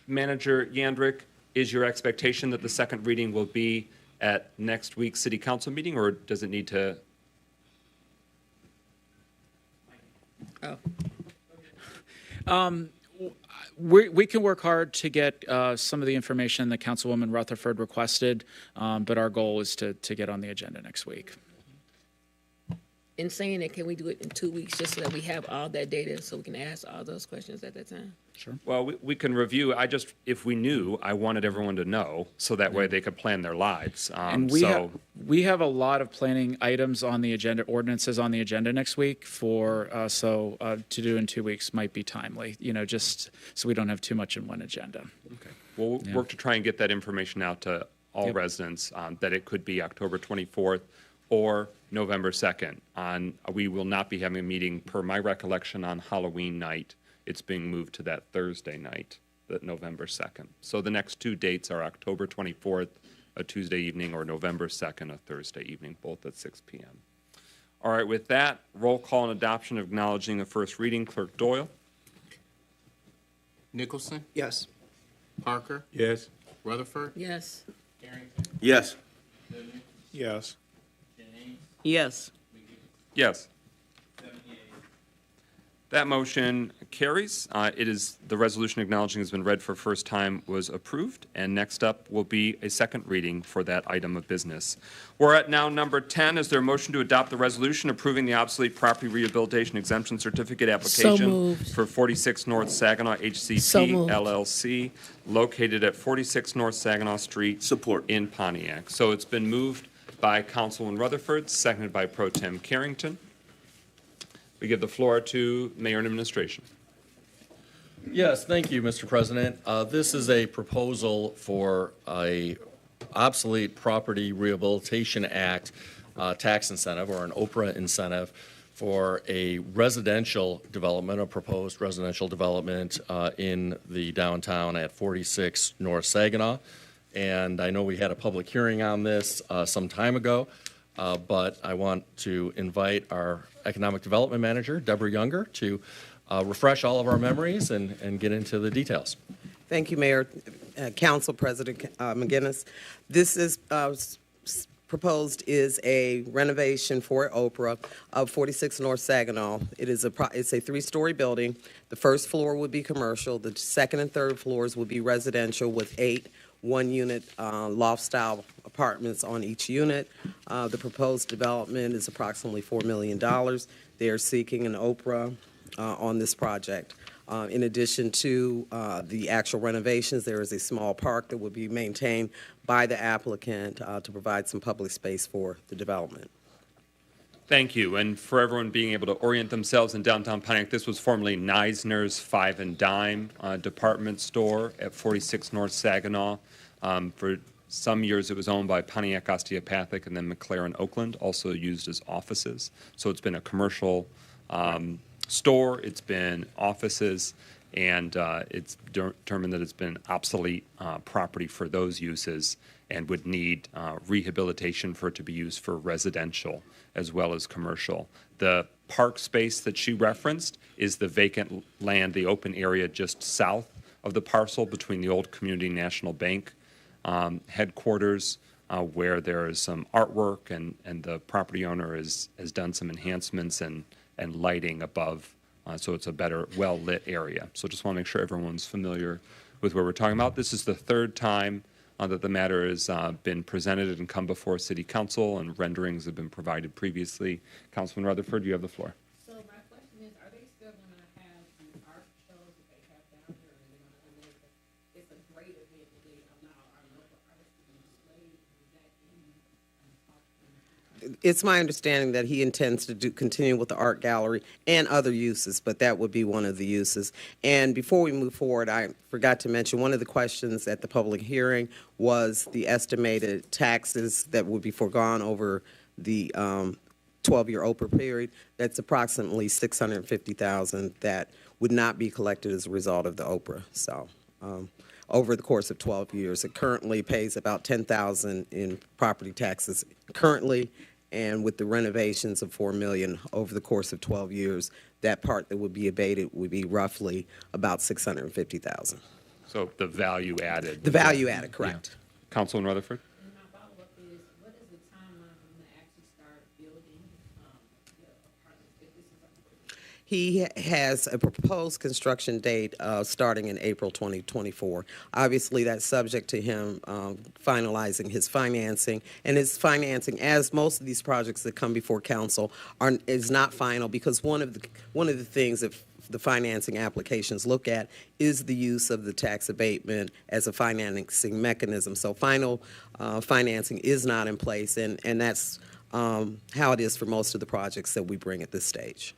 Speaker 1: Manager Yandrick, is your expectation that the second reading will be at next week's City Council meeting, or does it need to?
Speaker 20: We can work hard to get some of the information that Councilwoman Rutherford requested, but our goal is to get on the agenda next week.
Speaker 22: In saying that, can we do it in 2 weeks just so that we have all that data so we can ask all those questions at that time?
Speaker 20: Sure.
Speaker 1: Well, we can review. If we knew, I wanted everyone to know, so that way they could plan their lives.
Speaker 20: And we have a lot of planning items on the agenda, ordinances on the agenda next week to do in 2 weeks might be timely, just so we don't have too much in one agenda.
Speaker 1: Okay. We'll work to try and get that information out to all residents, that it could be October 24th or November 2nd. We will not be having a meeting, per my recollection, on Halloween night. It's being moved to that Thursday night, that November 2nd. So the next two dates are October 24th, a Tuesday evening, or November 2nd, a Thursday evening, both at 6 p.m. All right, with that, roll call and adoption of acknowledging the first reading. Clerk Doyle?
Speaker 7: Nicholson?
Speaker 5: Yes.
Speaker 7: Parker?
Speaker 10: Yes.
Speaker 7: Rutherford?
Speaker 22: Yes.
Speaker 4: Yes.
Speaker 14: Yes.
Speaker 2: Yes.
Speaker 1: Yes. That motion carries. It is the resolution acknowledging has been read for first time was approved, and next up will be a second reading for that item of business. We're at now number 10. Is there a motion to adopt the resolution approving the obsolete property rehabilitation exemption certificate application for 46 North Saginaw HCP LLC, located at 46 North Saginaw Street, in Pontiac? So it's been moved by Councilman Rutherford, seconded by Pro Tem Carrington. We give the floor to Mayor and Administration.
Speaker 6: Yes, thank you, Mr. President. This is a proposal for a obsolete property rehabilitation act tax incentive, or an OPRA incentive, for a residential development, a proposed residential development in the downtown at 46 North Saginaw. And I know we had a public hearing on this some time ago. But I want to invite our Economic Development Manager, Deborah Younger, to refresh all of our memories and get into the details.
Speaker 8: Thank you, Mayor. Council President McGinnis. This is proposed is a renovation for Oprah of 46 North Saginaw. It's a three-story building. The first floor would be commercial. The second and third floors would be residential with 8 one-unit loft-style apartments on each unit. The proposed development is approximately $4 million. They are seeking an Oprah on this project. In addition to the actual renovations, there is a small park that will be maintained by the applicant to provide some public space for the development.
Speaker 1: Thank you. And for everyone being able to orient themselves in downtown Pontiac, this was formerly Neisner's Five and Dime department store at 46 North Saginaw. For some years, it was owned by Pontiac Osteopathic and then McLaren Oakland, also used as offices. So it's been a commercial store, it's been offices, and it's determined that it's been obsolete property for those uses and would need rehabilitation for it to be used for residential as well as commercial. The park space that she referenced is the vacant land, the open area just south of the parcel between the old Community National Bank headquarters, where there is some artwork and the property owner has done some enhancements and lighting above, so it's a better, well-lit area. So just want to make sure everyone's familiar with what we're talking about. This is the third time that the matter has been presented and come before City Council, and renderings have been provided previously. Councilman Rutherford, you have the floor.
Speaker 22: So my question is, are they still going to have the art shows that they have down here? Are they going to, it's a great event that they allow our local artists to be displayed? Is that
Speaker 8: It's my understanding that he intends to continue with the art gallery and other uses, but that would be one of the uses. And before we move forward, I forgot to mention one of the questions at the public hearing was the estimated taxes that would be foregone over the 12-year Oprah period. That's approximately $650,000 that would not be collected as a result of the Oprah. So over the course of 12 years, it currently pays about $10,000 in property taxes currently. And with the renovations of $4 million over the course of 12 years, that part that would be abated would be roughly about $650,000.
Speaker 1: So the value added.
Speaker 8: The value added, correct.
Speaker 1: Yeah. Councilman Rutherford?
Speaker 22: And my follow-up is, what is the timeline for them to actually start building the apartments? If this is
Speaker 8: He has a proposed construction date starting in April 2024. Obviously, that's subject to him finalizing his financing. And his financing, as most of these projects that come before council, is not final, because one of the things that the financing applications look at is the use of the tax abatement as a financing mechanism. So final financing is not in place, and that's how it is for most of the projects that we bring at this stage.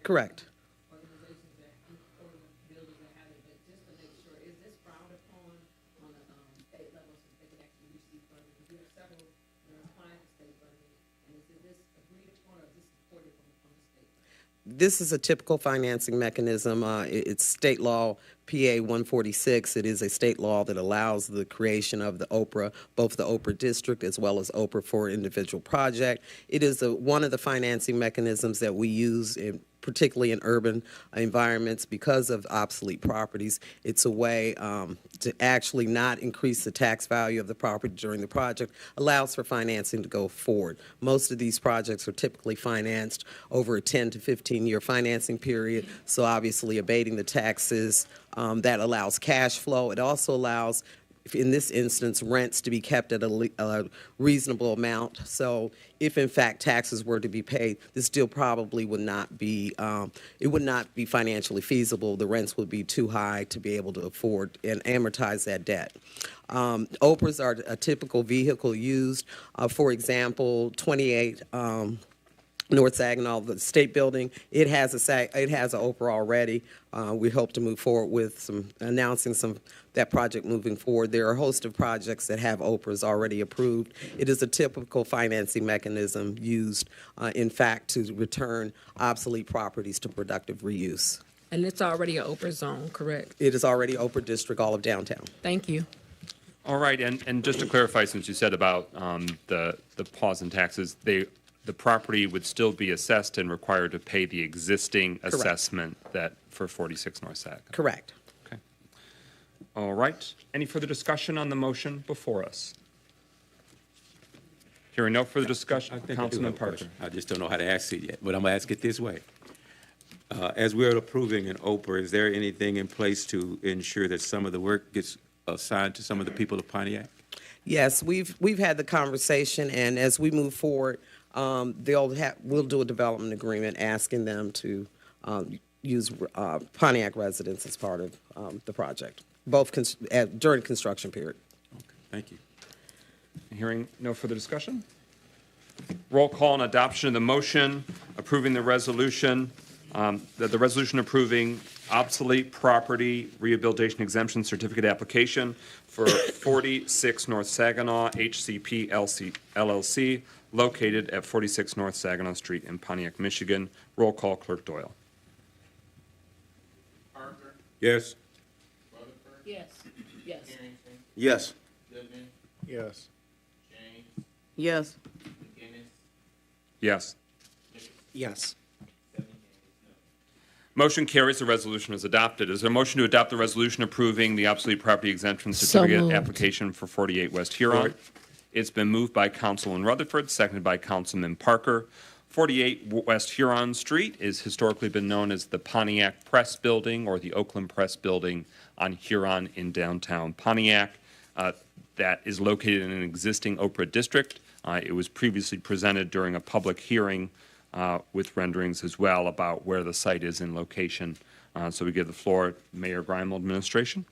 Speaker 8: Correct.
Speaker 22: organizations that, or buildings that have it, but just to make sure, is this frowned upon on a state level so they can actually receive funding? Because we have several that are applying for state funding, and is this agreed upon or is this supported from the state?
Speaker 8: This is a typical financing mechanism. It's state law PA 146. It is a state law that allows the creation of the Oprah, both the Oprah district as well as Oprah for individual project. It is one of the financing mechanisms that we use particularly in urban environments because of obsolete properties. It's a way to actually not increase the tax value of the property during the project, allows for financing to go forward. Most of these projects are typically financed over a 10 to 15-year financing period, so obviously abating the taxes, that allows cash flow. It also allows, in this instance, rents to be kept at a reasonable amount. So if in fact taxes were to be paid, this deal probably would not be, it would not be financially feasible. The rents would be too high to be able to afford and amortize that debt. Oprahs are a typical vehicle used. For example, 28 North Saginaw, the state building, it has an Oprah already. We hope to move forward with announcing that project moving forward. There are a host of projects that have Oprahs already approved. It is a typical financing mechanism used, in fact, to return obsolete properties to productive reuse.
Speaker 22: And it's already an Oprah zone, correct?
Speaker 8: It is already Oprah district, all of downtown.
Speaker 22: Thank you.
Speaker 1: All right, and just to clarify, since you said about the pause in taxes, they the property would still be assessed and required to pay the existing assessment that for 46 North Sag.
Speaker 8: Correct.
Speaker 1: Okay. All right. Any further discussion on the motion before us? Hearing no further discussion,
Speaker 10: I think I do
Speaker 1: Councilman
Speaker 10: have a
Speaker 1: Parker.
Speaker 10: question. I just don't know how to ask it yet, but I'm gonna ask it this way. As we're approving an OPRA, is there anything in place to ensure that some of the work gets assigned to some of the people of Pontiac?
Speaker 8: Yes, we've had the conversation, and as we move forward, we'll do a development agreement asking them to use Pontiac residents as part of the project, both during construction period.
Speaker 10: Okay, thank you.
Speaker 1: Hearing no further discussion? Roll call on adoption of the motion approving the resolution, the resolution approving obsolete property rehabilitation exemption certificate application for 46 North Saginaw HCP LLC, located at 46 North Saginaw Street in Pontiac, Michigan. Roll call, Clerk Doyle.
Speaker 7: Parker,
Speaker 10: Yes.
Speaker 7: Rutherford,
Speaker 9: Yes. Yes.
Speaker 7: Harrington,
Speaker 4: Yes.
Speaker 7: Goodman,
Speaker 14: Yes.
Speaker 7: James,
Speaker 2: Yes.
Speaker 7: McGinnis,
Speaker 1: Yes.
Speaker 5: Yes.
Speaker 1: Motion carries. The resolution is adopted. Is there a motion to adopt the resolution approving the obsolete property exemption
Speaker 9: So
Speaker 1: certificate
Speaker 9: moved.
Speaker 1: application for 48 West Huron? It's been moved by Councilman Rutherford, seconded by Councilman Parker. 48 West Huron Street has historically been known as the Pontiac Press Building or the Oakland Press Building on Huron in downtown Pontiac. That is located in an existing Oprah district. It was previously presented during a public hearing with renderings as well about where the site is in location. So we give the floor to Mayor Grimal, administration.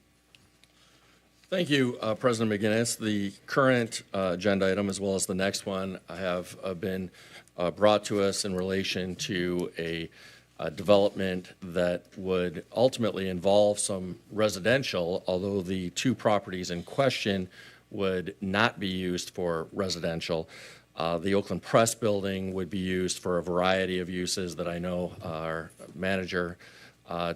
Speaker 6: Thank you, President McGinnis. The current agenda item, as well as the next one, have been brought to us in relation to a development that would ultimately involve some residential, although the two properties in question would not be used for residential. The Oakland Press Building would be used for a variety of uses that I know our manager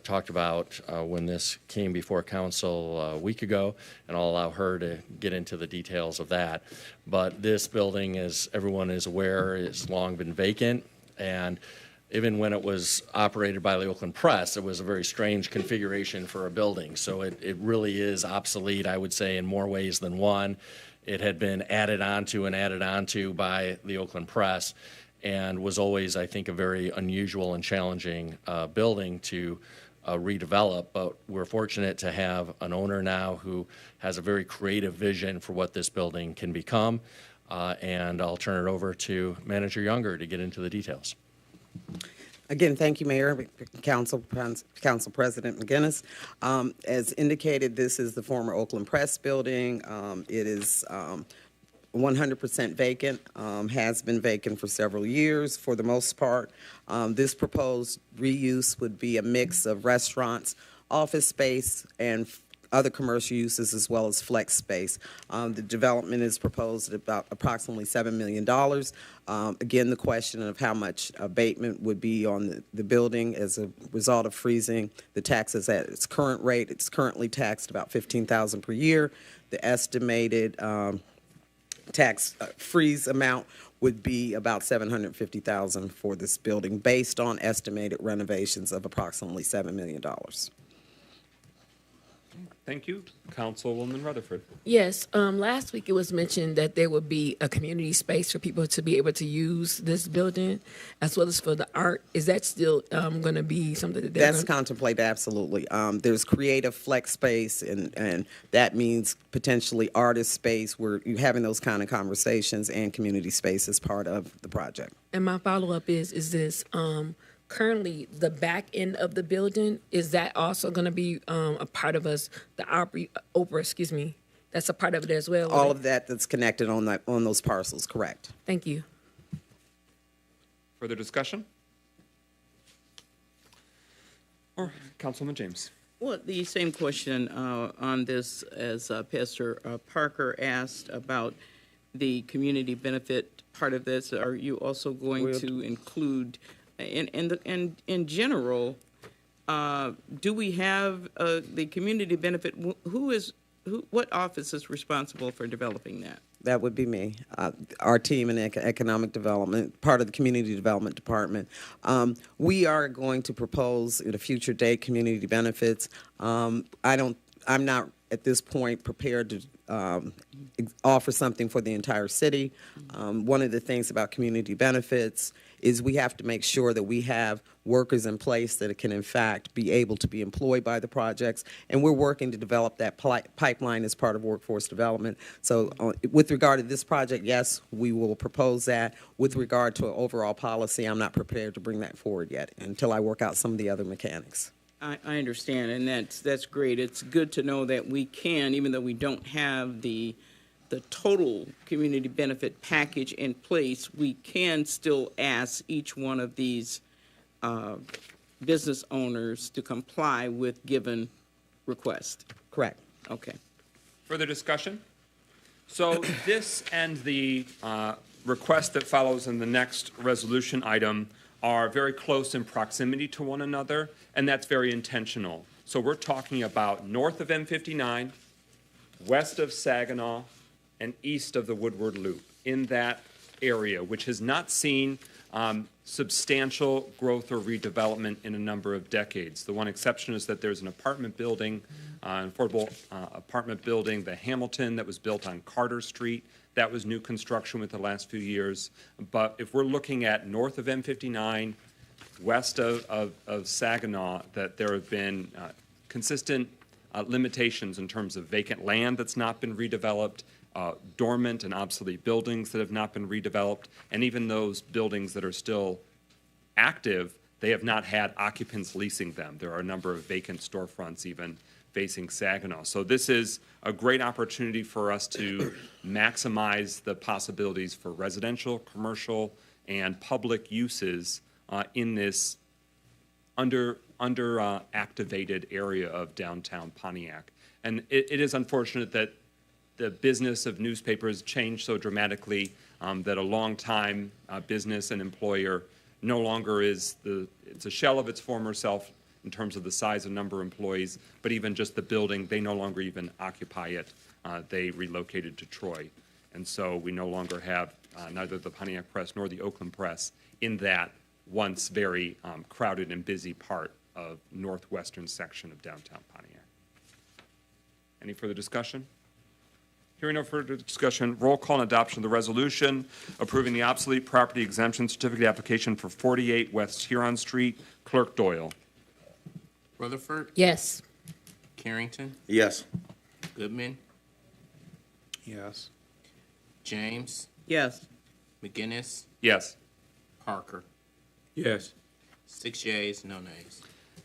Speaker 6: talked about when this came before council a week ago, and I'll allow her to get into the details of that. But this building, as everyone is aware, has long been vacant, and even when it was operated by the Oakland Press, it was a very strange configuration for a building. So it really is obsolete, I would say, in more ways than one. It had been added onto by the Oakland Press, and was always, I think, a very unusual and challenging building to redevelop. But we're fortunate to have an owner now who has a very creative vision for what this building can become. And I'll turn it over to Manager Younger to get into the details.
Speaker 8: Again, thank you, Mayor, Council President McGinnis. As indicated, this is the former Oakland Press Building. It is 100% vacant, has been vacant for several years for the most part. This proposed reuse would be a mix of restaurants, office space, and other commercial uses as well as flex space. The development is proposed at about approximately $7 million. Again, the question of how much abatement would be on the building as a result of freezing the taxes at its current rate. It's currently taxed about $15,000 per year. The estimated tax freeze amount would be about $750,000 for this building based on estimated renovations of approximately $7 million.
Speaker 1: Thank you. Councilwoman Rutherford.
Speaker 22: Yes, last week it was mentioned that there would be a community space for people to be able to use this building as well as for the art. Is that still going to be something that
Speaker 8: That's contemplated, absolutely. There's creative flex space, and that means potentially artist space where you're having those kind of conversations, and community space as part of the project.
Speaker 22: And my follow-up is this, currently the back end of the building, is that also going to be a part of us, the Oprah, excuse me, that's a part of it as well?
Speaker 8: All of that's connected on those parcels, correct.
Speaker 22: Thank you.
Speaker 1: Further discussion? Or Councilman James.
Speaker 2: Well, the same question on this as Pastor Parker asked about the community benefit part of this. Are you also going to include, in general, do we have the community benefit? Who is what office is responsible for developing that?
Speaker 8: That would be me. Our team in economic development, part of the community development department. We are going to propose at a future date community benefits. I'm not at this point prepared to offer something for the entire city. One of the things about community benefits is we have to make sure that we have workers in place that can in fact be able to be employed by the projects, and we're working to develop that pipeline as part of workforce development. So with regard to this project, yes, we will propose that. With regard to an overall policy, I'm not prepared to bring that forward yet until I work out some of the other mechanics.
Speaker 2: I understand, and that's great. It's good to know that we can, even though we don't have the total community benefit package in place, we can still ask each one of these business owners to comply with given requests.
Speaker 8: Correct.
Speaker 2: Okay.
Speaker 1: Further discussion? So this and the request that follows in the next resolution item are very close in proximity to one another, and that's very intentional. So we're talking about north of M59, west of Saginaw, and east of the Woodward Loop, in that area, which has not seen substantial growth or redevelopment in a number of decades. The one exception is that there's an apartment building, an affordable apartment building, the Hamilton, that was built on Carter Street. That was new construction with the last few years. But if we're looking at north of M59, west of Saginaw, that there have been consistent limitations in terms of vacant land that's not been redeveloped, dormant and obsolete buildings that have not been redeveloped, and even those buildings that are still active, they have not had occupants leasing them. There are a number of vacant storefronts even facing Saginaw. So this is a great opportunity for us to maximize the possibilities for residential, commercial, and public uses in this activated area of downtown Pontiac. And it is unfortunate that the business of newspapers changed so dramatically that a long-time business and employer no longer it's a shell of its former self in terms of the size and number of employees, but even just the building, they no longer even occupy it. They relocated to Troy. And so we no longer have neither the Pontiac Press nor the Oakland Press in that once very crowded and busy part of northwestern section of downtown Pontiac. Any further discussion? Hearing no further discussion, roll call and adoption of the resolution approving the obsolete property exemption certificate application for 48 West Huron Street. Clerk Doyle.
Speaker 7: Rutherford,
Speaker 22: Yes.
Speaker 7: Carrington,
Speaker 4: Yes.
Speaker 7: Goodman,
Speaker 14: Yes.
Speaker 7: James,
Speaker 2: Yes.
Speaker 7: McGinnis,
Speaker 1: Yes.
Speaker 7: Parker.
Speaker 10: Yes.
Speaker 7: 6 yeas, no nays.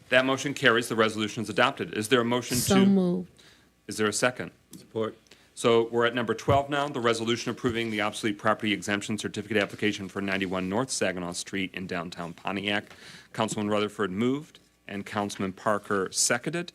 Speaker 1: That motion carries. The resolution is adopted. Is there a motion to?
Speaker 22: So moved.
Speaker 1: Is there a second?
Speaker 10: Support.
Speaker 1: So we're at number 12 now, the resolution approving the obsolete property exemption certificate application for 91 North Saginaw Street in downtown Pontiac. Councilman Rutherford moved and Councilman Parker seconded.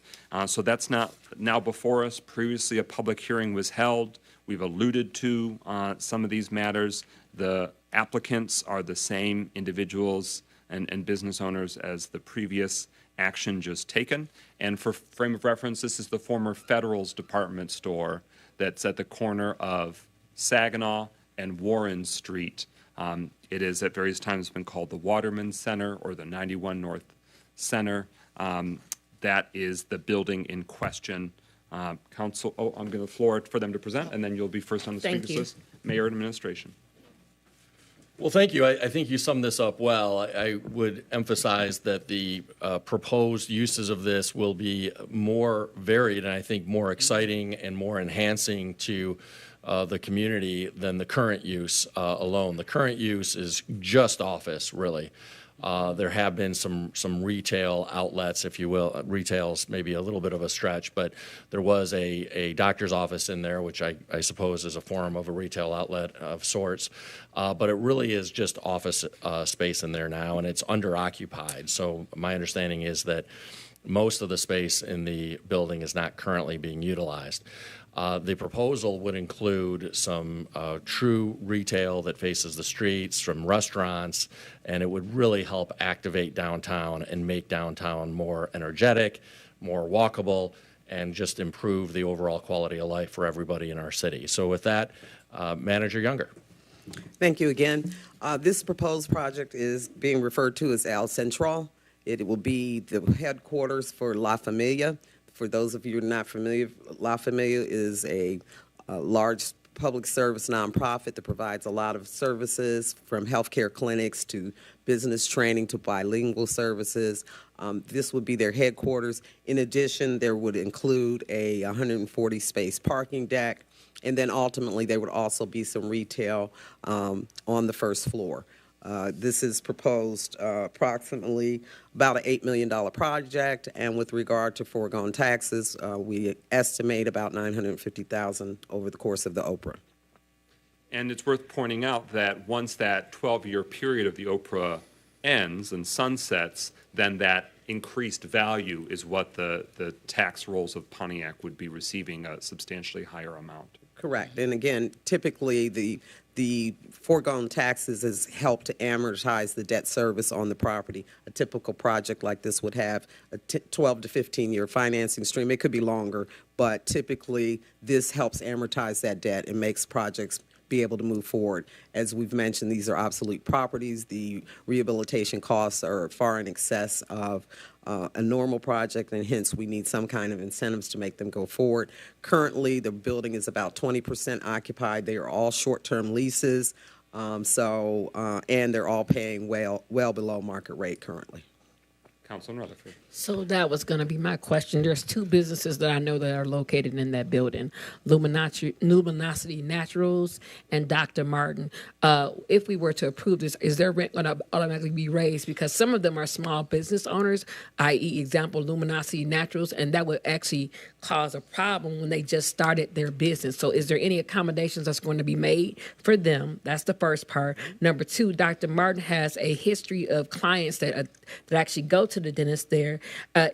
Speaker 1: So that's not now before us. Previously, a public hearing was held. We've alluded to some of these matters. The applicants are the same individuals and business owners as the previous action just taken. And for frame of reference, this is the former Federal's department store that's at the corner of Saginaw and Warren Street. It is at various times been called the Waterman Center or the 91 North Center. That is the building in question. Council, I'm going to floor it for them to present, and then you'll be first on the
Speaker 22: Thank
Speaker 1: speakers
Speaker 22: you.
Speaker 1: list. Mayor and administration.
Speaker 6: Well, thank you. I think you summed this up well. I would emphasize that the proposed uses of this will be more varied and I think more exciting and more enhancing to the community than the current use alone. The current use is just office, really. There have been some retail outlets, if you will. Retail's maybe a little bit of a stretch, but there was a doctor's office in there, which I suppose is a form of a retail outlet of sorts. But it really is just office space in there now, and it's underoccupied. So my understanding is that most of the space in the building is not currently being utilized. The proposal would include some true retail that faces the streets, from restaurants, and it would really help activate downtown and make downtown more energetic, more walkable, and just improve the overall quality of life for everybody in our city. So with that, Manager Younger.
Speaker 8: Thank you again. This proposed project is being referred to as El Central. It will be the headquarters for La Familia. For those of you who are not familiar, La Familia is a large public service nonprofit that provides a lot of services, from healthcare clinics to business training to bilingual services. This would be their headquarters. In addition, there would include a 140-space parking deck, and then ultimately there would also be some retail on the first floor. This is proposed approximately about an $8 million project, and with regard to foregone taxes, we estimate about $950,000 over the course of the Oprah.
Speaker 1: And it's worth pointing out that once that 12-year period of the Oprah ends and sunsets, then that increased value is what the tax rolls of Pontiac would be receiving, a substantially higher amount.
Speaker 8: Correct. And again, typically the foregone taxes has helped to amortize the debt service on the property. A typical project like this would have a 12 to 15-year financing stream. It could be longer, but typically this helps amortize that debt and makes projects be able to move forward. As we've mentioned, these are obsolete properties. The rehabilitation costs are far in excess of a normal project, and hence we need some kind of incentives to make them go forward. Currently, the building is about 20% occupied. They are all short-term leases, and they're all paying well below market rate currently.
Speaker 1: Councilman Rutherford.
Speaker 22: So that was going to be my question. There's two businesses that I know that are located in that building, Luminosity Naturals and Dr. Martin. If we were to approve this, is their rent going to automatically be raised? Because some of them are small business owners, i.e. example, Luminosity Naturals, and that would actually cause a problem when they just started their business. So is there any accommodations that's going to be made for them? That's the first part. Number two, Dr. Martin has a history of clients that actually go to the dentist there.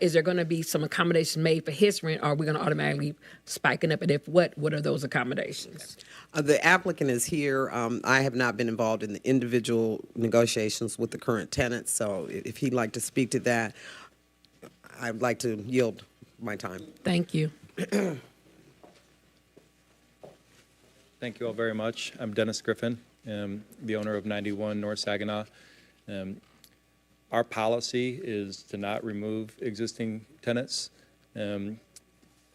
Speaker 22: Is there going to be some accommodation made for his rent, or are we going to automatically spike it up? And if what are those accommodations?
Speaker 8: The applicant is here. I have not been involved in the individual negotiations with the current tenants, so if he'd like to speak to that, I'd like to yield my time.
Speaker 22: Thank you.
Speaker 11: Thank you all very much. I'm Dennis Griffin, the owner of 91 North Saginaw. Our policy is to not remove existing tenants.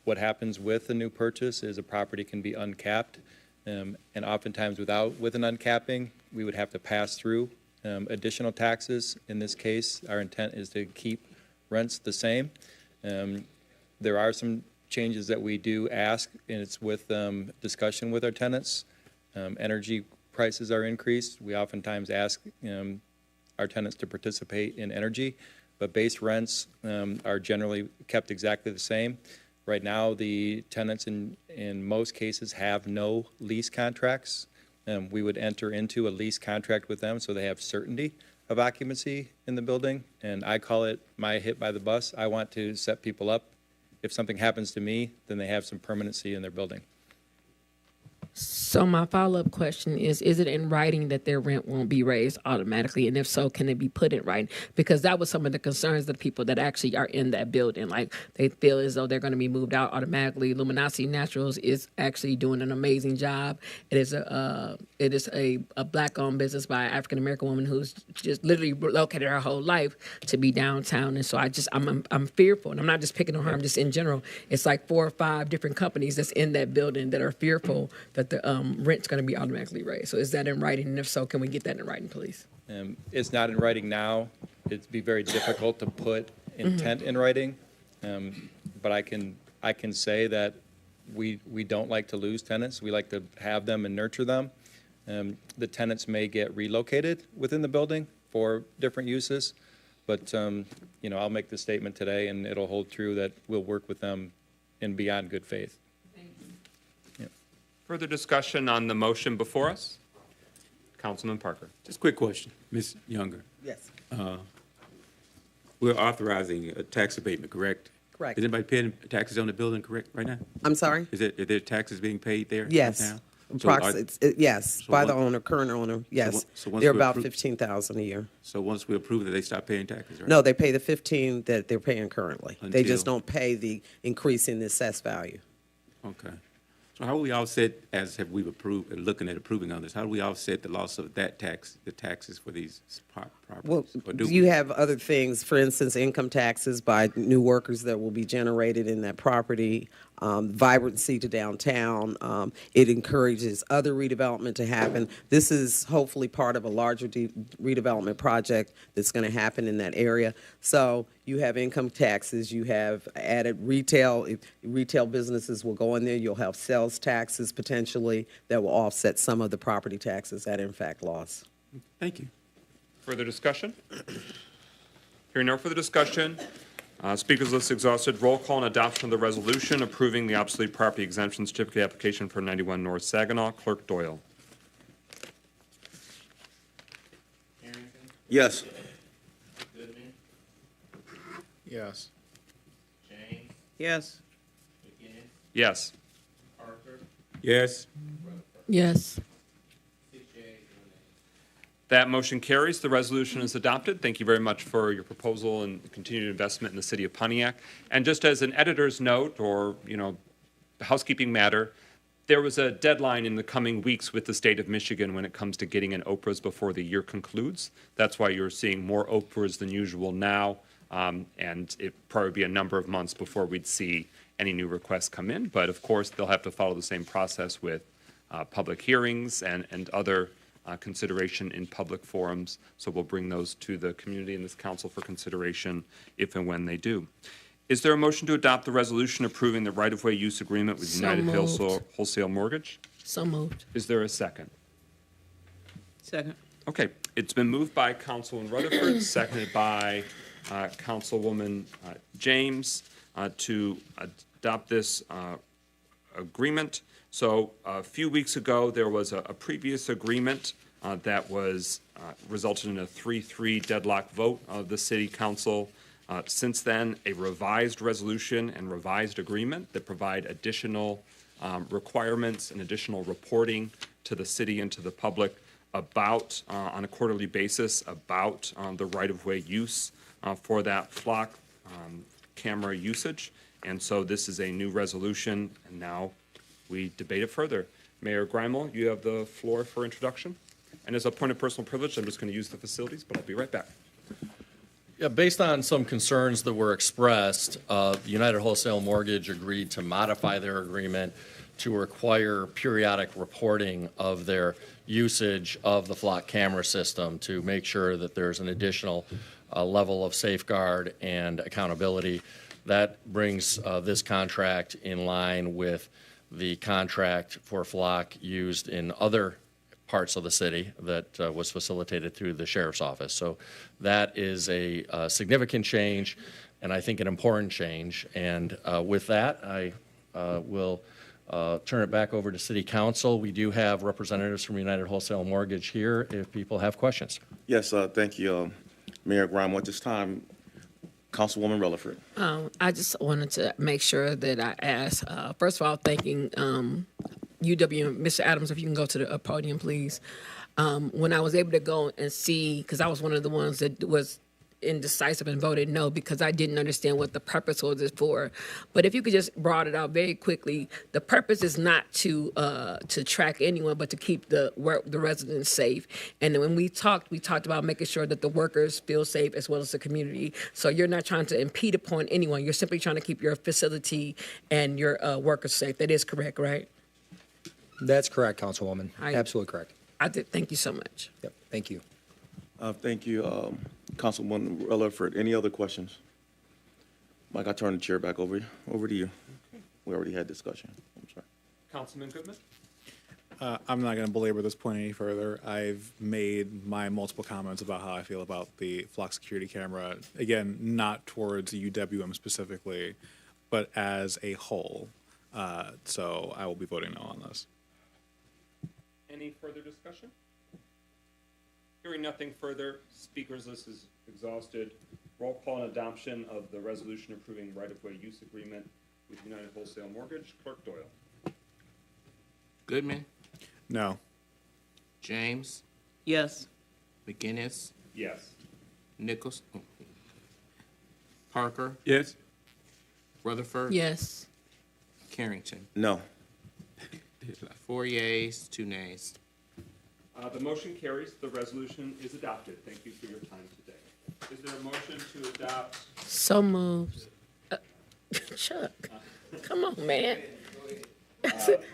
Speaker 11: What happens with a new purchase is a property can be uncapped, and oftentimes with an uncapping, we would have to pass through additional taxes. In this case, our intent is to keep rents the same. There are some changes that we do ask, and it's with discussion with our tenants. Energy prices are increased. We oftentimes ask our tenants to participate in energy, but base rents are generally kept exactly the same. Right now, the tenants in most cases have no lease contracts. We would enter into a lease contract with them so they have certainty of occupancy in the building, and I call it my hit by the bus. I want to set people up. If something happens to me, then they have some permanency in their building.
Speaker 22: So my follow-up question is it in writing that their rent won't be raised automatically? And if so, can it be put in writing? Because that was some of the concerns of the people that actually are in that building. Like, they feel as though they're going to be moved out automatically. Luminosity Naturals is actually doing an amazing job. It is a Black-owned business by an African-American woman who's just literally located her whole life to be downtown. And so I'm fearful, and I'm not just picking on her, I'm just in general. It's like 4 or 5 different companies that's in that building that are fearful that the rent's going to be automatically raised. So is that in writing? And if so, can we get that in writing, please?
Speaker 11: It's not in writing now. It'd be very difficult to put intent in writing, but I can say that we don't like to lose tenants. We like to have them and nurture them. The tenants may get relocated within the building for different uses, but I'll make the statement today, and it'll hold true that we'll work with them in beyond good faith.
Speaker 1: Further discussion on the motion before us? Councilman Parker.
Speaker 10: Just a quick question, Ms. Younger.
Speaker 8: Yes.
Speaker 10: We're authorizing a tax abatement, correct?
Speaker 8: Correct.
Speaker 10: Is anybody paying taxes on the building correct right now?
Speaker 8: I'm sorry?
Speaker 10: Are there taxes being paid there?
Speaker 8: Yes.
Speaker 10: Now?
Speaker 8: Yes,
Speaker 10: So
Speaker 8: by the
Speaker 10: what-
Speaker 8: owner, current owner, yes.
Speaker 10: so once
Speaker 8: They're
Speaker 10: we
Speaker 8: about
Speaker 10: approve-
Speaker 8: 15,000 a year.
Speaker 10: So once we approve that, they stop paying taxes, right?
Speaker 8: No, they pay the 15 that they're paying currently. They just
Speaker 10: Until-
Speaker 8: don't pay the increase in the assessed value.
Speaker 10: Okay. So how do we offset, as have we approved, looking at approving on this, how do we offset the loss of that tax, the taxes for these properties?
Speaker 8: Well,
Speaker 10: Or do
Speaker 8: you
Speaker 10: we?
Speaker 8: have other things, for instance, income taxes by new workers that will be generated in that property, vibrancy to downtown. It encourages other redevelopment to happen. This is hopefully part of a larger redevelopment project that's going to happen in that area. So you have income taxes, you have added retail. If retail businesses will go in there, you'll have sales taxes potentially that will offset some of the property taxes that are in fact lost.
Speaker 10: Thank you.
Speaker 1: Further discussion? Hearing no further discussion, speakers list exhausted. Roll call and adoption of the resolution approving the obsolete property exemption certificate application for 91 North Saginaw. Clerk Doyle.
Speaker 4: Yes.
Speaker 7: Goodman,
Speaker 11: Yes.
Speaker 7: James,
Speaker 2: Yes.
Speaker 7: McGinnis,
Speaker 1: Yes.
Speaker 7: Parker,
Speaker 10: Yes.
Speaker 9: Yes.
Speaker 7: 6 yeas, no nays.
Speaker 1: That motion carries. The resolution is adopted. Thank you very much for your proposal and continued investment in the city of Pontiac. And just as an editor's note or, housekeeping matter, there was a deadline in the coming weeks with the state of Michigan when it comes to getting in Oprahs before the year concludes. That's why you're seeing more Oprahs than usual now. And it probably be a number of months before we'd see any new requests come in. But of course, they'll have to follow the same process with public hearings and other consideration in public forums. So we'll bring those to the community and this council for consideration if and when they do. Is there a motion to adopt the resolution approving the right-of-way use agreement with
Speaker 9: So
Speaker 1: United
Speaker 9: moved.
Speaker 1: Wholesale Mortgage?
Speaker 9: So moved.
Speaker 1: Is there a second?
Speaker 2: Second.
Speaker 1: Okay, it's been moved by Councilwoman Rutherford, seconded by Councilwoman James to adopt this agreement. So a few weeks ago, there was a previous agreement that was resulted in a 3-3 deadlock vote of the City Council. Since then, a revised resolution and revised agreement that provide additional requirements and additional reporting to the city and to the public about, on a quarterly basis, about the right-of-way use for that flock camera usage. And so this is a new resolution, and now we debate it further. Mayor Grimel, you have the floor for introduction. And as a point of personal privilege, I'm just going to use the facilities, but I'll be right back.
Speaker 6: Yeah, based on some concerns that were expressed, United Wholesale Mortgage agreed to modify their agreement to require periodic reporting of their usage of the flock camera system to make sure that there's an additional level of safeguard and accountability. That brings this contract in line with the contract for flock used in other parts of the city that was facilitated through the sheriff's office. So that is a significant change, and I think an important change. And with that, I will turn it back over to City Council. We do have representatives from United Wholesale Mortgage here if people have questions.
Speaker 4: Yes, thank you, Mayor Grimo. At this time, Councilwoman Rutherford.
Speaker 22: I just wanted to make sure that I ask, first of all, thanking UW and Mr. Adams, if you can go to the podium, please. When I was able to go and see, because I was one of the ones that was indecisive and voted no because I didn't understand what the purpose was it for. But if you could just broaden it out very quickly, the purpose is not to track anyone, but to keep the residents safe. And then when we talked about making sure that the workers feel safe as well as the community. So you're not trying to impede upon anyone. You're simply trying to keep your facility and your workers safe. That is correct, right?
Speaker 12: That's correct, Councilwoman. Absolutely correct.
Speaker 22: I did. Thank you so much.
Speaker 12: Yep. Thank you.
Speaker 4: Thank you, Councilwoman Rutherford. Any other questions? Mike, I turn the chair back over to you. We already had discussion. I'm sorry.
Speaker 1: Councilman Goodman?
Speaker 15: I'm not going to belabor this point any further. I've made my multiple comments about how I feel about the flock security camera. Again, not towards UWM specifically, but as a whole. So I will be voting no on this.
Speaker 1: Any further discussion? Hearing nothing further, speakers list is exhausted. Roll call and adoption of the resolution approving right-of-way use agreement with United Wholesale Mortgage. Clerk Doyle.
Speaker 7: Goodman,
Speaker 15: No.
Speaker 7: James,
Speaker 2: Yes.
Speaker 7: McGinnis,
Speaker 1: Yes.
Speaker 7: Nichols, Parker,
Speaker 10: Yes.
Speaker 7: Rutherford.
Speaker 22: Yes.
Speaker 7: Carrington.
Speaker 4: No.
Speaker 7: 4 yeas, 2 nays.
Speaker 1: The motion carries. The resolution is adopted. Thank you for your time today. Is there a motion to adopt?
Speaker 22: So moved. Chuck, come on, man.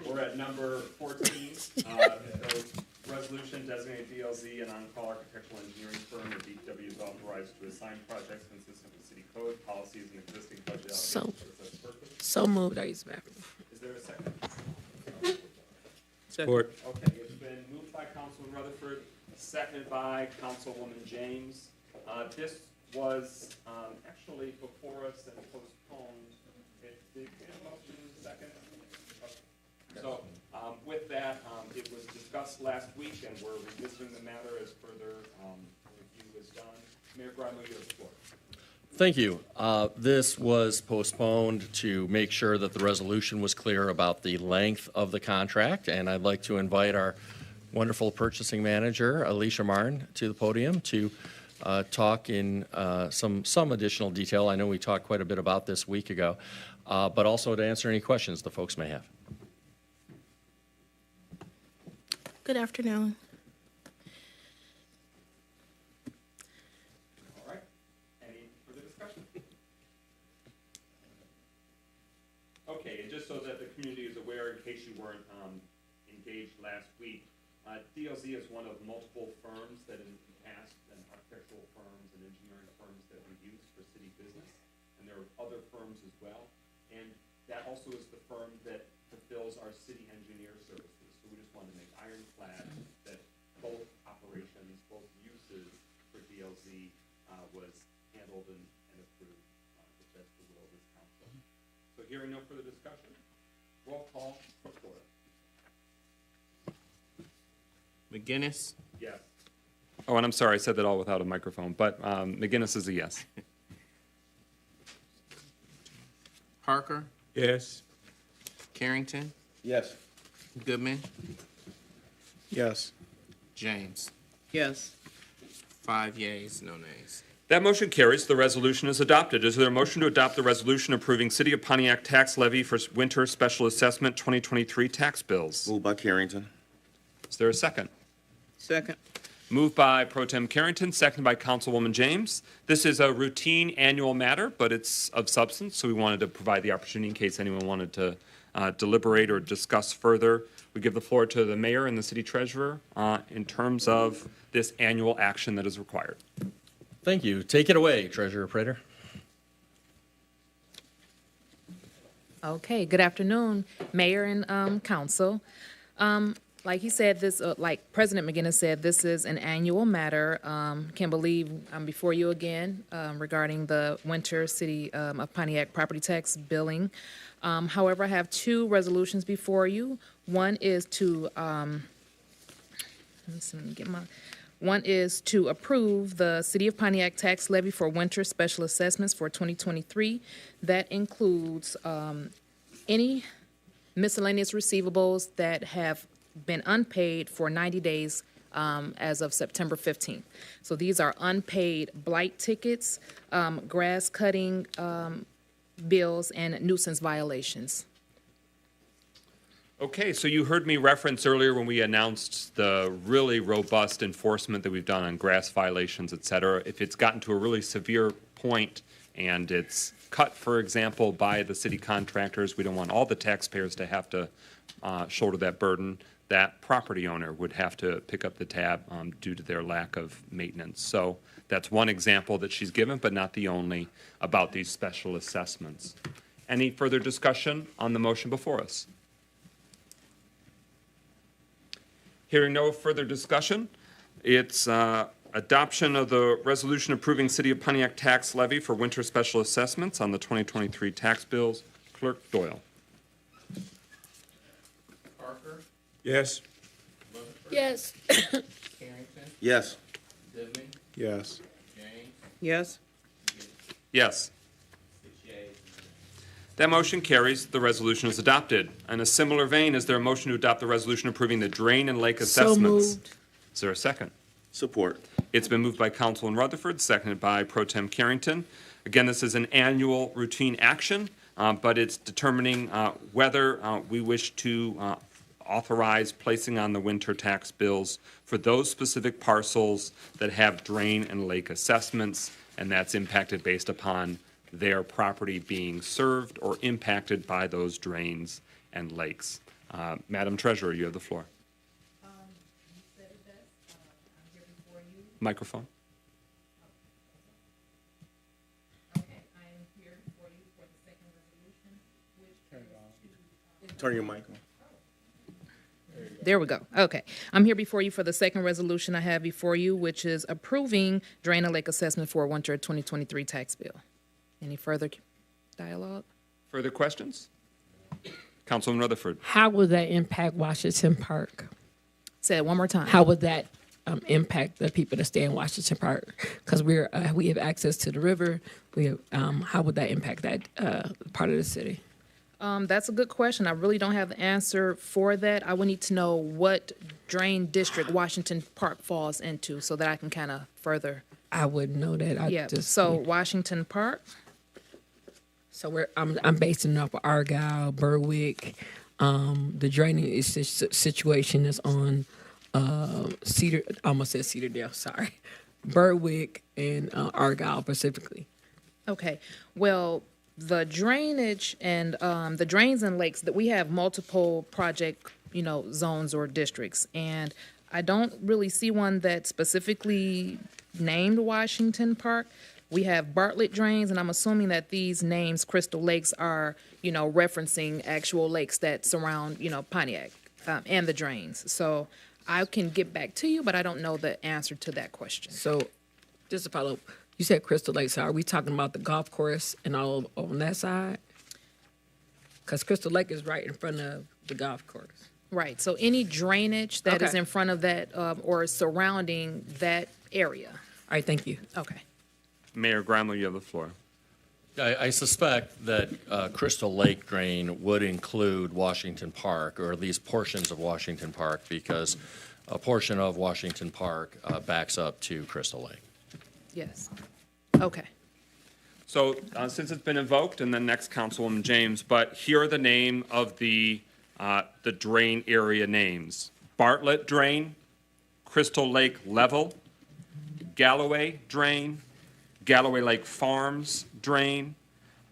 Speaker 1: We're at number 14. The resolution designating DLZ an on-call architectural engineering firm that DPW is authorized to assign projects consistent with city code, policies, and existing budget allocations for such purpose.
Speaker 22: So moved. I use back.
Speaker 1: Is there a second?
Speaker 10: Support.
Speaker 1: Okay, it's been moved by Councilman Rutherford, seconded by Councilwoman James. This was actually before us and postponed. Did get a motion in a second? So with that, it was discussed last week, and we're revisiting the matter as further review is done. Mayor Grimo, you have the floor.
Speaker 6: Thank you. This was postponed to make sure that the resolution was clear about the length of the contract, and I'd like to invite our wonderful purchasing manager, Alicia Martin, to the podium to talk in some additional detail. I know we talked quite a bit about this a week ago, but also to answer any questions the folks may have.
Speaker 13: Good afternoon.
Speaker 1: All right. Any further discussion? Okay, and just so that the community is aware, in case you weren't engaged last week, DLZ is one of multiple firms that in the past, and architectural firms and engineering firms that we use for city business, and there are other firms as well. And that also is the firm that fulfills our city engineer services. So we just wanted to make ironclad that both operations, both uses for DLZ was handled and approved, if that's the will of this council. So hearing no further discussion, roll call, clerk Doyle.
Speaker 7: McGinnis,
Speaker 1: Yes. Oh, and I'm sorry, I said that all without a microphone, but McGinnis is a yes.
Speaker 7: Parker,
Speaker 10: Yes.
Speaker 7: Carrington,
Speaker 4: Yes.
Speaker 7: Goodman,
Speaker 15: Yes.
Speaker 7: James.
Speaker 2: Yes.
Speaker 7: 5 yeas, no nays.
Speaker 1: That motion carries. The resolution is adopted. Is there a motion to adopt the resolution approving City of Pontiac tax levy for winter special assessment 2023 tax bills?
Speaker 4: Moved by Carrington.
Speaker 1: Is there a second?
Speaker 2: Second.
Speaker 1: Moved by Pro Tem Carrington, seconded by Councilwoman James. This is a routine annual matter, but it's of substance, so we wanted to provide the opportunity in case anyone wanted to deliberate or discuss further. We give the floor to the mayor and the city treasurer in terms of this annual action that is required.
Speaker 6: Thank you. Take it away, Treasurer Prater.
Speaker 16: Okay, good afternoon, Mayor and Council. Like he said, like President McGinnis said, this is an annual matter. Can't believe I'm before you again regarding the winter City of Pontiac property tax billing. However, I have two resolutions before you. One is to approve the City of Pontiac tax levy for winter special assessments for 2023. That includes any miscellaneous receivables that have been unpaid for 90 days as of September 15th. So these are unpaid blight tickets, grass cutting bills, and nuisance violations.
Speaker 1: Okay, so you heard me reference earlier when we announced the really robust enforcement that we've done on grass violations, et cetera. If it's gotten to a really severe point and it's cut, for example, by the city contractors, we don't want all the taxpayers to have to shoulder that burden. That property owner would have to pick up the tab due to their lack of maintenance. So that's one example that she's given, but not the only, about these special assessments. Any further discussion on the motion before us? Hearing no further discussion, it's adoption of the resolution approving City of Pontiac tax levy for winter special assessments on the 2023 tax bills. Clerk Doyle.
Speaker 7: Parker,
Speaker 10: Yes.
Speaker 22: Yes.
Speaker 7: Carrington,
Speaker 4: Yes.
Speaker 7: Goodman,
Speaker 15: Yes.
Speaker 7: James,
Speaker 2: Yes.
Speaker 1: Yes.
Speaker 7: 6 yeas.
Speaker 1: That motion carries. The resolution is adopted. In a similar vein, is there a motion to adopt the resolution approving the drain and lake assessments?
Speaker 22: moved.
Speaker 1: Is there a second?
Speaker 4: Support.
Speaker 1: It's been moved by Councilman Rutherford, seconded by Pro Tem Carrington. Again, this is an annual routine action, but it's determining whether we wish to authorize placing on the winter tax bills for those specific parcels that have drain and lake assessments, and that's impacted based upon their property being served or impacted by those drains and lakes. Madam Treasurer, you have the floor. Microphone.
Speaker 4: Turn your mic on.
Speaker 16: There we go. Okay. I'm here before you for the second resolution I have before you, which is approving drain and lake assessment for winter 2023 tax bill. Any further dialogue?
Speaker 1: Further questions? Councilman Rutherford.
Speaker 22: How will that impact Washington Park?
Speaker 16: Say it one more time.
Speaker 22: How would that impact the people that stay in Washington Park? Because we have access to the river. How would that impact that part of the city?
Speaker 16: That's a good question. I really don't have the answer for that. I would need to know what drain district Washington Park falls into so that I can kind of further.
Speaker 22: I wouldn't know that.
Speaker 16: So Washington Park.
Speaker 22: So I'm based in Upper Argyle, Berwick. The draining situation is on Cedar. I almost said Cedardale. Sorry, Berwick and Argyle specifically.
Speaker 16: Okay. Well, the drainage and the drains and lakes that we have multiple project, zones or districts, and I don't really see one that specifically named Washington Park. We have Bartlett drains, and I'm assuming that these names, Crystal Lakes, are, referencing actual lakes that surround, Pontiac and the drains. So I can get back to you, but I don't know the answer to that question.
Speaker 22: So just to follow up, you said Crystal Lakes. Are we talking about the golf course and all on that side? Because Crystal Lake is right in front of the golf course.
Speaker 16: Right. So any drainage that is in front of that or surrounding that area.
Speaker 22: All right. Thank you.
Speaker 16: Okay.
Speaker 1: Mayor Gramlow, you have the floor.
Speaker 6: I suspect that Crystal Lake drain would include Washington Park, or at least portions of Washington Park, because a portion of Washington Park backs up to Crystal Lake.
Speaker 16: Yes. Okay.
Speaker 1: So since it's been invoked, and then next Councilwoman James, but here are the name of the drain area names. Bartlett Drain, Crystal Lake Level, Galloway Drain, Galloway Lake Farms Drain,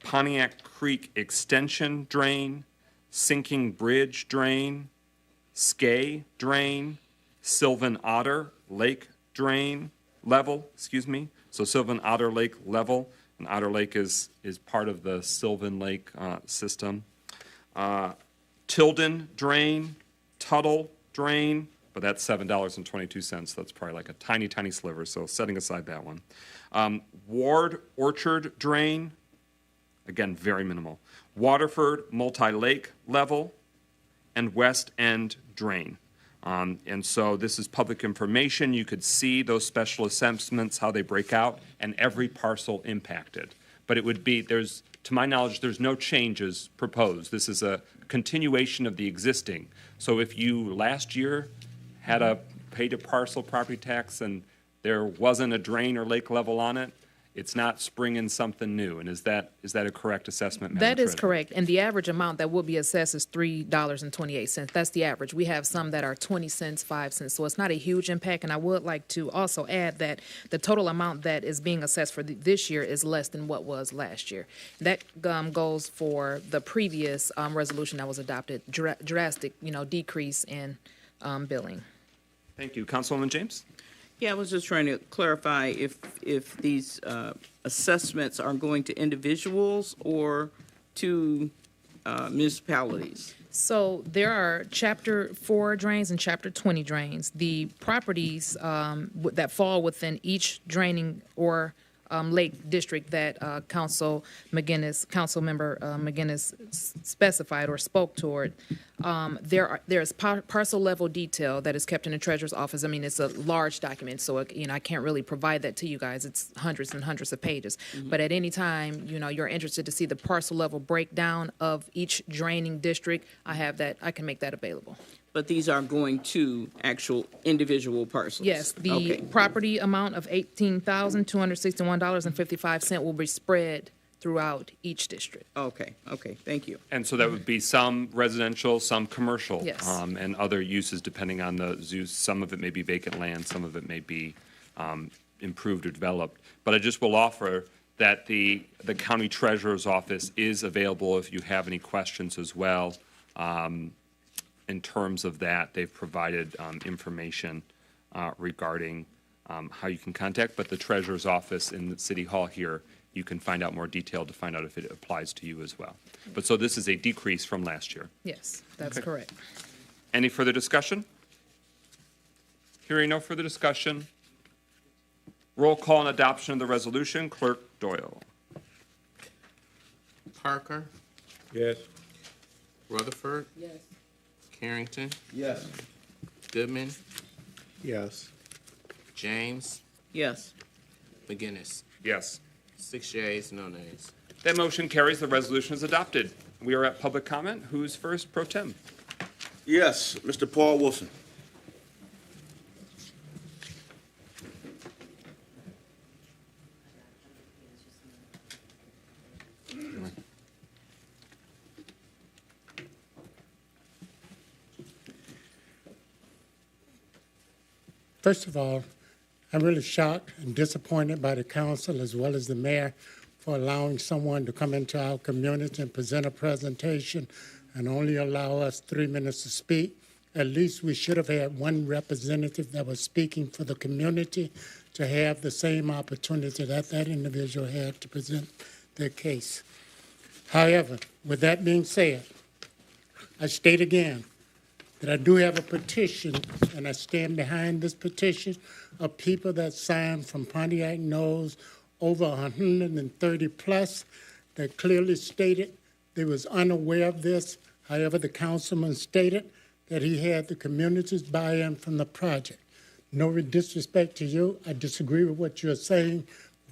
Speaker 1: Pontiac Creek Extension Drain, Sinking Bridge Drain, Skay Drain, Sylvan Otter Lake Drain Level, So Sylvan Otter Lake Level, and Otter Lake is part of the Sylvan Lake system. Tilden Drain, Tuttle Drain, but that's $7.22. That's probably like a tiny, tiny sliver, so setting aside that one. Ward Orchard Drain, again, very minimal. Waterford Multi-Lake Level, and West End Drain. And so this is public information. You could see those special assessments, how they break out, and every parcel impacted. But it would be, to my knowledge, there's no changes proposed. This is a continuation of the existing. So if you last year had paid a parcel property tax and there wasn't a drain or lake level on it, it's not springing something new. And is that a correct assessment, Madam
Speaker 16: That is
Speaker 1: Treasurer?
Speaker 16: correct. And the average amount that will be assessed is $3.28. That's the average. We have some that are 20 cents, 5 cents. So it's not a huge impact. And I would like to also add that the total amount that is being assessed for this year is less than what was last year. That goes for the previous resolution that was adopted, drastic, decrease in billing.
Speaker 1: Thank you. Councilwoman James?
Speaker 2: Yeah, I was just trying to clarify if these assessments are going to individuals or to municipalities.
Speaker 16: So there are Chapter 4 drains and Chapter 20 drains. The properties that fall within each draining or Lake District that Councilmember McGinnis specified or spoke toward, there's parcel level detail that is kept in the treasurer's office. I mean, it's a large document, so I can't really provide that to you guys. It's hundreds and hundreds of pages. But at any time, you're interested to see the parcel level breakdown of each draining district, I have that. I can make that available.
Speaker 2: But these are going to actual individual parcels?
Speaker 16: Yes, the
Speaker 2: Okay.
Speaker 16: property amount of $18,261.55 will be spread throughout each district.
Speaker 2: Okay, thank you.
Speaker 1: And so that would be some residential, some commercial.
Speaker 16: Yes.
Speaker 1: And other uses depending on the use. Some of it may be vacant land, some of it may be improved or developed. But I just will offer that the county treasurer's office is available if you have any questions as well. In terms of that, they've provided information regarding how you can contact, but the treasurer's office in the City Hall here, you can find out more detail to find out if it applies to you as well. But so this is a decrease from last year.
Speaker 16: Yes, that's
Speaker 1: Okay.
Speaker 16: correct.
Speaker 1: Any further discussion? Hearing no further discussion. Roll call and adoption of the resolution. Clerk Doyle.
Speaker 7: Parker,
Speaker 10: Yes.
Speaker 7: Rutherford,
Speaker 21: Yes.
Speaker 7: Carrington,
Speaker 4: Yes.
Speaker 7: Goodman,
Speaker 15: Yes.
Speaker 7: James,
Speaker 2: Yes.
Speaker 7: McGinnis.
Speaker 1: Yes.
Speaker 7: 6 yeas, no nays.
Speaker 1: That motion carries. The resolution is adopted. We are at public comment. Who's first? Pro Tem.
Speaker 4: Yes, Mr. Paul Wilson.
Speaker 17: First of all, I'm really shocked and disappointed by the council as well as the mayor for allowing someone to come into our community and present a presentation and only allow us 3 minutes to speak. At least we should have had one representative that was speaking for the community to have the same opportunity that that individual had to present their case. However, with that being said, I state again that I do have a petition, and I stand behind this petition, of people that signed from Pontiac Knowles, over 130 plus, that clearly stated they was unaware of this. However, the councilman stated that he had the community's buy-in from the project. No disrespect to you, I disagree with what you're saying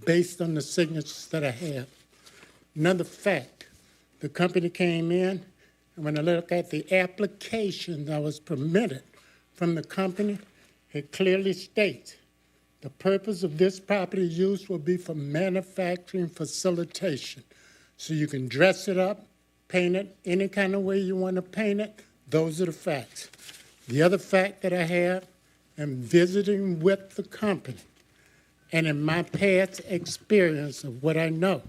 Speaker 17: based on the signatures that I have. Another fact, the company came in, and when I look at the application that was permitted from the company, it clearly states the purpose of this property use will be for manufacturing facilitation. So you can dress it up, paint it any kind of way you want to paint it. Those are the facts. The other fact that I have, I'm visiting with the company, and in my past experience of what I know,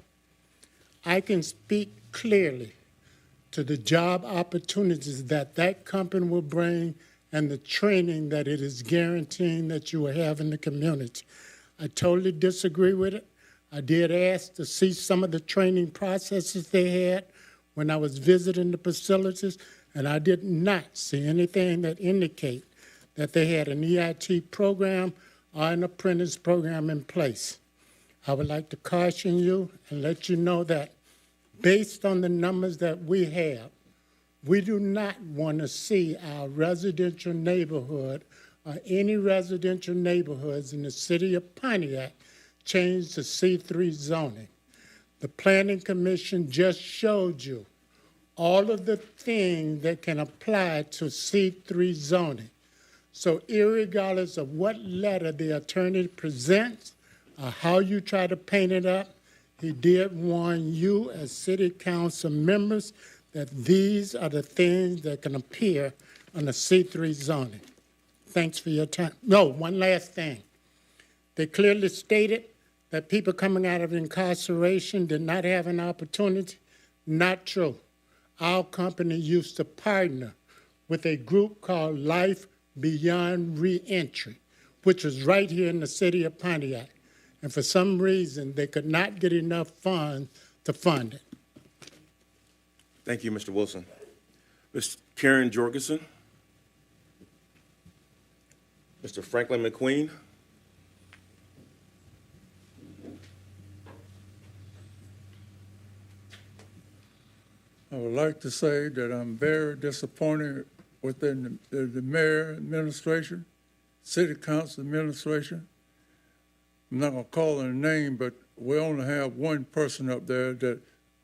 Speaker 17: I can speak clearly to the job opportunities that that company will bring and the training that it is guaranteeing that you will have in the community. I totally disagree with it. I did ask to see some of the training processes they had when I was visiting the facilities, and I did not see anything that indicate that they had an EIT program or an apprentice program in place. I would like to caution you and let you know that based on the numbers that we have, we do not want to see our residential neighborhood or any residential neighborhoods in the city of Pontiac change to C3 zoning. The Planning Commission just showed you all of the things that can apply to C3 zoning. So irregardless of what letter the attorney presents or how you try to paint it up, he did warn you as city council members that these are the things that can appear on the C3 zoning. Thanks for your time. No, one last thing. They clearly stated that people coming out of incarceration did not have an opportunity. Not true. Our company used to partner with a group called Life Beyond Reentry, which was right here in the city of Pontiac. And for some reason, they could not get enough funds to fund it.
Speaker 4: Thank you, Mr. Wilson. Ms. Karen Jorgensen. Mr. Franklin McQueen.
Speaker 18: like to say that I'm very disappointed within the mayor administration, city council administration. I'm not going to call her a name, but we only have one person up there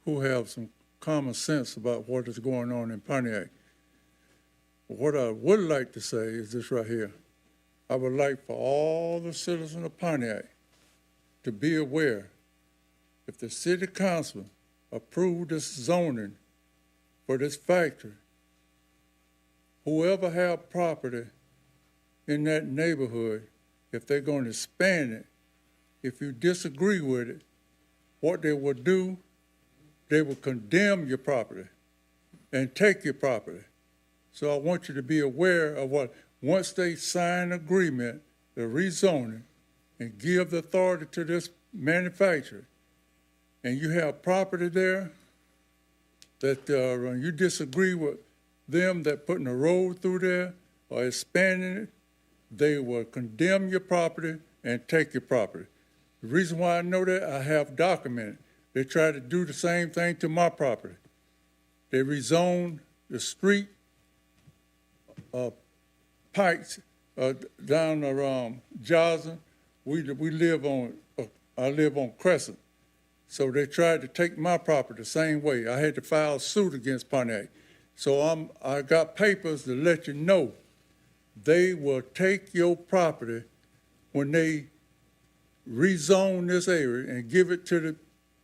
Speaker 18: who have some common sense about what is going on in Pontiac. What I would like to say is this right here. I would like for all the citizens of Pontiac to be aware, if the city council approved this zoning for this factory, whoever have property in that neighborhood, if they're going to expand it, if you disagree with it, what they will do, they will condemn your property and take your property. So I want you to be aware of what, once they sign an agreement, the rezoning, and give the authority to this manufacturer, and you have property there that you disagree with them that putting a road through there or expanding it, they will condemn your property and take your property. The reason why I know that, I have documented. They tried to do the same thing to my property. They rezoned the street Pikes down around Johnson. We live on, I live on Crescent. So they tried to take my property the same way. I had to file suit against Pontiac. So I got papers to let you know they will take your property when they rezone this area and give it to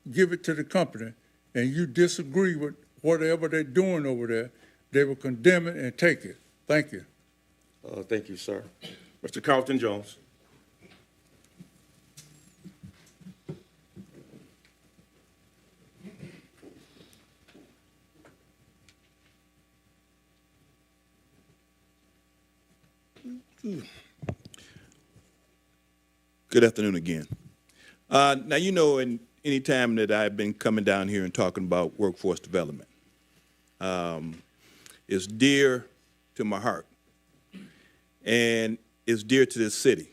Speaker 18: the company, and you disagree with whatever they're doing over there, they will condemn it and take it. Thank you.
Speaker 4: Thank you, sir. Mr. Carlton Jones.
Speaker 14: Good afternoon again. Now, you know, in any time that I've been coming down here and talking about workforce development, it's dear to my heart, and it's dear to this city.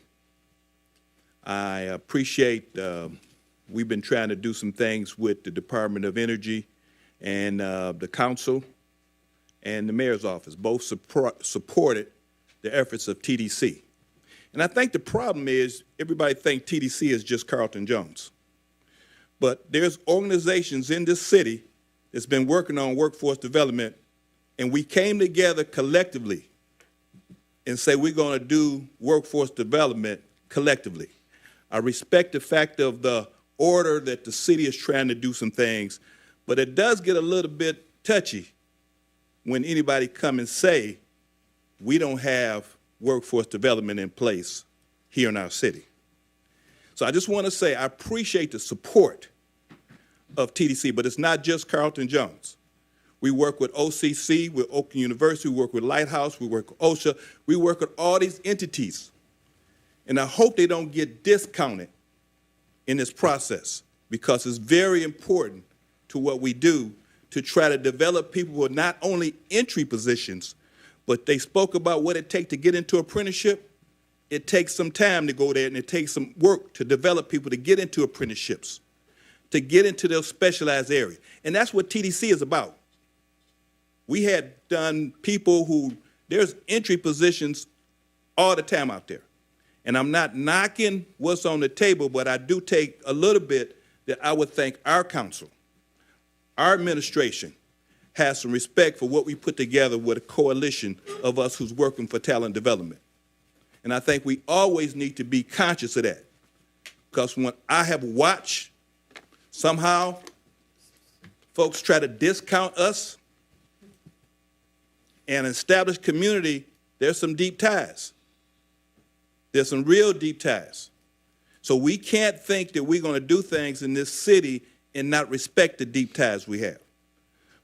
Speaker 14: I appreciate, we've been trying to do some things with the Department of Energy and the council and the mayor's office. Both supported the efforts of TDC. And I think the problem is everybody thinks TDC is just Carlton Jones. But there's organizations in this city that's been working on workforce development, and we came together collectively and say we're going to do workforce development collectively. I respect the fact of the order that the city is trying to do some things, but it does get a little bit touchy when anybody come and say we don't have workforce development in place here in our city. So I just want to say I appreciate the support of TDC, but it's not just Carlton Jones. We work with OCC, with Oakland University, we work with Lighthouse, we work with OSHA, we work with all these entities. And I hope they don't get discounted in this process, because it's very important to what we do to try to develop people with not only entry positions, but they spoke about what it takes to get into apprenticeship. It takes some time to go there, and it takes some work to develop people to get into apprenticeships, to get into those specialized areas. And that's what TDC is about. We had done people who, there's entry positions all the time out there. And I'm not knocking what's on the table, but I do take a little bit that I would think our council, our administration, has some respect for what we put together with a coalition of us who's working for talent development. And I think we always need to be conscious of that. Because when I have watched somehow folks try to discount us and established community, there's some deep ties. There's some real deep ties. So we can't think that we're going to do things in this city and not respect the deep ties we have.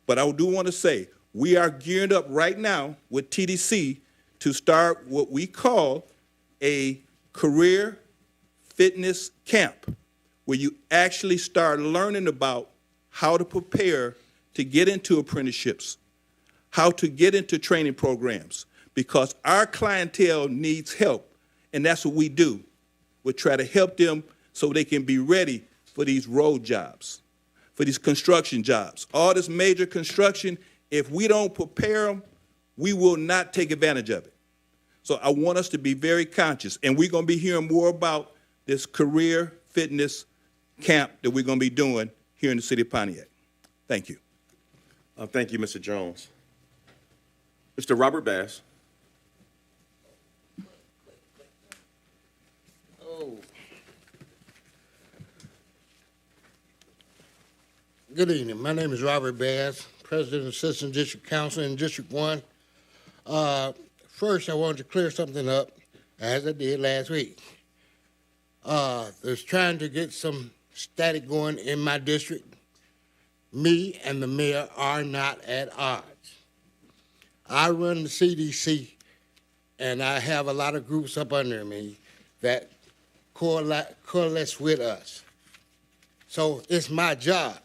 Speaker 14: But I do want to say, we are geared up right now with TDC to start what we call a career fitness camp, where you actually start learning about how to prepare to get into apprenticeships, how to get into training programs, because our clientele needs help, and that's what we do. We try to help them so they can be ready for these road jobs, for these construction jobs. All this major construction, if we don't prepare them, we will not take advantage of it. So I want us to be very conscious, and we're going to be hearing more about this career fitness camp that we're going to be doing here in the city of Pontiac. Thank you.
Speaker 4: Thank you, Mr. Jones. Mr. Robert Bass.
Speaker 3: Good evening. My name is Robert Bass, President of Citizen District Council in District 1. First, I wanted to clear something up, as I did last week. There's trying to get some static going in my district. Me and the mayor are not at odds. I run the CDC, and I have a lot of groups up under me that coalesce with us. So it's my job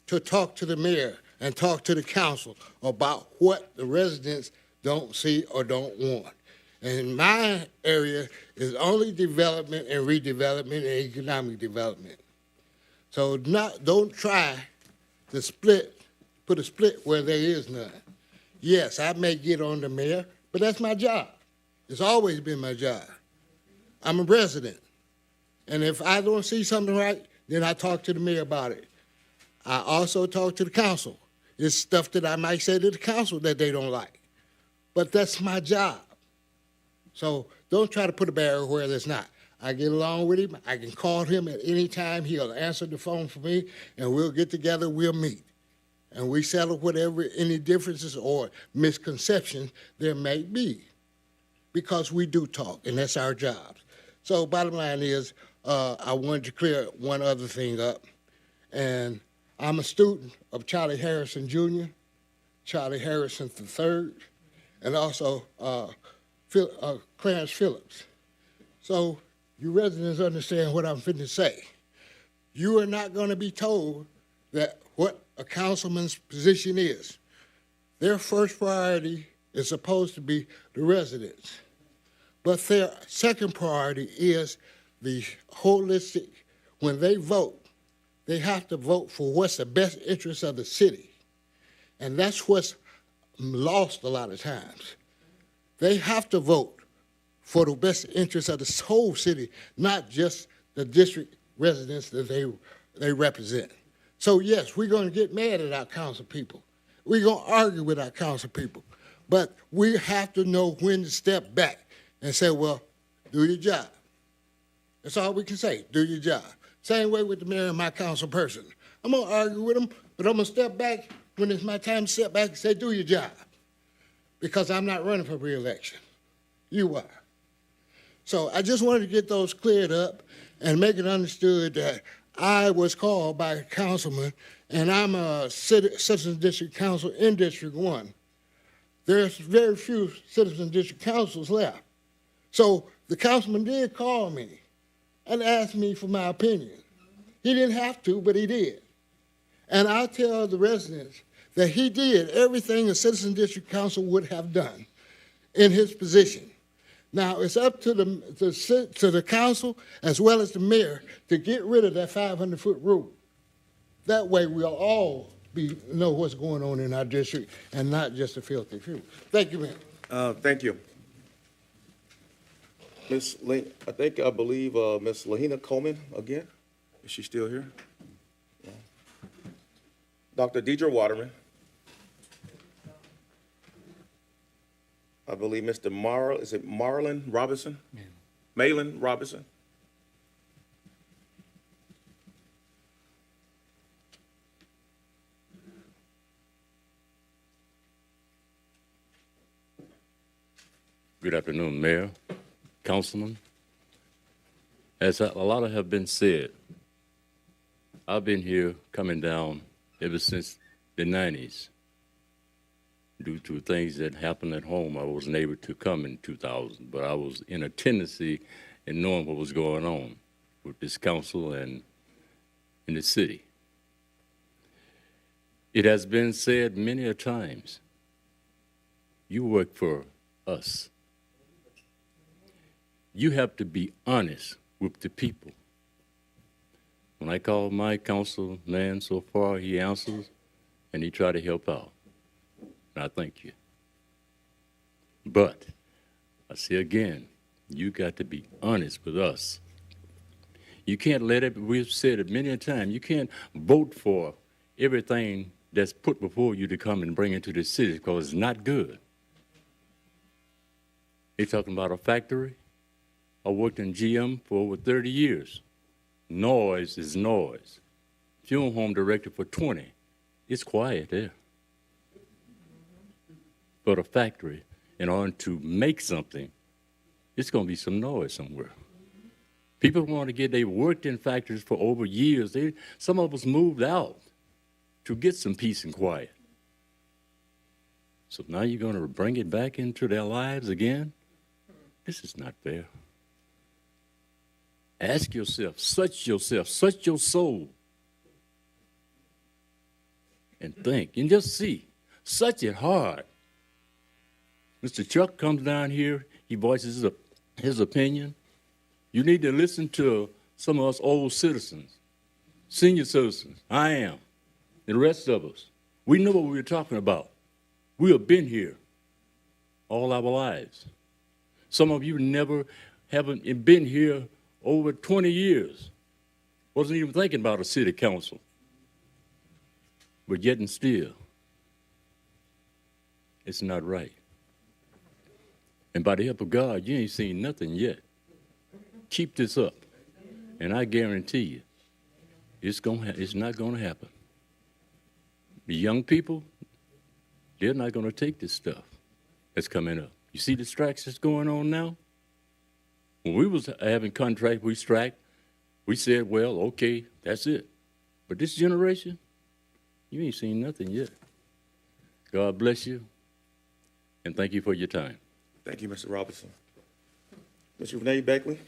Speaker 3: to talk to the mayor and talk to the council about what the residents don't see or don't want. And in my area is only development and redevelopment and economic development. So don't try to put a split where there is none. Yes, I may get on the mayor, but that's my job. It's always been my job. I'm a resident. And if I don't see something right, then I talk to the mayor about it. I also talk to the council. It's stuff that I might say to the council that they don't like. But that's my job. So don't try to put a barrier where there's not. I get along with him. I can call him at any time. He'll answer the phone for me, and we'll get together, we'll meet. And we settle whatever, any differences or misconceptions there may be, because we do talk, and that's our job. So bottom line is, I wanted to clear one other thing up. And I'm a student of Charlie Harrison Jr., Charlie Harrison III, and also Clarence Phillips. So you residents understand what I'm finna say. You are not gonna be told that what a councilman's position is. Their first priority is supposed to be the residents. But their second priority is the holistic, when they vote, they have to vote for what's the best interest of the city. And that's what's lost a lot of times. They have to vote for the best interest of the whole city, not just the district residents that they represent. So yes, we're going to get mad at our council people. We're going to argue with our council people. But we have to know when to step back and say, well, do your job. That's all we can say, do your job. Same way with the mayor and my council person. I'm going to argue with them, but I'm going to step back when it's my time to step back and say, do your job. Because I'm not running for re-election. You are. So I just wanted to get those cleared up and make it understood that I was called by a councilman, and I'm a Citizen District Council in District 1. There's very few Citizen District Councils left. So the councilman did call me and asked me for my opinion. He didn't have to, but he did. And I tell the residents that he did everything a Citizen District Council would have done in his position. Now, it's up to the council as well as the mayor to get rid of that 500-foot rule. That way we'll all know what's going on in our district and not just a filthy few. Thank you, ma'am.
Speaker 4: Thank you. I believe Ms. Lahina Coleman again. Is she still here? No. Dr. Deidre Waterman. I believe Mr. Marlon Robinson? Yeah. Malin Robinson.
Speaker 19: Good afternoon, Mayor, Councilman. As a lot have been said, I've been here coming down ever since the 90s. Due to things that happened at home, I wasn't able to come in 2000, but I was in a tendency in knowing what was going on with this council and in the city. It has been said many a times, you work for us. You have to be honest with the people. When I call my councilman so far, he answers and he try to help out. And I thank you. But I say again, you got to be honest with us. You can't let it, we've said it many a time, you can't vote for everything that's put before you to come and bring into the city because it's not good. They're talking about a factory. I worked in GM for over 30 years. Noise is noise. Funeral home director for 20. It's quiet there. But a factory, in order to make something, it's going to be some noise somewhere. People want to they worked in factories for over years. Some of us moved out to get some peace and quiet. So now you're going to bring it back into their lives again? This is not fair. Ask yourself, search your soul, and think, and just see. Search it hard. Mr. Chuck comes down here, he voices his opinion. You need to listen to some of us old citizens, senior citizens. I am, and the rest of us. We know what we're talking about. We have been here all our lives. Some of you haven't been here over 20 years. Wasn't even thinking about a city council. But yet and still, it's not right. And by the help of God, you ain't seen nothing yet. Keep this up, and I guarantee you, it's not going to happen. The young people, they're not going to take this stuff that's coming up. You see the strikes that's going on now? When we was having contract, we strike, we said, well, okay, that's it. But this generation, you ain't seen nothing yet. God bless you, and thank you for your time.
Speaker 4: Thank you, Mr. Robertson. Mr. Renee Beckley.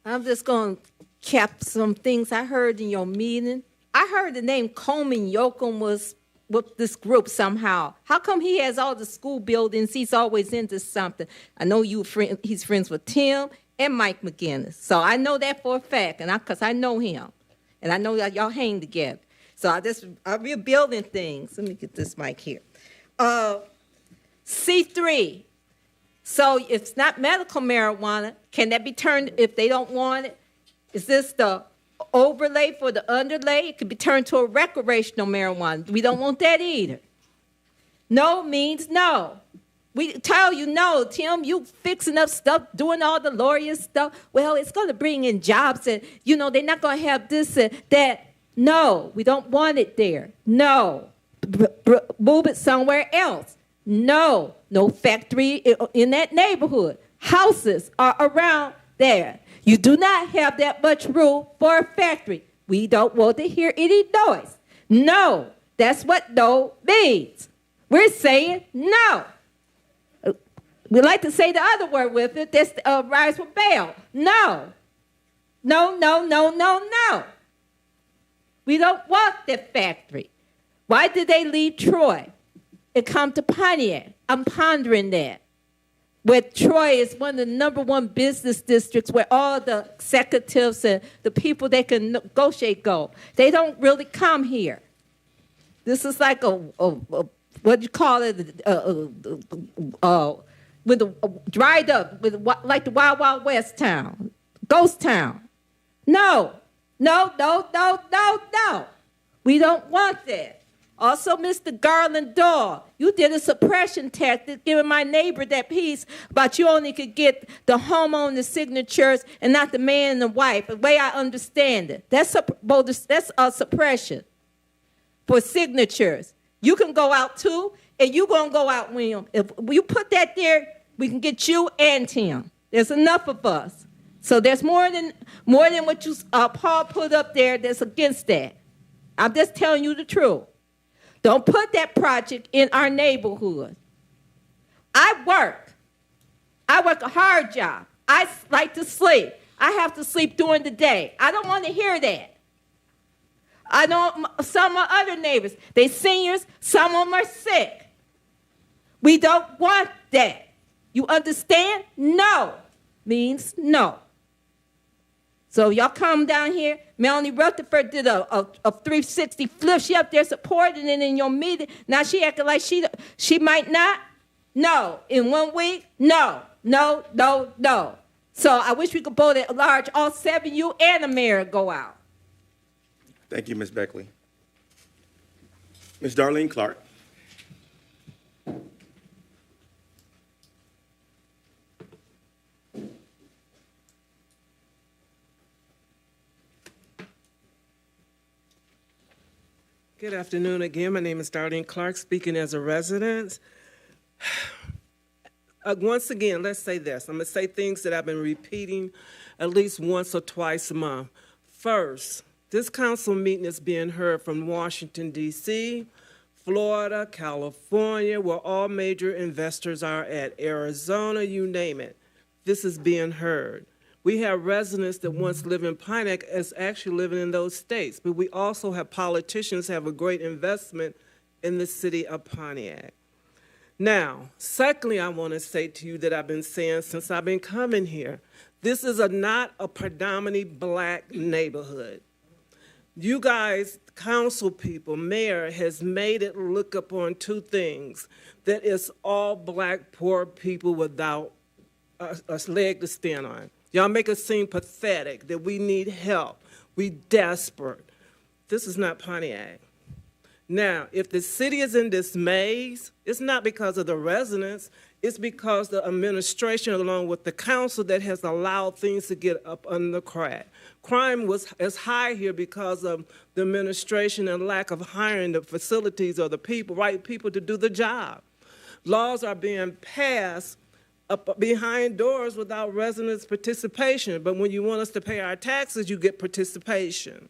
Speaker 5: I'm just going to cap some things I heard in your meeting. I heard the name Coleman Yoakum was with this group somehow. How come he has all the school buildings? He's always into something. I know he's friends with Tim and Mike McGinnis. So I know that for a fact, and because I know him. And I know that y'all hang together. So we're building things. Let me get this mic here. C3. So if it's not medical marijuana, can that be turned if they don't want it? Is this the overlay for the underlay? It could be turned to a recreational marijuana. We don't want that either. No means no. We tell you no, Tim, you fixing up stuff, doing all the lawyer stuff. Well, it's going to bring in jobs and, they're not going to have this and that. No, we don't want it there. No. Move it somewhere else. No factory in that neighborhood. Houses are around there. You do not have that much room for a factory. We don't want to hear any noise. No, that's what no means. We're saying no. We like to say the other word with it. That's rise with Baal. No. No, no, no, no, no. We don't want that factory. Why did they leave Troy and come to Pontiac? I'm pondering that. Where Troy is one of the #1 business districts where all the executives and the people that can negotiate go. They don't really come here. This is like what do you call it? With the dried up, like the Wild Wild West town, ghost town. No. We don't want that. Also, Mr. Garland Daw, you did a suppression tactic giving my neighbor that piece about you only could get the homeowner signatures and not the man and the wife. The way I understand it, that's a suppression for signatures. You can go out too, and you're going to go out, William. If you put that there, we can get you and Tim. There's enough of us. So there's more than what you Paul put up there that's against that. I'm just telling you the truth. Don't put that project in our neighborhood. I work a hard job. I like to sleep. I have to sleep during the day. I don't want to hear that. I know some of my other neighbors, they seniors, some of them are sick. We don't want that. You understand? No means no. So y'all come down here. Melanie Rutherford did a 360 flip. She up there supporting it in your meeting. Now she acting like she might not. No. In 1 week? No. No, no, no. So I wish we could vote at large. All 7 you and the mayor go out.
Speaker 4: Thank you, Ms. Beckley. Ms. Darlene Clark.
Speaker 8: Good afternoon again. My name is Darlene Clark, speaking as a resident. Once again, let's say this. I'm going to say things that I've been repeating at least once or twice a month. First, this council meeting is being heard from Washington, D.C., Florida, California, where all major investors are at, Arizona, you name it. This is being heard. We have residents that once lived in Pontiac as actually living in those states, but we also have politicians have a great investment in the city of Pontiac. Now, secondly, I want to say to you that I've been saying since I've been coming here, this is not a predominantly black neighborhood. You guys, council people, mayor, has made it look upon two things, that it's all black poor people without a leg to stand on. Y'all make it seem pathetic that we need help. We desperate. This is not Pontiac. Now, if the city is in this maze, it's not because of the residents, it's because the administration along with the council that has allowed things to get up under the crack. Crime is high here because of the administration and lack of hiring the facilities or the people, right people to do the job. Laws are being passed up behind doors without residents' participation. But when you want us to pay our taxes, you get participation.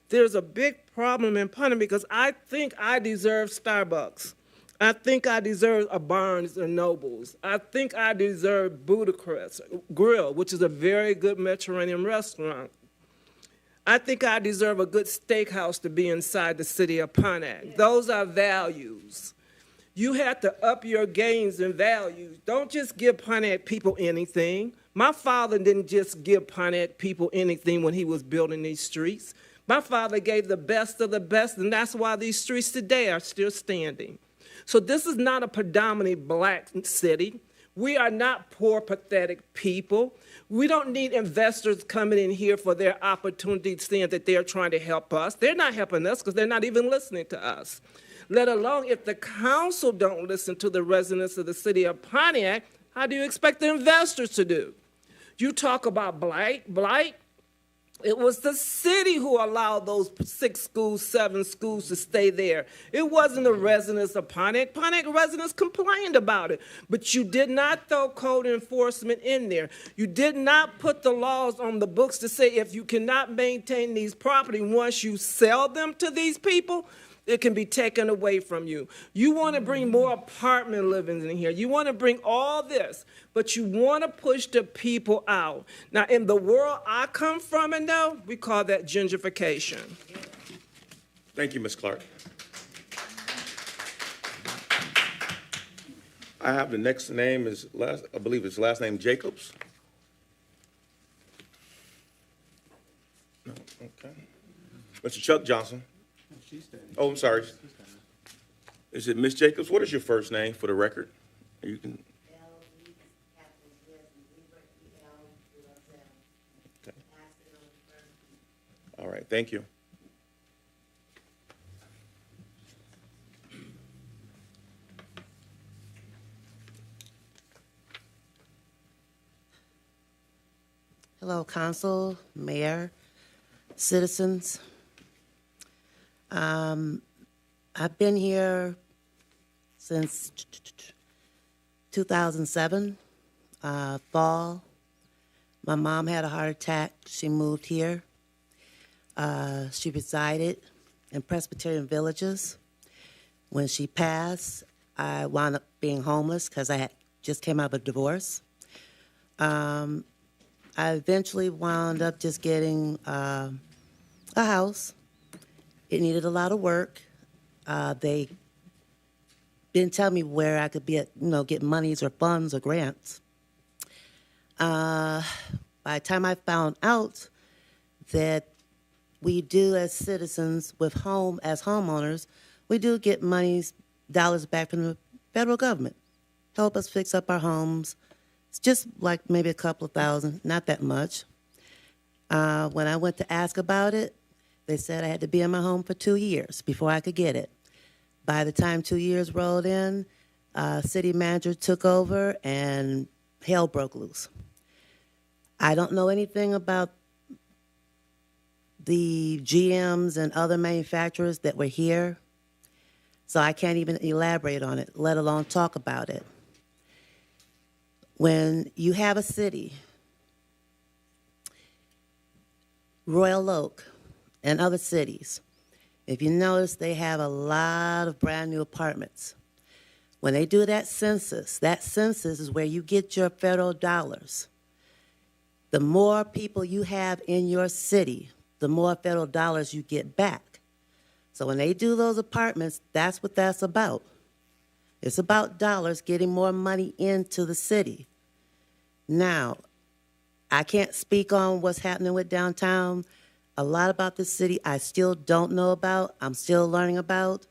Speaker 8: There's a big problem in Pontiac because I think I deserve Starbucks. I think I deserve a Barnes and Nobles. I think I deserve Budapest Grill, which is a very good Mediterranean restaurant. I think I deserve a good steakhouse to be inside the city of Pontiac. Those are values. You have to up your gains and values. Don't just give Pontiac people anything. My father didn't just give Pontiac people anything when he was building these streets. My father gave the best of the best, and that's why these streets today are still standing. So this is not a predominantly black city. We are not poor, pathetic people. We don't need investors coming in here for their opportunities, saying that they're trying to help us. They're not helping us because they're not even listening to us. Let alone if the council don't listen to the residents of the city of Pontiac, how do you expect the investors to do? You talk about blight. It was the city who allowed those 6 schools, 7 schools to stay there. It wasn't the residents of Pontiac. Pontiac residents complained about it. But you did not throw code enforcement in there. You did not put the laws on the books to say if you cannot maintain these properties once you sell them to these people, it can be taken away from you. You want to bring more apartment living in here. You want to bring all this, but you want to push the people out. Now, in the world I come from and know, we call that gentrification.
Speaker 4: Thank you, Ms. Clark. I have the next name is I believe his last name Jacobs. No, okay. Mr. Chuck Johnson. Oh, I'm sorry. Is it Miss Jacobs? What is your first name for the record? You can. Okay. All right. Thank you.
Speaker 20: Hello, council, mayor, citizens. I've been here since 2007, fall. My mom had a heart attack. She moved here. She resided in Presbyterian Villages. When she passed, I wound up being homeless because I just came out of a divorce. I eventually wound up just getting a house. It needed a lot of work. They didn't tell me where I could get monies or funds or grants. By the time I found out that we do as citizens as homeowners, we do get dollars back from the federal government. Help us fix up our homes. It's just like maybe a couple of thousand, not that much. When I went to ask about it, they said I had to be in my home for 2 years before I could get it. By the time 2 years rolled in, city manager took over and hell broke loose. I don't know anything about the GMs and other manufacturers that were here, so I can't even elaborate on it, let alone talk about it. When you have a city, Royal Oak and other cities, if you notice, they have a lot of brand new apartments. When they do that census is where you get your federal dollars. The more people you have in your city, the more federal dollars you get back. So when they do those apartments, that's what that's about. It's about dollars, getting more money into the city. Now, I can't speak on what's happening with downtown. A lot about this city I still don't know about. I'm still learning about.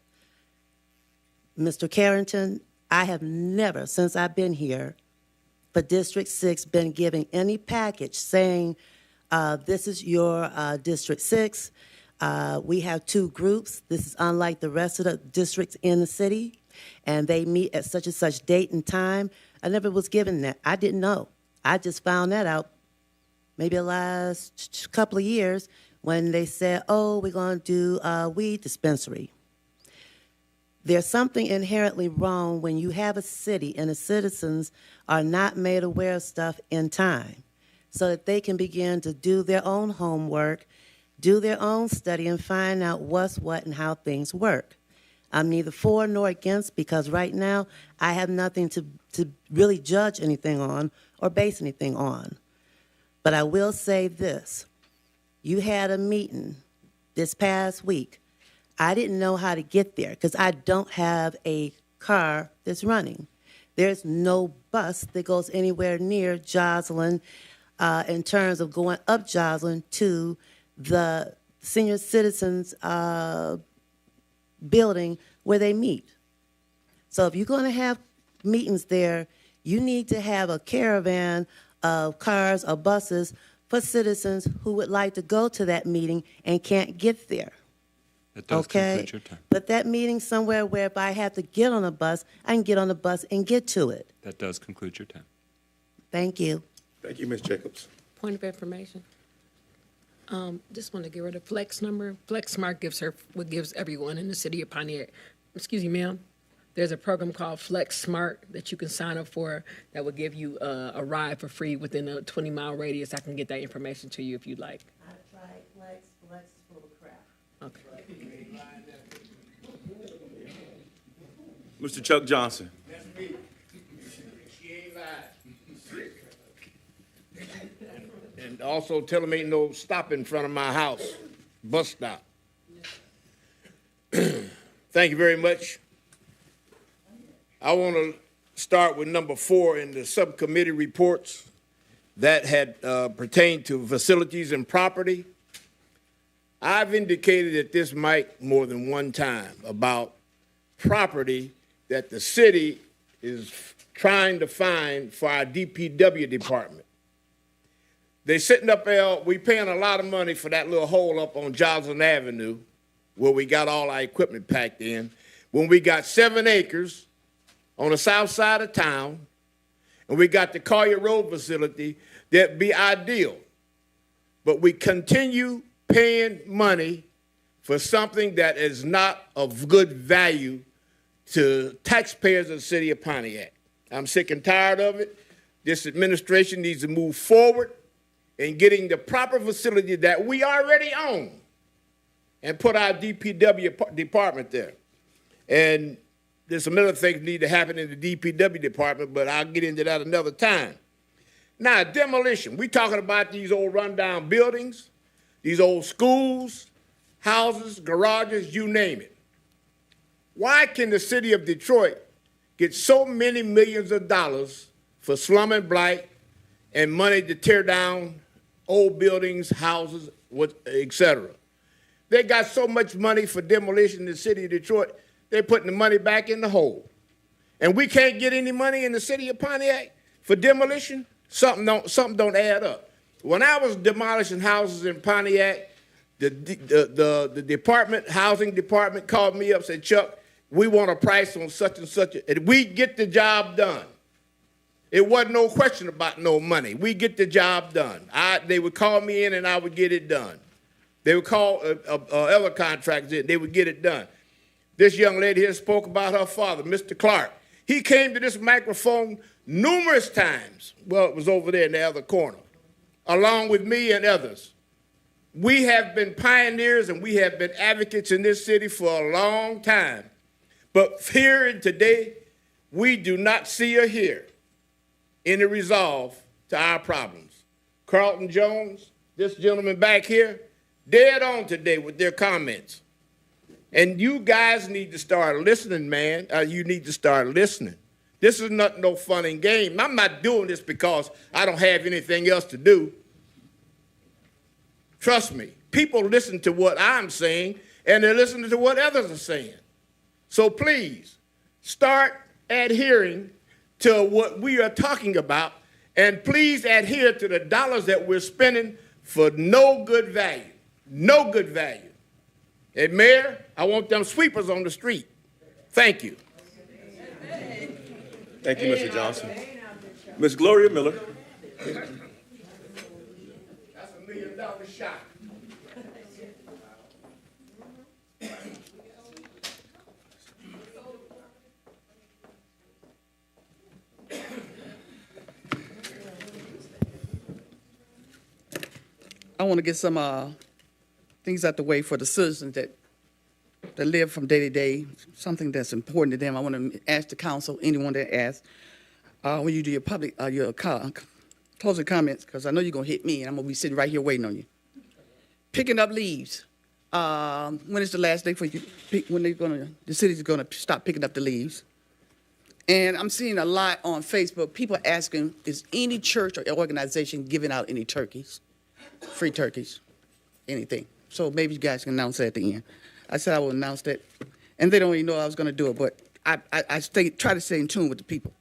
Speaker 20: Mr. Carrington, I have never, since I've been here, for District 6, been giving any package saying, this is your District 6. We have 2 groups. This is unlike the rest of the districts in the city, and they meet at such and such date and time. I never was given that. I didn't know. I just found that out maybe the last couple of years when they said, oh, we're going to do a weed dispensary. There's something inherently wrong when you have a city and the citizens are not made aware of stuff in time so that they can begin to do their own homework, do their own study, and find out what's what and how things work. I'm neither for nor against because right now I have nothing to really judge anything on or base anything on. But I will say this. You had a meeting this past week. I didn't know how to get there because I don't have a car that's running. There's no bus that goes anywhere near Joslyn in terms of going up Joslyn to the senior citizens building where they meet. So if you're going to have meetings there, you need to have a caravan of cars or buses for citizens who would like to go to that meeting and can't get there.
Speaker 1: That does conclude your time.
Speaker 20: But that meeting somewhere where if I have to get on a bus, I can get on the bus and get to it.
Speaker 1: That does conclude your time.
Speaker 20: Thank you.
Speaker 4: Thank you, Ms. Jacobs.
Speaker 22: Point of information. Just want to give her the flex number. Flex Smart gives everyone in the city of Pontiac. Excuse me, ma'am. There's a program called Flex Smart that you can sign up for that will give you a ride for free within a 20-mile radius. I can get that information to you if you'd like.
Speaker 20: I tried Flex. Flex is full of crap.
Speaker 22: Okay.
Speaker 4: Mr. Chuck Johnson.
Speaker 3: That's me. She ain't lying. And also tell them ain't no stop in front of my house. Bus stop. Thank you very much. I want to start with number 4 in the subcommittee reports that had pertained to facilities and property. I've indicated at this mic more than one time about property that the city is trying to find for our DPW department. They sitting up there, we paying a lot of money for that little hole up on Joslyn Avenue where we got all our equipment packed in, when we got 7 acres on the south side of town, and we got the Collier Road facility, that'd be ideal. But we continue paying money for something that is not of good value to taxpayers of the city of Pontiac. I'm sick and tired of it. This administration needs to move forward in getting the proper facility that we already own and put our DPW department there. And there's some other things need to happen in the DPW department, but I'll get into that another time. Now, demolition. We're talking about these old rundown buildings, these old schools, houses, garages, you name it. Why can the city of Detroit get so many millions of dollars for slum and blight and money to tear down old buildings, houses, et cetera. They got so much money for demolition in the city of Detroit, they're putting the money back in the hole. And we can't get any money in the city of Pontiac for demolition? Something don't add up. When I was demolishing houses in Pontiac, the housing department called me up and said, Chuck, we want a price on such and such, and we get the job done. It wasn't no question about no money. We get the job done. They would call me in and I would get it done. They would call other contractors in, they would get it done. This young lady here spoke about her father, Mr. Clark. He came to this microphone numerous times. Well, it was over there in the other corner, along with me and others. We have been pioneers and we have been advocates in this city for a long time. But here and today, we do not see or hear any resolve to our problems. Carlton Jones, this gentleman back here, dead on today with their comments. And you guys need to start listening, man. You need to start listening. This is not no fun and game. I'm not doing this because I don't have anything else to do. Trust me, people listen to what I'm saying, and they're listening to what others are saying. So please, start adhering to what we are talking about, and please adhere to the dollars that we're spending for no good value. No good value. And Mayor, I want them sweepers on the street. Thank you.
Speaker 4: Thank you, Mr. Johnson. Ms. Gloria Miller.
Speaker 3: That's $1 million shot.
Speaker 9: I want to get some things out the way for the citizens that live from day to day, something that's important to them. I want to ask the council, anyone that asks, when you do your closing comments, because I know you're going to hit me, and I'm going to be sitting right here waiting on you. Picking up leaves. When is the last day for you? When the city's going to stop picking up the leaves? And I'm seeing a lot on Facebook, people asking, is any church or organization giving out any turkeys? Free turkeys, anything. So maybe you guys can announce that at the end. I said I will announce that, and they don't even know I was going to do it, but I try to stay in tune with the people.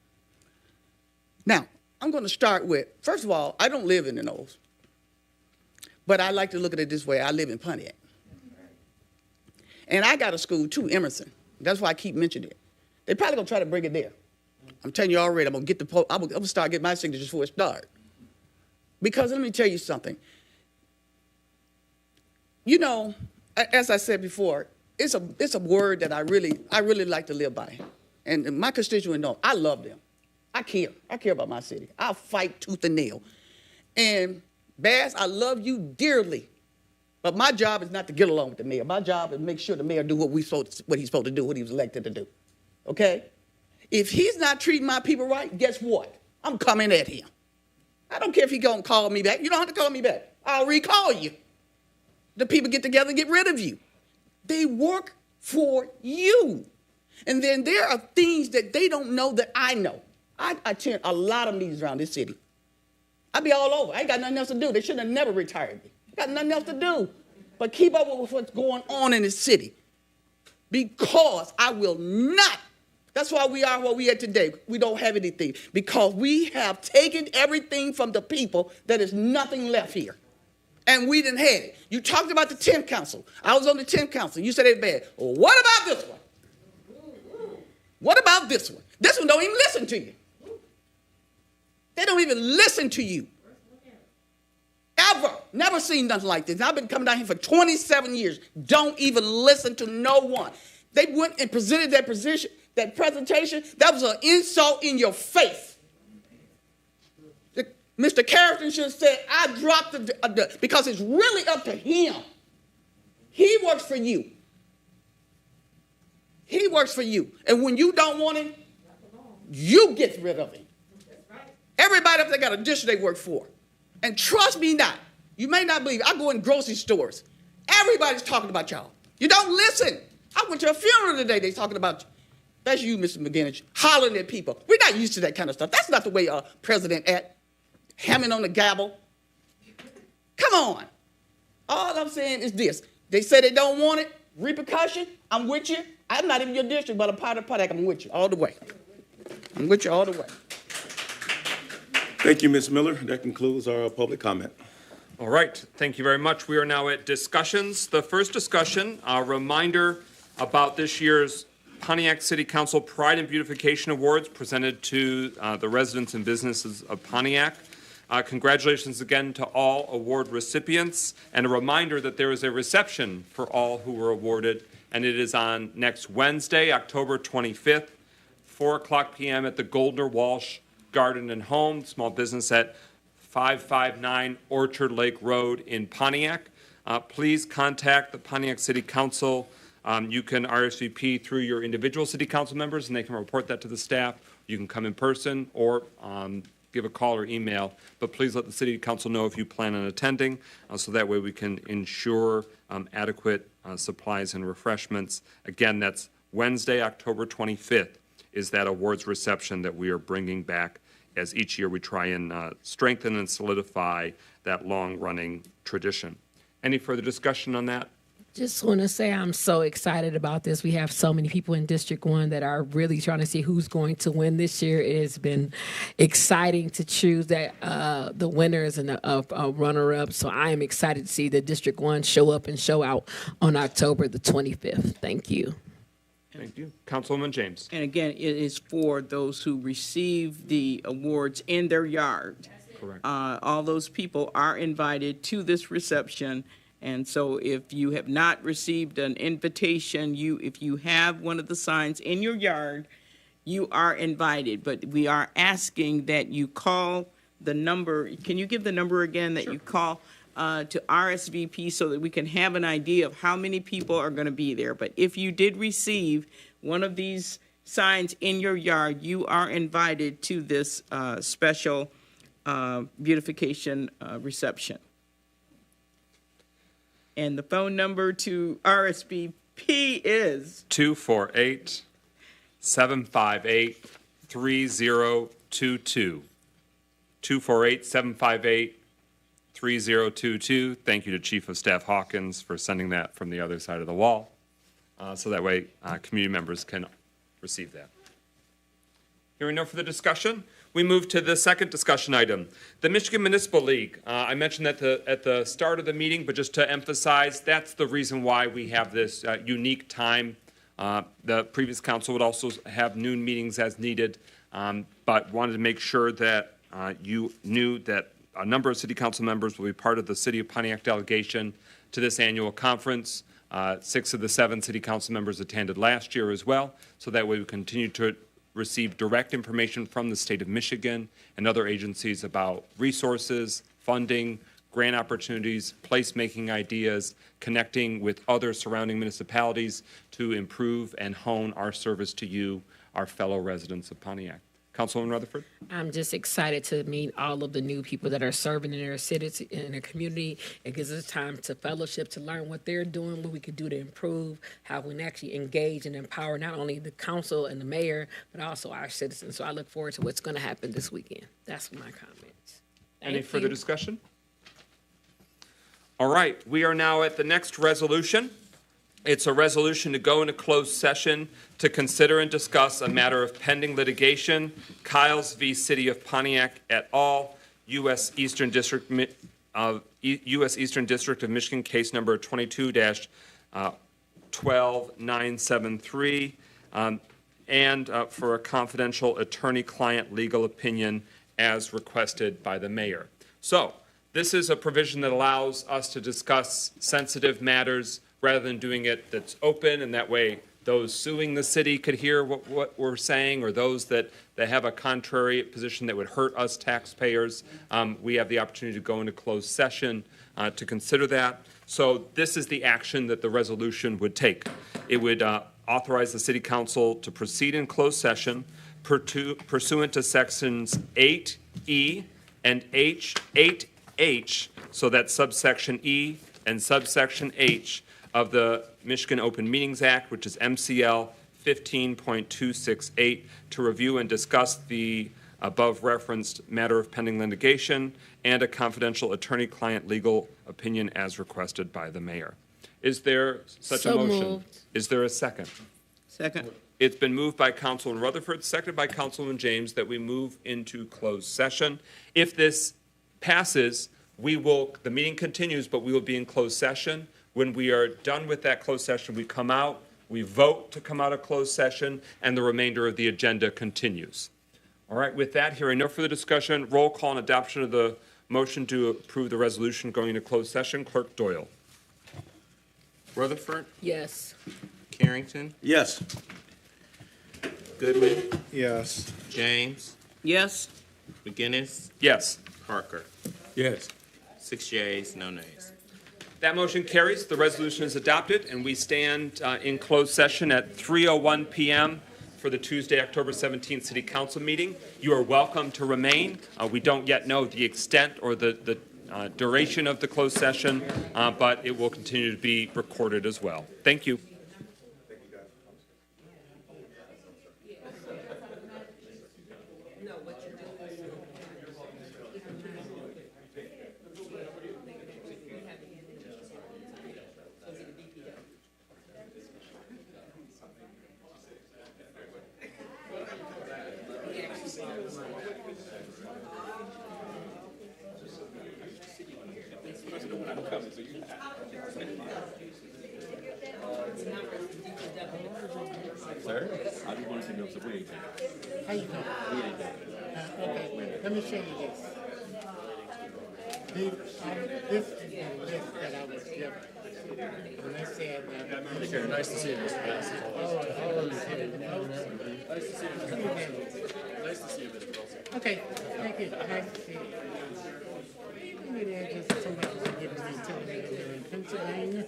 Speaker 9: Now, I'm going to start with, first of all, I don't live in the Knolls, but I like to look at it this way. I live in Pontiac. And I got a school too, Emerson. That's why I keep mentioning it. They're probably going to try to bring it there. I'm telling you already, I'm going to start getting my signatures before it starts. Because let me tell you something. You know, as I said before, it's a word that I really like to live by. And my constituents know, I love them. I care. I care about my city. I'll fight tooth and nail. And Bass, I love you dearly. But my job is not to get along with the mayor. My job is to make sure the mayor do what he's supposed to do, what he was elected to do. Okay? If he's not treating my people right, guess what? I'm coming at him. I don't care if he's going to call me back. You don't have to call me back. I'll recall you. The people get together and get rid of you. They work for you. And then there are things that they don't know that I know. I attend a lot of meetings around this city. I be all over. I ain't got nothing else to do. They should have never retired me. I got nothing else to do but keep up with what's going on in this city. Because I will not. That's why we are where we are today. We don't have anything. Because we have taken everything from the people that is nothing left here. And we didn't have it. You talked about the 10th council. I was on the 10th council. You said it's bad. Well, what about this one? What about this one? This one don't even listen to you. They don't even listen to you. Ever. Never seen nothing like this. I've been coming down here for 27 years. Don't even listen to no one. They went and presented that presentation. That was an insult in your face. Mr. Carrington should have said, I dropped the because it's really up to him. He works for you. He works for you. And when you don't want him, you get rid of him. Everybody up there got a district they work for. And trust me not, you may not believe it. I go in grocery stores. Everybody's talking about y'all. You don't listen. I went to a funeral today, they talking about you. That's you, Mr. McGinnis, hollering at people. We're not used to that kind of stuff. That's not the way a president act, hammering on the gavel. Come on. All I'm saying is this. They say they don't want it. Repercussion, I'm with you. I'm not in your district, but I'm part of Pontiac. I'm with you all the way. I'm with you all the way.
Speaker 4: Thank you, Ms. Miller. That concludes our public comment.
Speaker 1: All right, thank you very much. We are now at discussions. The first discussion, a reminder about this year's Pontiac City Council Pride and Beautification Awards presented to the residents and businesses of Pontiac. Congratulations again to all award recipients, and a reminder that there is a reception for all who were awarded, and it is on next Wednesday, October 25th, 4:00 p.m. at the Goldner Walsh Garden and Home, small business at 559 Orchard Lake Road in Pontiac. Please contact the Pontiac City Council. You can RSVP through your individual city council members, and they can report that to the staff. You can come in person or give a call or email, but please let the city council know if you plan on attending, so that way we can ensure adequate supplies and refreshments. Again, that's Wednesday, October 25th, is that awards reception that we are bringing back, as each year we try and strengthen and solidify that long-running tradition. Any further discussion on that?
Speaker 22: Just want to say I'm so excited about this. We have so many people in District 1 that are really trying to see who's going to win this year. It has been exciting to choose that the winners and the runner-up. So I am excited to see the District 1 show up and show out on October the 25th. Thank you.
Speaker 1: Thank you. Councilwoman James.
Speaker 2: And again, it is for those who receive the awards in their yard.
Speaker 1: Correct.
Speaker 2: All those people are invited to this reception. And so if you have not received an invitation, if you have one of the signs in your yard, you are invited. But we are asking that you call the number. Can you give the number again that you call to RSVP so that we can have an idea of how many people are going to be there? But if you did receive one of these signs in your yard, you are invited to this special beautification reception. And the phone number to RSVP is
Speaker 1: 248-758-3022. 248-758-3022. Thank you to Chief of Staff Hawkins for sending that from the other side of the wall, so that way community members can receive that. Hearing no further discussion, we move to the second discussion item, the Michigan Municipal League. I mentioned that at the start of the meeting, but just to emphasize, that's the reason why we have this unique time. The previous council would also have noon meetings as needed, but wanted to make sure that you knew that a number of city council members will be part of the City of Pontiac delegation to this annual conference. 6 of the 7 city council members attended last year as well, so that way we continue to receive direct information from the state of Michigan and other agencies about resources, funding, grant opportunities, placemaking ideas, connecting with other surrounding municipalities to improve and hone our service to you, our fellow residents of Pontiac. Councilwoman Rutherford?
Speaker 22: I'm just excited to meet all of the new people that are serving in their city, in their community. It gives us time to fellowship, to learn what they're doing, what we could do to improve, how we can actually engage and empower not only the council and the mayor, but also our citizens. So I look forward to what's going to happen this weekend. That's my comments.
Speaker 1: Any further discussion? All right, we are now at the next resolution. It's a resolution to go into closed session to consider and discuss a matter of pending litigation, Kyles v. City of Pontiac et al., U.S. Eastern District of Michigan, case number 22-12973, and for a confidential attorney-client legal opinion as requested by the mayor. So, this is a provision that allows us to discuss sensitive matters rather than doing it that's open, and that way those suing the city could hear what we're saying, or those that have a contrary position that would hurt us taxpayers. We have the opportunity to go into closed session to consider that. So this is the action that the resolution would take. It would authorize the city council to proceed in closed session pursuant to sections 8E and 8H, so that's subsection E and subsection H of the Michigan Open Meetings Act, which is MCL 15.268 to review and discuss the above referenced matter of pending litigation and a confidential attorney-client legal opinion as requested by the mayor. Is there such a
Speaker 22: So
Speaker 1: motion?
Speaker 22: moved.
Speaker 1: Is there a second?
Speaker 2: Second.
Speaker 1: It's been moved by Councilman Rutherford, seconded by Councilman James, that we move into closed session. If this passes, the meeting continues, but we will be in closed session. When we are done with that closed session, we come out, we vote to come out of closed session, and the remainder of the agenda continues. All right, with that, hearing no further discussion, roll call and adoption of the motion to approve the resolution going into closed session. Clerk Doyle.
Speaker 7: Rutherford,
Speaker 22: Yes.
Speaker 7: Carrington,
Speaker 4: Yes.
Speaker 7: Goodman,
Speaker 15: Yes.
Speaker 7: James,
Speaker 2: Yes.
Speaker 7: McGinnis,
Speaker 1: Yes.
Speaker 7: Parker.
Speaker 10: Yes.
Speaker 7: 6 yeas, no nays.
Speaker 1: That motion carries. The resolution is adopted, and we stand in closed session at 3:01 p.m. for the Tuesday, October 17th City Council meeting. You are welcome to remain. We don't yet know the extent or the duration of the closed session, but it will continue to be recorded as well. Thank you.
Speaker 10: Sir, I just want to know if we ain't
Speaker 17: How you doing? Okay, let me show you this. This is the list that I was given. And they said that.
Speaker 6: Nice to see you, Mr. Bass.
Speaker 17: Nice to see you.
Speaker 6: Nice to see you, Mr. Wilson.
Speaker 17: Okay, thank you. Nice to see you. Maybe there's just somebody who's giving me television in Pennsylvania.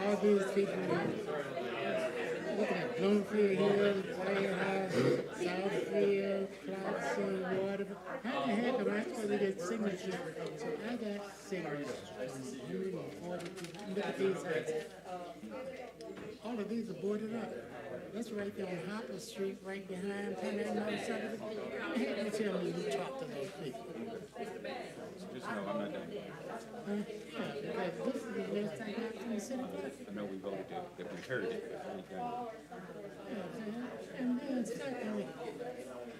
Speaker 17: All these people, look at Bloomfield Hills, White House, Southfield, Clarkson, Waterford. How the heck am I supposed to get signatures? So I got signatures from 140 people. Look at these houses. All of these are boarded up. That's right there on Hopper Street, right behind Pontiac North Side. You tell me you talk to those people.
Speaker 10: Just know I'm not done.
Speaker 17: Yeah, because this is the list I got from the city.
Speaker 10: I know we voted that we heard it, but we ain't done
Speaker 17: And then secondly,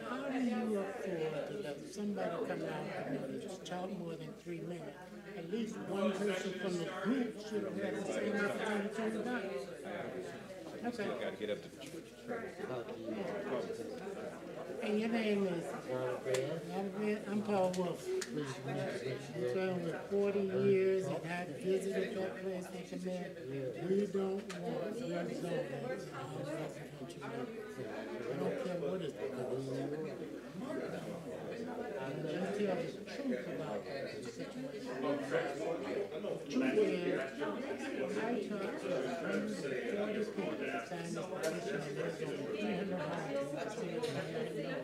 Speaker 17: how do you afford to let somebody come out and just talk more than 3 minutes? At least one person from the group should have had the same opportunity to talk. Okay.
Speaker 10: it. Got to get up to the
Speaker 17: And your name is? I'm Paul Wolf. I'm trying with 40 years and I've visited that place with the mayor. We don't want rezoning our residential neighborhood. I don't care what it's called. And let me tell you the truth about that situation. Truth is, I talked to 140 people that signed this petition and there's over 300 homes in the city of Pontiac.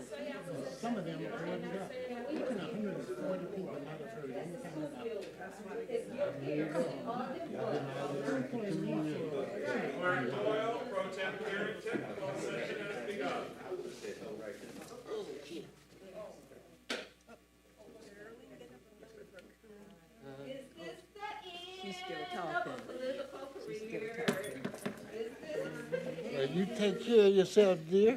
Speaker 17: Some of them are boarded up. How can 140 people not have heard anything about it? There you go. I'm putting you for
Speaker 1: Pro Tem Carrington, closed session has begun.
Speaker 9: She's still talking. She's still talking.
Speaker 17: You take care of yourself, dear.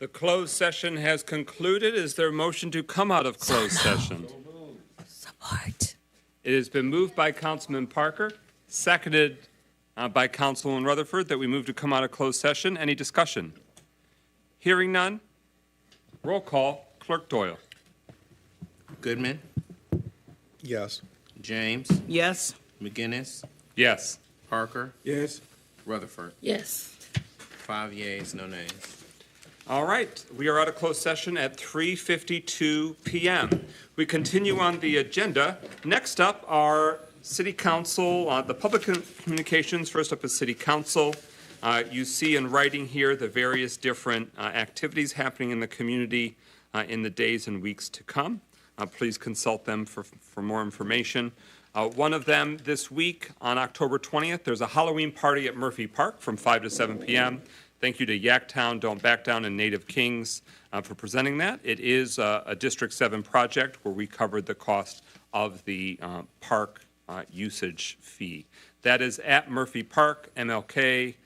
Speaker 1: The closed session has concluded. Is there a motion to come out of closed session?
Speaker 22: Support.
Speaker 1: It has been moved by Councilman Parker, seconded by Councilwoman Rutherford, that we move to come out of closed session. Any discussion? Hearing none. Roll call. Clerk Doyle.
Speaker 7: Goodman,
Speaker 14: Yes.
Speaker 7: James,
Speaker 2: Yes.
Speaker 7: McGinnis,
Speaker 1: Yes.
Speaker 7: Parker,
Speaker 10: Yes.
Speaker 7: Rutherford.
Speaker 22: Yes.
Speaker 7: 5 yeas, no nays.
Speaker 1: All right, we are out of closed session at 3:52 p.m. We continue on the agenda. Next up are City Council, the public communications. First up is City Council. You see in writing here the various different activities happening in the community in the days and weeks to come. Please consult them for more information. One of them this week on October 20th, there's a Halloween party at Murphy Park from 5 to 7 p.m. Thank you to Yaktown, Don't Back Down, and Native Kings for presenting that. It is a District 7 project where we covered the cost of the park usage fee. That is at Murphy Park, MLK,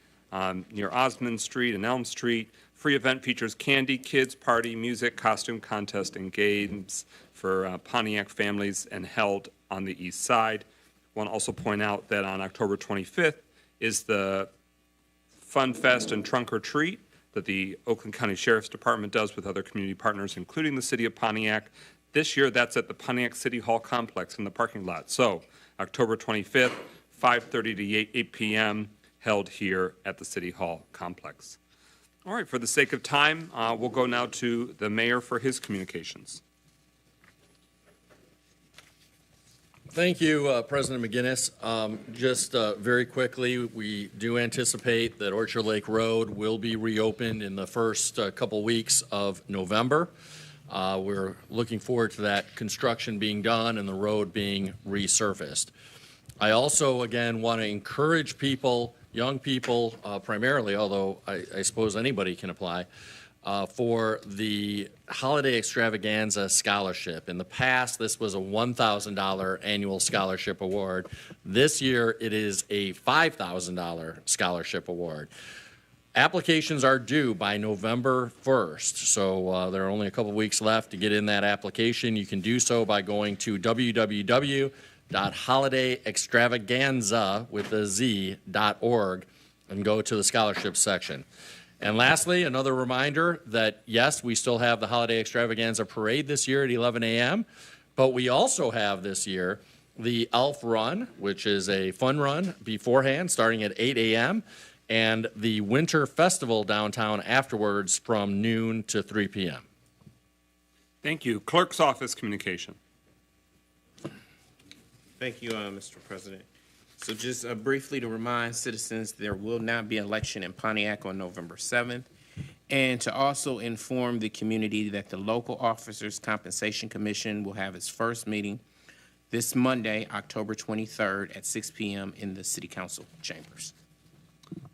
Speaker 1: near Osmond Street and Elm Street. Free event features candy, kids, party, music, costume contest, and games for Pontiac families and held on the east side. I want to also point out that on October 25th is the Fun Fest and Trunk or Treat that the Oakland County Sheriff's Department does with other community partners, including the city of Pontiac. This year, that's at the Pontiac City Hall complex in the parking lot. So, October 25th, 5:30 to 8 p.m., held here at the City Hall complex. All right, for the sake of time, we'll go now to the mayor for his communications.
Speaker 6: Thank you, President McGinnis. Just very quickly, we do anticipate that Orchard Lake Road will be reopened in the first couple weeks of November. We're looking forward to that construction being done and the road being resurfaced. I also, again, want to encourage people, young people primarily, although I suppose anybody can apply, for the Holiday Extravaganza Scholarship. In the past, this was a $1,000 annual scholarship award. This year, it is a $5,000 scholarship award. Applications are due by November 1st, so there are only a couple weeks left to get in that application. You can do so by going to www.holidayextravaganza.org and go to the scholarship section. And lastly, another reminder that, yes, we still have the Holiday Extravaganza Parade this year at 11 a.m., but we also have this year the Elf Run, which is a fun run beforehand starting at 8 a.m., and the Winter Festival downtown afterwards from noon to 3 p.m.
Speaker 1: Thank you. Clerk's office communication.
Speaker 7: Thank you, Mr. President. So just briefly to remind citizens, there will not be an election in Pontiac on November 7th, and to also inform the community that the Local Officers Compensation Commission will have its first meeting this Monday, October 23rd at 6 p.m. in the City Council chambers.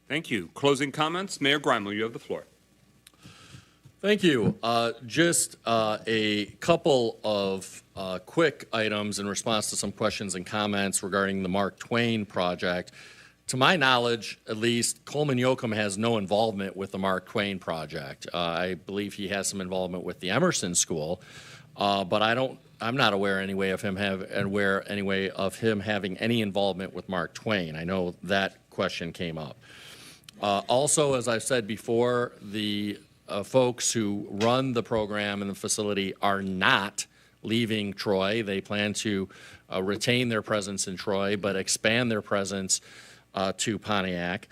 Speaker 1: Thank you. Closing comments. Mayor Grimel, you have the floor.
Speaker 6: Thank you. Just a couple of quick items in response to some questions and comments regarding the Mark Twain project. To my knowledge, at least, Coleman Yoakum has no involvement with the Mark Twain project. I believe he has some involvement with the Emerson School, but I'm not aware anyway of him having any involvement with Mark Twain. I know that question came up. Also, as I've said before, the folks who run the program and the facility are not leaving Troy. They plan to retain their presence in Troy, but expand their presence to Pontiac.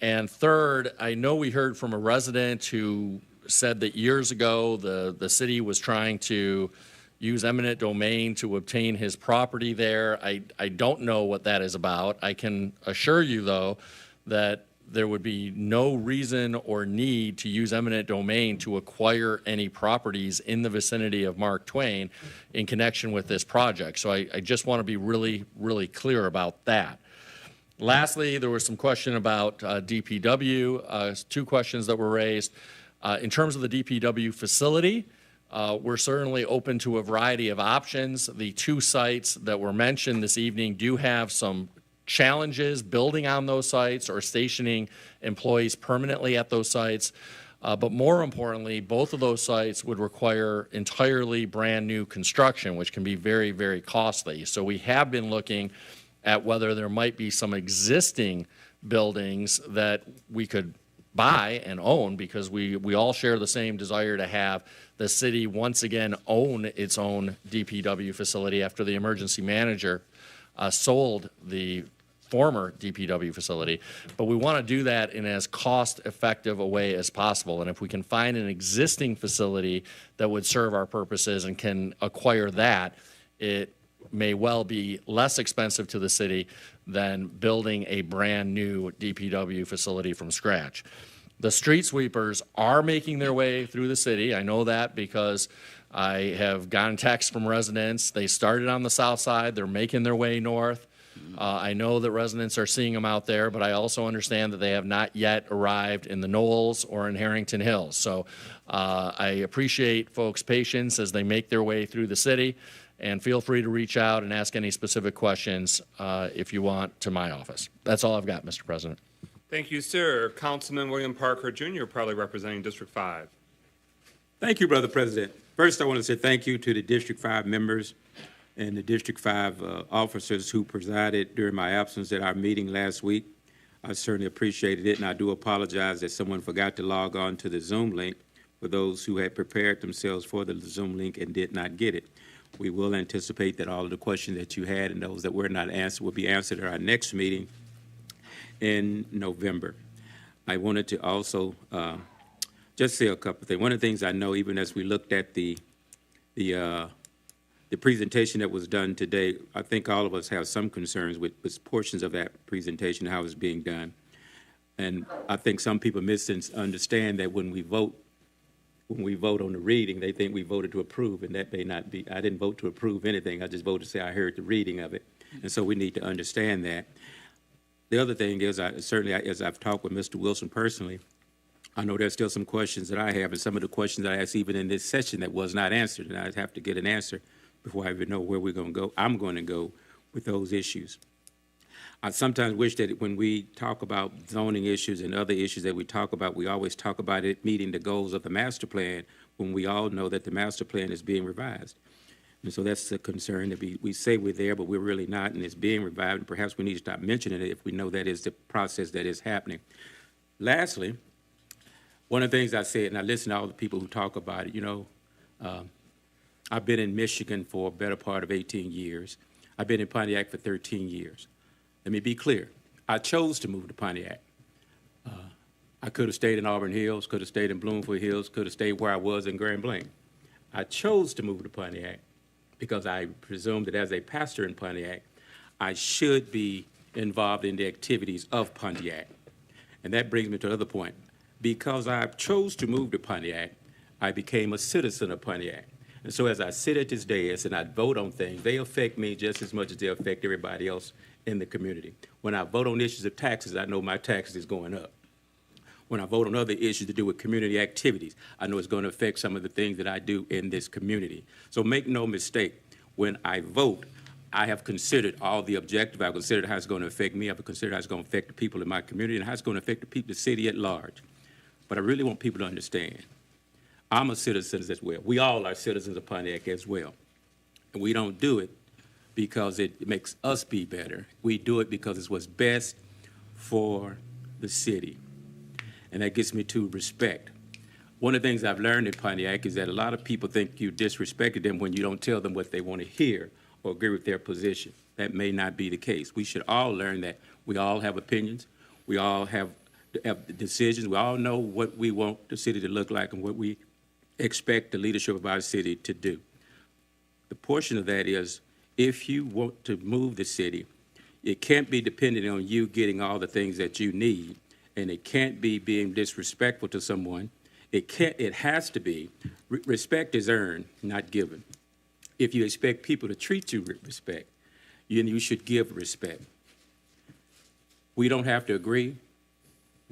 Speaker 6: And third, I know we heard from a resident who said that years ago the city was trying to use eminent domain to obtain his property there. I don't know what that is about. I can assure you, though, that there would be no reason or need to use eminent domain to acquire any properties in the vicinity of Mark Twain in connection with this project. So I just want to be really, really clear about that. Lastly, there was some question about DPW, two questions that were raised. In terms of the DPW facility, we're certainly open to a variety of options. The two sites that were mentioned this evening do have some challenges building on those sites or stationing employees permanently at those sites. But more importantly, both of those sites would require entirely brand-new construction, which can be very, very costly. So we have been looking at whether there might be some existing buildings that we could buy and own, because we all share the same desire to have the city once again own its own DPW facility after the emergency manager sold the former DPW facility. But we want to do that in as cost-effective a way as possible. And if we can find an existing facility that would serve our purposes and can acquire that, it may well be less expensive to the city than building a brand-new DPW facility from scratch. The street sweepers are making their way through the city. I know that because I have gotten texts from residents. They started on the south side. They're making their way north. I know that residents are seeing them out there, but I also understand that they have not yet arrived in the Knolls or in Harrington Hills. So I appreciate folks' patience as they make their way through the city, and feel free to reach out and ask any specific questions if you want to my office. That's all I've got, Mr. President.
Speaker 1: Thank you, sir. Councilman William Parker Jr., proudly representing District 5.
Speaker 10: Thank you, Brother President. First, I want to say thank you to the District 5 members and the District 5 officers who presided during my absence at our meeting last week. I certainly appreciated it, and I do apologize that someone forgot to log on to the Zoom link for those who had prepared themselves for the Zoom link and did not get it. We will anticipate that all of the questions that you had and those that were not answered will be answered at our next meeting in November. I wanted to also just say a couple of things. One of the things I know, even as we looked at the presentation that was done today, I think all of us have some concerns with portions of that presentation, how it's being done. And I think some people misunderstand that when we vote on the reading, they think we voted to approve, and that may not be. I didn't vote to approve anything. I just voted to say I heard the reading of it. And so we need to understand that. The other thing is, as I've talked with Mr. Wilson personally, I know there's still some questions that I have, and some of the questions I asked even in this session that was not answered, and I'd have to get an answer before I even know where we're going to go. I'm going to go with those issues. I sometimes wish that when we talk about zoning issues and other issues that we talk about, we always talk about it meeting the goals of the master plan, when we all know that the master plan is being revised. And so that's a concern that we say we're there, but we're really not, and it's being revived, and perhaps we need to stop mentioning it if we know that is the process that is happening. Lastly, one of the things I said, and I listen to all the people who talk about it, I've been in Michigan for a better part of 18 years. I've been in Pontiac for 13 years. Let me be clear. I chose to move to Pontiac. I could have stayed in Auburn Hills, could have stayed in Bloomfield Hills, could have stayed where I was in Grand Blanc. I chose to move to Pontiac because I presumed that as a pastor in Pontiac, I should be involved in the activities of Pontiac. And that brings me to another point. Because I chose to move to Pontiac, I became a citizen of Pontiac. And so as I sit at this dais and I vote on things, they affect me just as much as they affect everybody else in the community. When I vote on issues of taxes, I know my taxes is going up. When I vote on other issues to do with community activities, I know it's going to affect some of the things that I do in this community. So make no mistake, when I vote, I have considered all the objectives. I've considered how it's going to affect me. I've considered how it's going to affect the people in my community and how it's going to affect the people, the city at large. But I really want people to understand, I'm a citizen as well. We all are citizens of Pontiac as well. And we don't do it because it makes us be better. We do it because it's what's best for the city. And that gets me to respect. One of the things I've learned in Pontiac is that a lot of people think you disrespected them when you don't tell them what they want to hear or agree with their position. That may not be the case. We should all learn that we all have opinions. We all have decisions. We all know what we want the city to look like and what we expect the leadership of our city to do. The portion of that is, if you want to move the city, it can't be dependent on you getting all the things that you need, and it can't be being disrespectful to someone. It has to be, respect is earned, not given. If you expect people to treat you with respect, then you should give respect. We don't have to agree.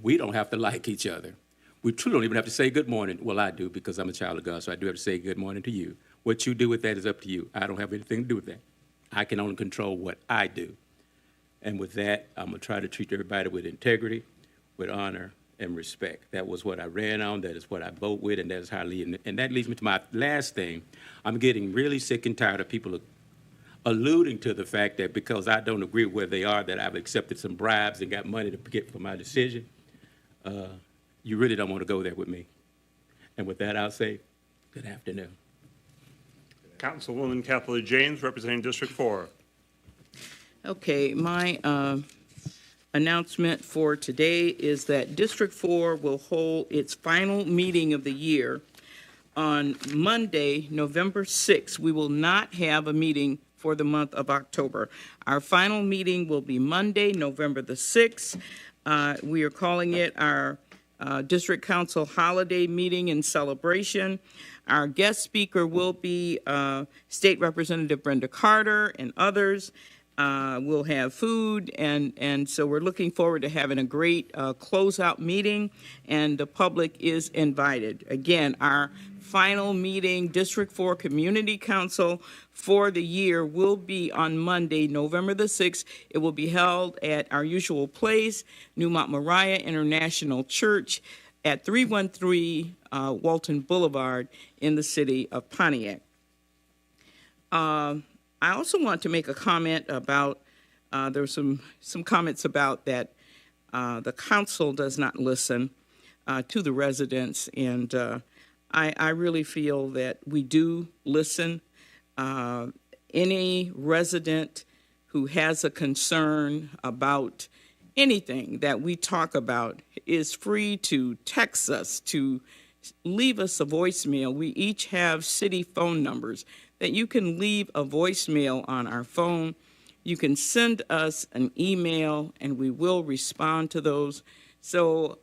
Speaker 10: We don't have to like each other. We truly don't even have to say good morning. Well, I do, because I'm a child of God, so I do have to say good morning to you. What you do with that is up to you. I don't have anything to do with that. I can only control what I do. And with that, I'm going to try to treat everybody with integrity, with honor, and respect. That was what I ran on, that is what I vote with, and that is how I lead. And that leads me to my last thing. I'm getting really sick and tired of people alluding to the fact that because I don't agree with where they are, that I've accepted some bribes and got money to get for my decision. You really don't want to go there with me. And with that, I'll say good afternoon.
Speaker 1: Councilwoman Kathleen James, representing District 4.
Speaker 2: Okay, my announcement for today is that District 4 will hold its final meeting of the year on Monday, November 6th. We will not have a meeting for the month of October. Our final meeting will be Monday, November the 6th. We are calling it our District Council holiday meeting and celebration. Our guest speaker will be State Representative Brenda Carter and others. We'll have food, and so we're looking forward to having a great closeout meeting, and the public is invited. Again, our final meeting, District 4 Community Council for the year, will be on Monday, November the 6th. It will be held at our usual place, New Mount Moriah International Church at 313 Walton Boulevard in the city of Pontiac. I also want to make a comment about, there were some comments about that the council does not listen to the residents, and I really feel that we do listen. Any resident who has a concern about anything that we talk about is free to text us, to leave us a voicemail. We each have city phone numbers that you can leave a voicemail on our phone. You can send us an email, and we will respond to those. So,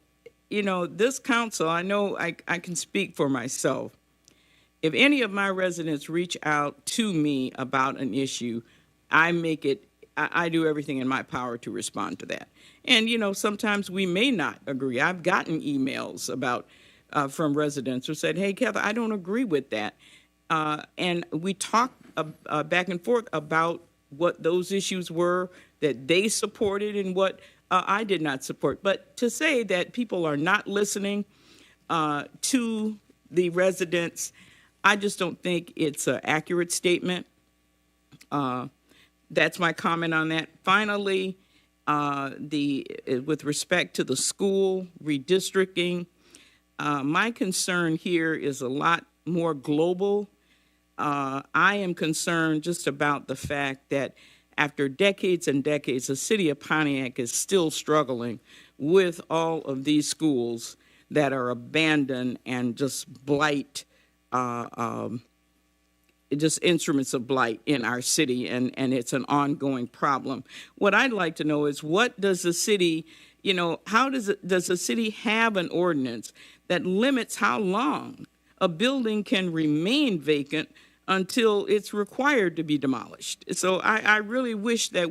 Speaker 2: you know, this council, I know I can speak for myself. If any of my residents reach out to me about an issue, I do everything in my power to respond to that. And, you know, sometimes we may not agree. I've gotten emails about from residents who said, hey, Kathy, I don't agree with that. And we talk back and forth about what those issues were that they supported and what I did not support. But to say that people are not listening to the residents, I just don't think it's an accurate statement. That's my comment on that. Finally, with respect to the school redistricting, my concern here is a lot more global. I am concerned just about the fact that after decades and decades, the city of Pontiac is still struggling with all of these schools that are abandoned and just blight, just instruments of blight in our city, and it's an ongoing problem. What I'd like to know is, what does the city, you know, how does the city have an ordinance that limits how long a building can remain vacant until it's required to be demolished? So I really wish that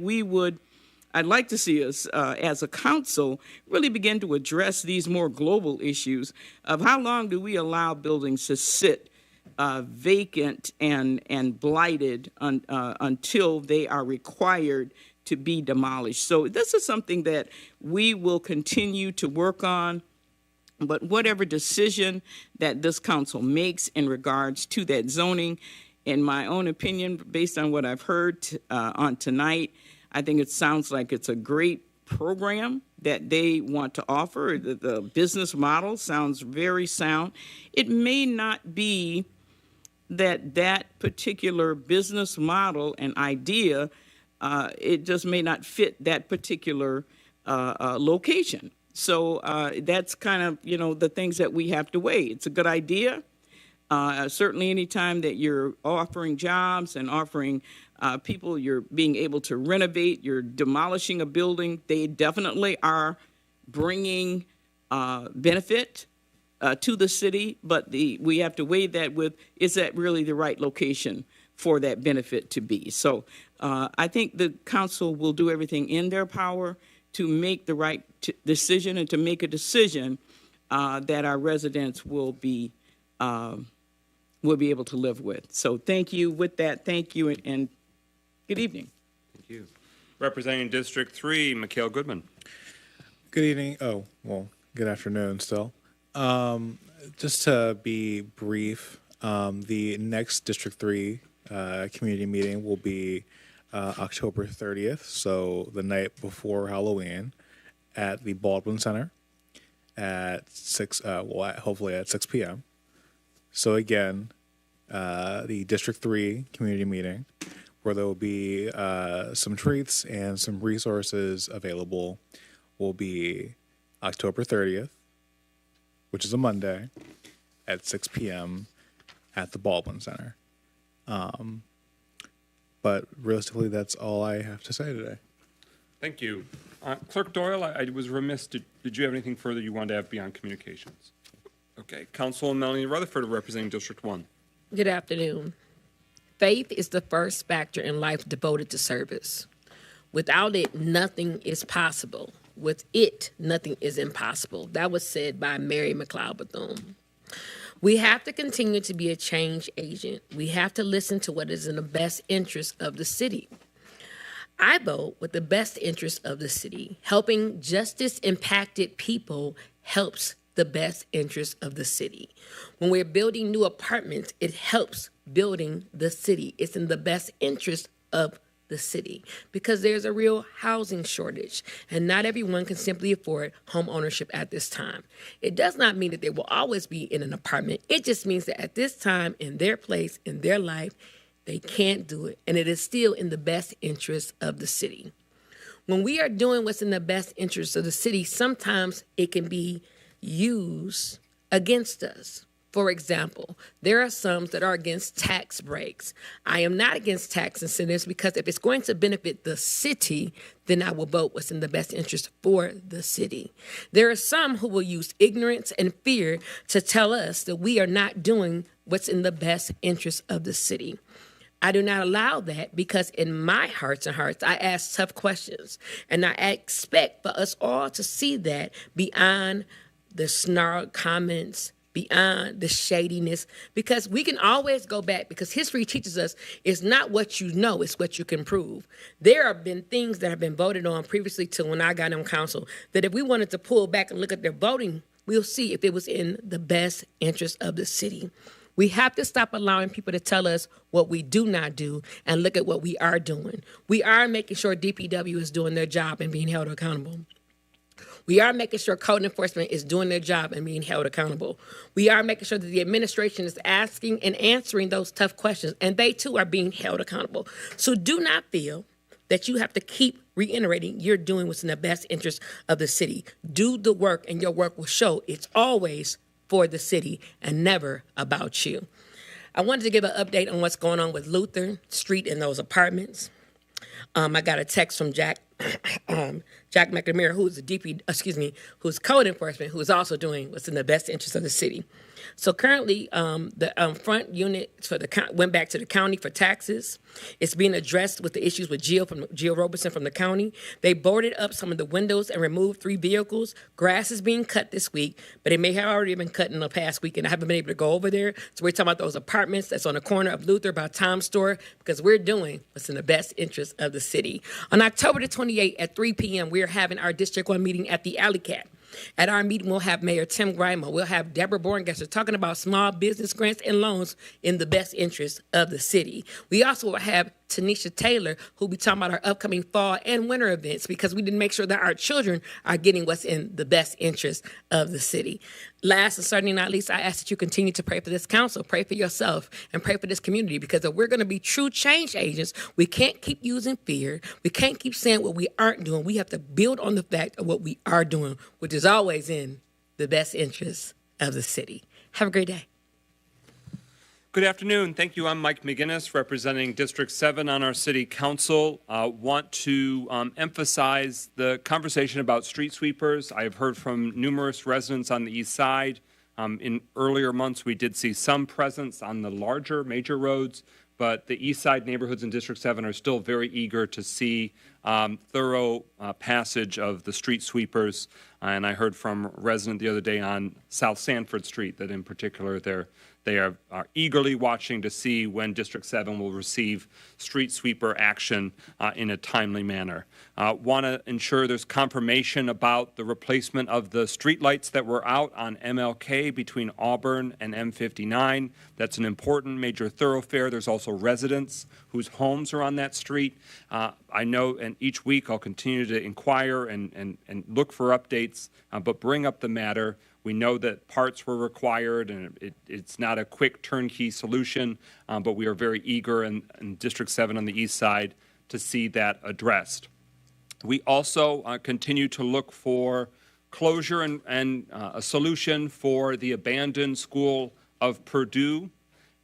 Speaker 2: I'd like to see us as a council really begin to address these more global issues of how long do we allow buildings to sit vacant and blighted until they are required to be demolished. So this is something that we will continue to work on. But whatever decision that this council makes in regards to that zoning, in my own opinion, based on what I've heard on tonight, I think it sounds like it's a great program that they want to offer. The business model sounds very sound. It may not be that particular business model and idea, it just may not fit that particular location. So that's kind of, you know, the things that we have to weigh. It's a good idea. Certainly any time that you're offering jobs and offering people, you're being able to renovate, you're demolishing a building, they definitely are bringing benefit to the city, but we have to weigh that with, is that really the right location for that benefit to be? So I think the council will do everything in their power to make the right decision and to make a decision that our residents will be able to live with. So thank you. With that, thank you, and good evening.
Speaker 1: Thank you. Representing District 3, Mikhail Goodman.
Speaker 15: Good evening. Oh, well, Good afternoon still. Just to be brief, the next District 3 community meeting will be October 30th, so the night before Halloween, at the Baldwin Center at 6, hopefully at 6 p.m. So again, the District 3 community meeting, where there will be some treats and some resources available, will be October 30th, which is a Monday, at 6 p.m. at the Baldwin Center. But realistically, that's all I have to say today.
Speaker 1: Thank you. Clerk Doyle, I was remiss. Did you have anything further you wanted to have beyond communications? Okay. Councilwoman Melanie Rutherford, representing District 1.
Speaker 22: Good afternoon. Faith is the first factor in life devoted to service. Without it, nothing is possible. With it, nothing is impossible. That was said by Mary McLeod Bethune. We have to continue to be a change agent. We have to listen to what is in the best interest of the city. I vote with the best interest of the city. Helping justice-impacted people helps the best interest of the city. When we're building new apartments, it helps building the city. It's in the best interest of the city because there's a real housing shortage and not everyone can simply afford home ownership at this time. It does not mean that they will always be in an apartment. It just means that at this time in their place, in their life, they can't do it. And it is still in the best interest of the city. When we are doing what's in the best interest of the city, sometimes it can be used against us. For example, there are some that are against tax breaks. I am not against tax incentives because if it's going to benefit the city, then I will vote what's in the best interest for the city. There are some who will use ignorance and fear to tell us that we are not doing what's in the best interest of the city. I do not allow that because in my hearts and hearts, I ask tough questions. And I expect for us all to see that beyond the snarled comments, beyond the shadiness, because we can always go back, because history teaches us it's not what you know, it's what you can prove. There have been things that have been voted on previously to when I got on council that if we wanted to pull back and look at their voting, we'll see if it was in the best interest of the city. We have to stop allowing people to tell us what we do not do and look at what we are doing. We are making sure DPW is doing their job and being held accountable. We are making sure code enforcement is doing their job and being held accountable. We are making sure that the administration is asking and answering those tough questions, and they too are being held accountable. So do not feel that you have to keep reiterating you're doing what's in the best interest of the city. Do the work, and your work will show it's always for the city and never about you. I wanted to give an update on what's going on with Luther Street and those apartments. I got a text from Jack McNamara, who's code enforcement, who is also doing what's in the best interest of the city. So currently, the front unit went back to the county for taxes. It's being addressed with the issues with Gio Robertson from the county. They boarded up some of the windows and removed 3 vehicles. Grass is being cut this week, but it may have already been cut in the past week, and I haven't been able to go over there. So we're talking about those apartments that's on the corner of Luther by Tom's Store, because we're doing what's in the best interest of the city. On October the 28th at 3 p.m., we are having our District 1 meeting at the Alley Cat. At our meeting, we'll have Mayor Tim Grimo. We'll have Deborah Borngesser talking about small business grants and loans in the best interest of the city. We also will have Tanisha Taylor, who'll be talking about our upcoming fall and winter events, because we didn't make sure that our children are getting what's in the best interest of the city. Last and certainly not least, I ask that you continue to pray for this council, pray for yourself, and pray for this community, because if we're going to be true change agents, we can't keep using fear. We can't keep saying what we aren't doing. We have to build on the fact of what we are doing, which is always in the best interest of the city. Have a great day.
Speaker 1: Good afternoon. Thank you. I'm Mike McGinnis, representing District 7 on our City Council. Want to emphasize the conversation about street sweepers. I have heard from numerous residents on the east side. In earlier months, we did see some presence on the larger major roads, but the east side neighborhoods in District 7 are still very eager to see thorough passage of the street sweepers. And I heard from a resident the other day on South Sanford Street that in particular they are eagerly watching to see when District 7 will receive street sweeper action in a timely manner. Want to ensure there's confirmation about the replacement of the street lights that were out on MLK between Auburn and M59. That's an important major thoroughfare. There's also residents whose homes are on that street. I know, and each week I'll continue to inquire and look for updates, but bring up the matter. We know that parts were required, and it's not a quick turnkey solution, but we are very eager in District 7 on the east side to see that addressed. We also continue to look for closure and a solution for the abandoned school of Purdue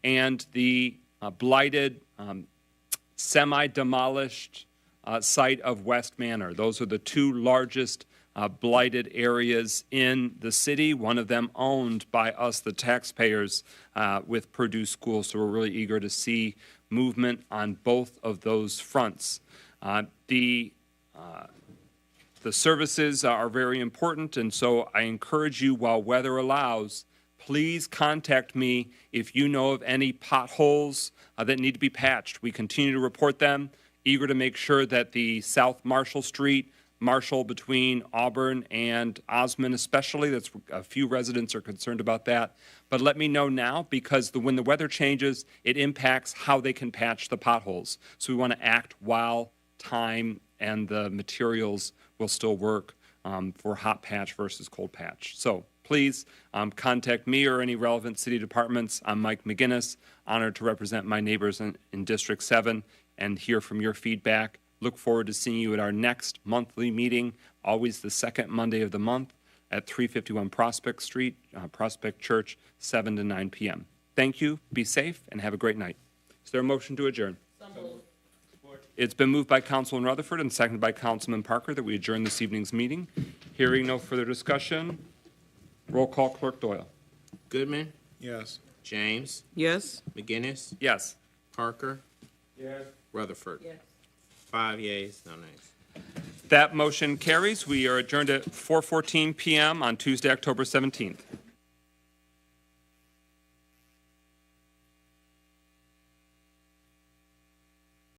Speaker 1: and the blighted, semi-demolished site of West Manor. Those are the two largest blighted areas in the city, one of them owned by us, the taxpayers, with Purdue Schools. So we're really eager to see movement on both of those fronts. The services are very important, and so I encourage you, while weather allows, please contact me if you know of any potholes that need to be patched. We continue to report them, eager to make sure that the South Marshall Street, Marshall between Auburn and Osmond especially, that's a few residents are concerned about that. But let me know now, because when the weather changes, it impacts how they can patch the potholes. So we want to act while time and the materials will still work for hot patch versus cold patch. So please contact me or any relevant city departments. I'm Mike McGinnis, honored to represent my neighbors in District 7 and hear from your feedback. Look forward to seeing you at our next monthly meeting, always the second Monday of the month at 351 Prospect Street, Prospect Church, 7 to 9 p.m. Thank you, be safe, and have a great night. Is there a motion to adjourn? It's been moved by Councilman Rutherford and seconded by Councilman Parker that we adjourn this evening's meeting. Hearing no further discussion, roll call, Clerk Doyle.
Speaker 7: Goodman?
Speaker 15: Yes.
Speaker 7: James?
Speaker 2: Yes.
Speaker 7: McGinnis?
Speaker 1: Yes.
Speaker 7: Parker?
Speaker 14: Yes.
Speaker 7: Rutherford?
Speaker 2: Yes.
Speaker 7: 5 yeas, no nays.
Speaker 1: That motion carries. We are adjourned at 4:14 p.m. on Tuesday, October 17th.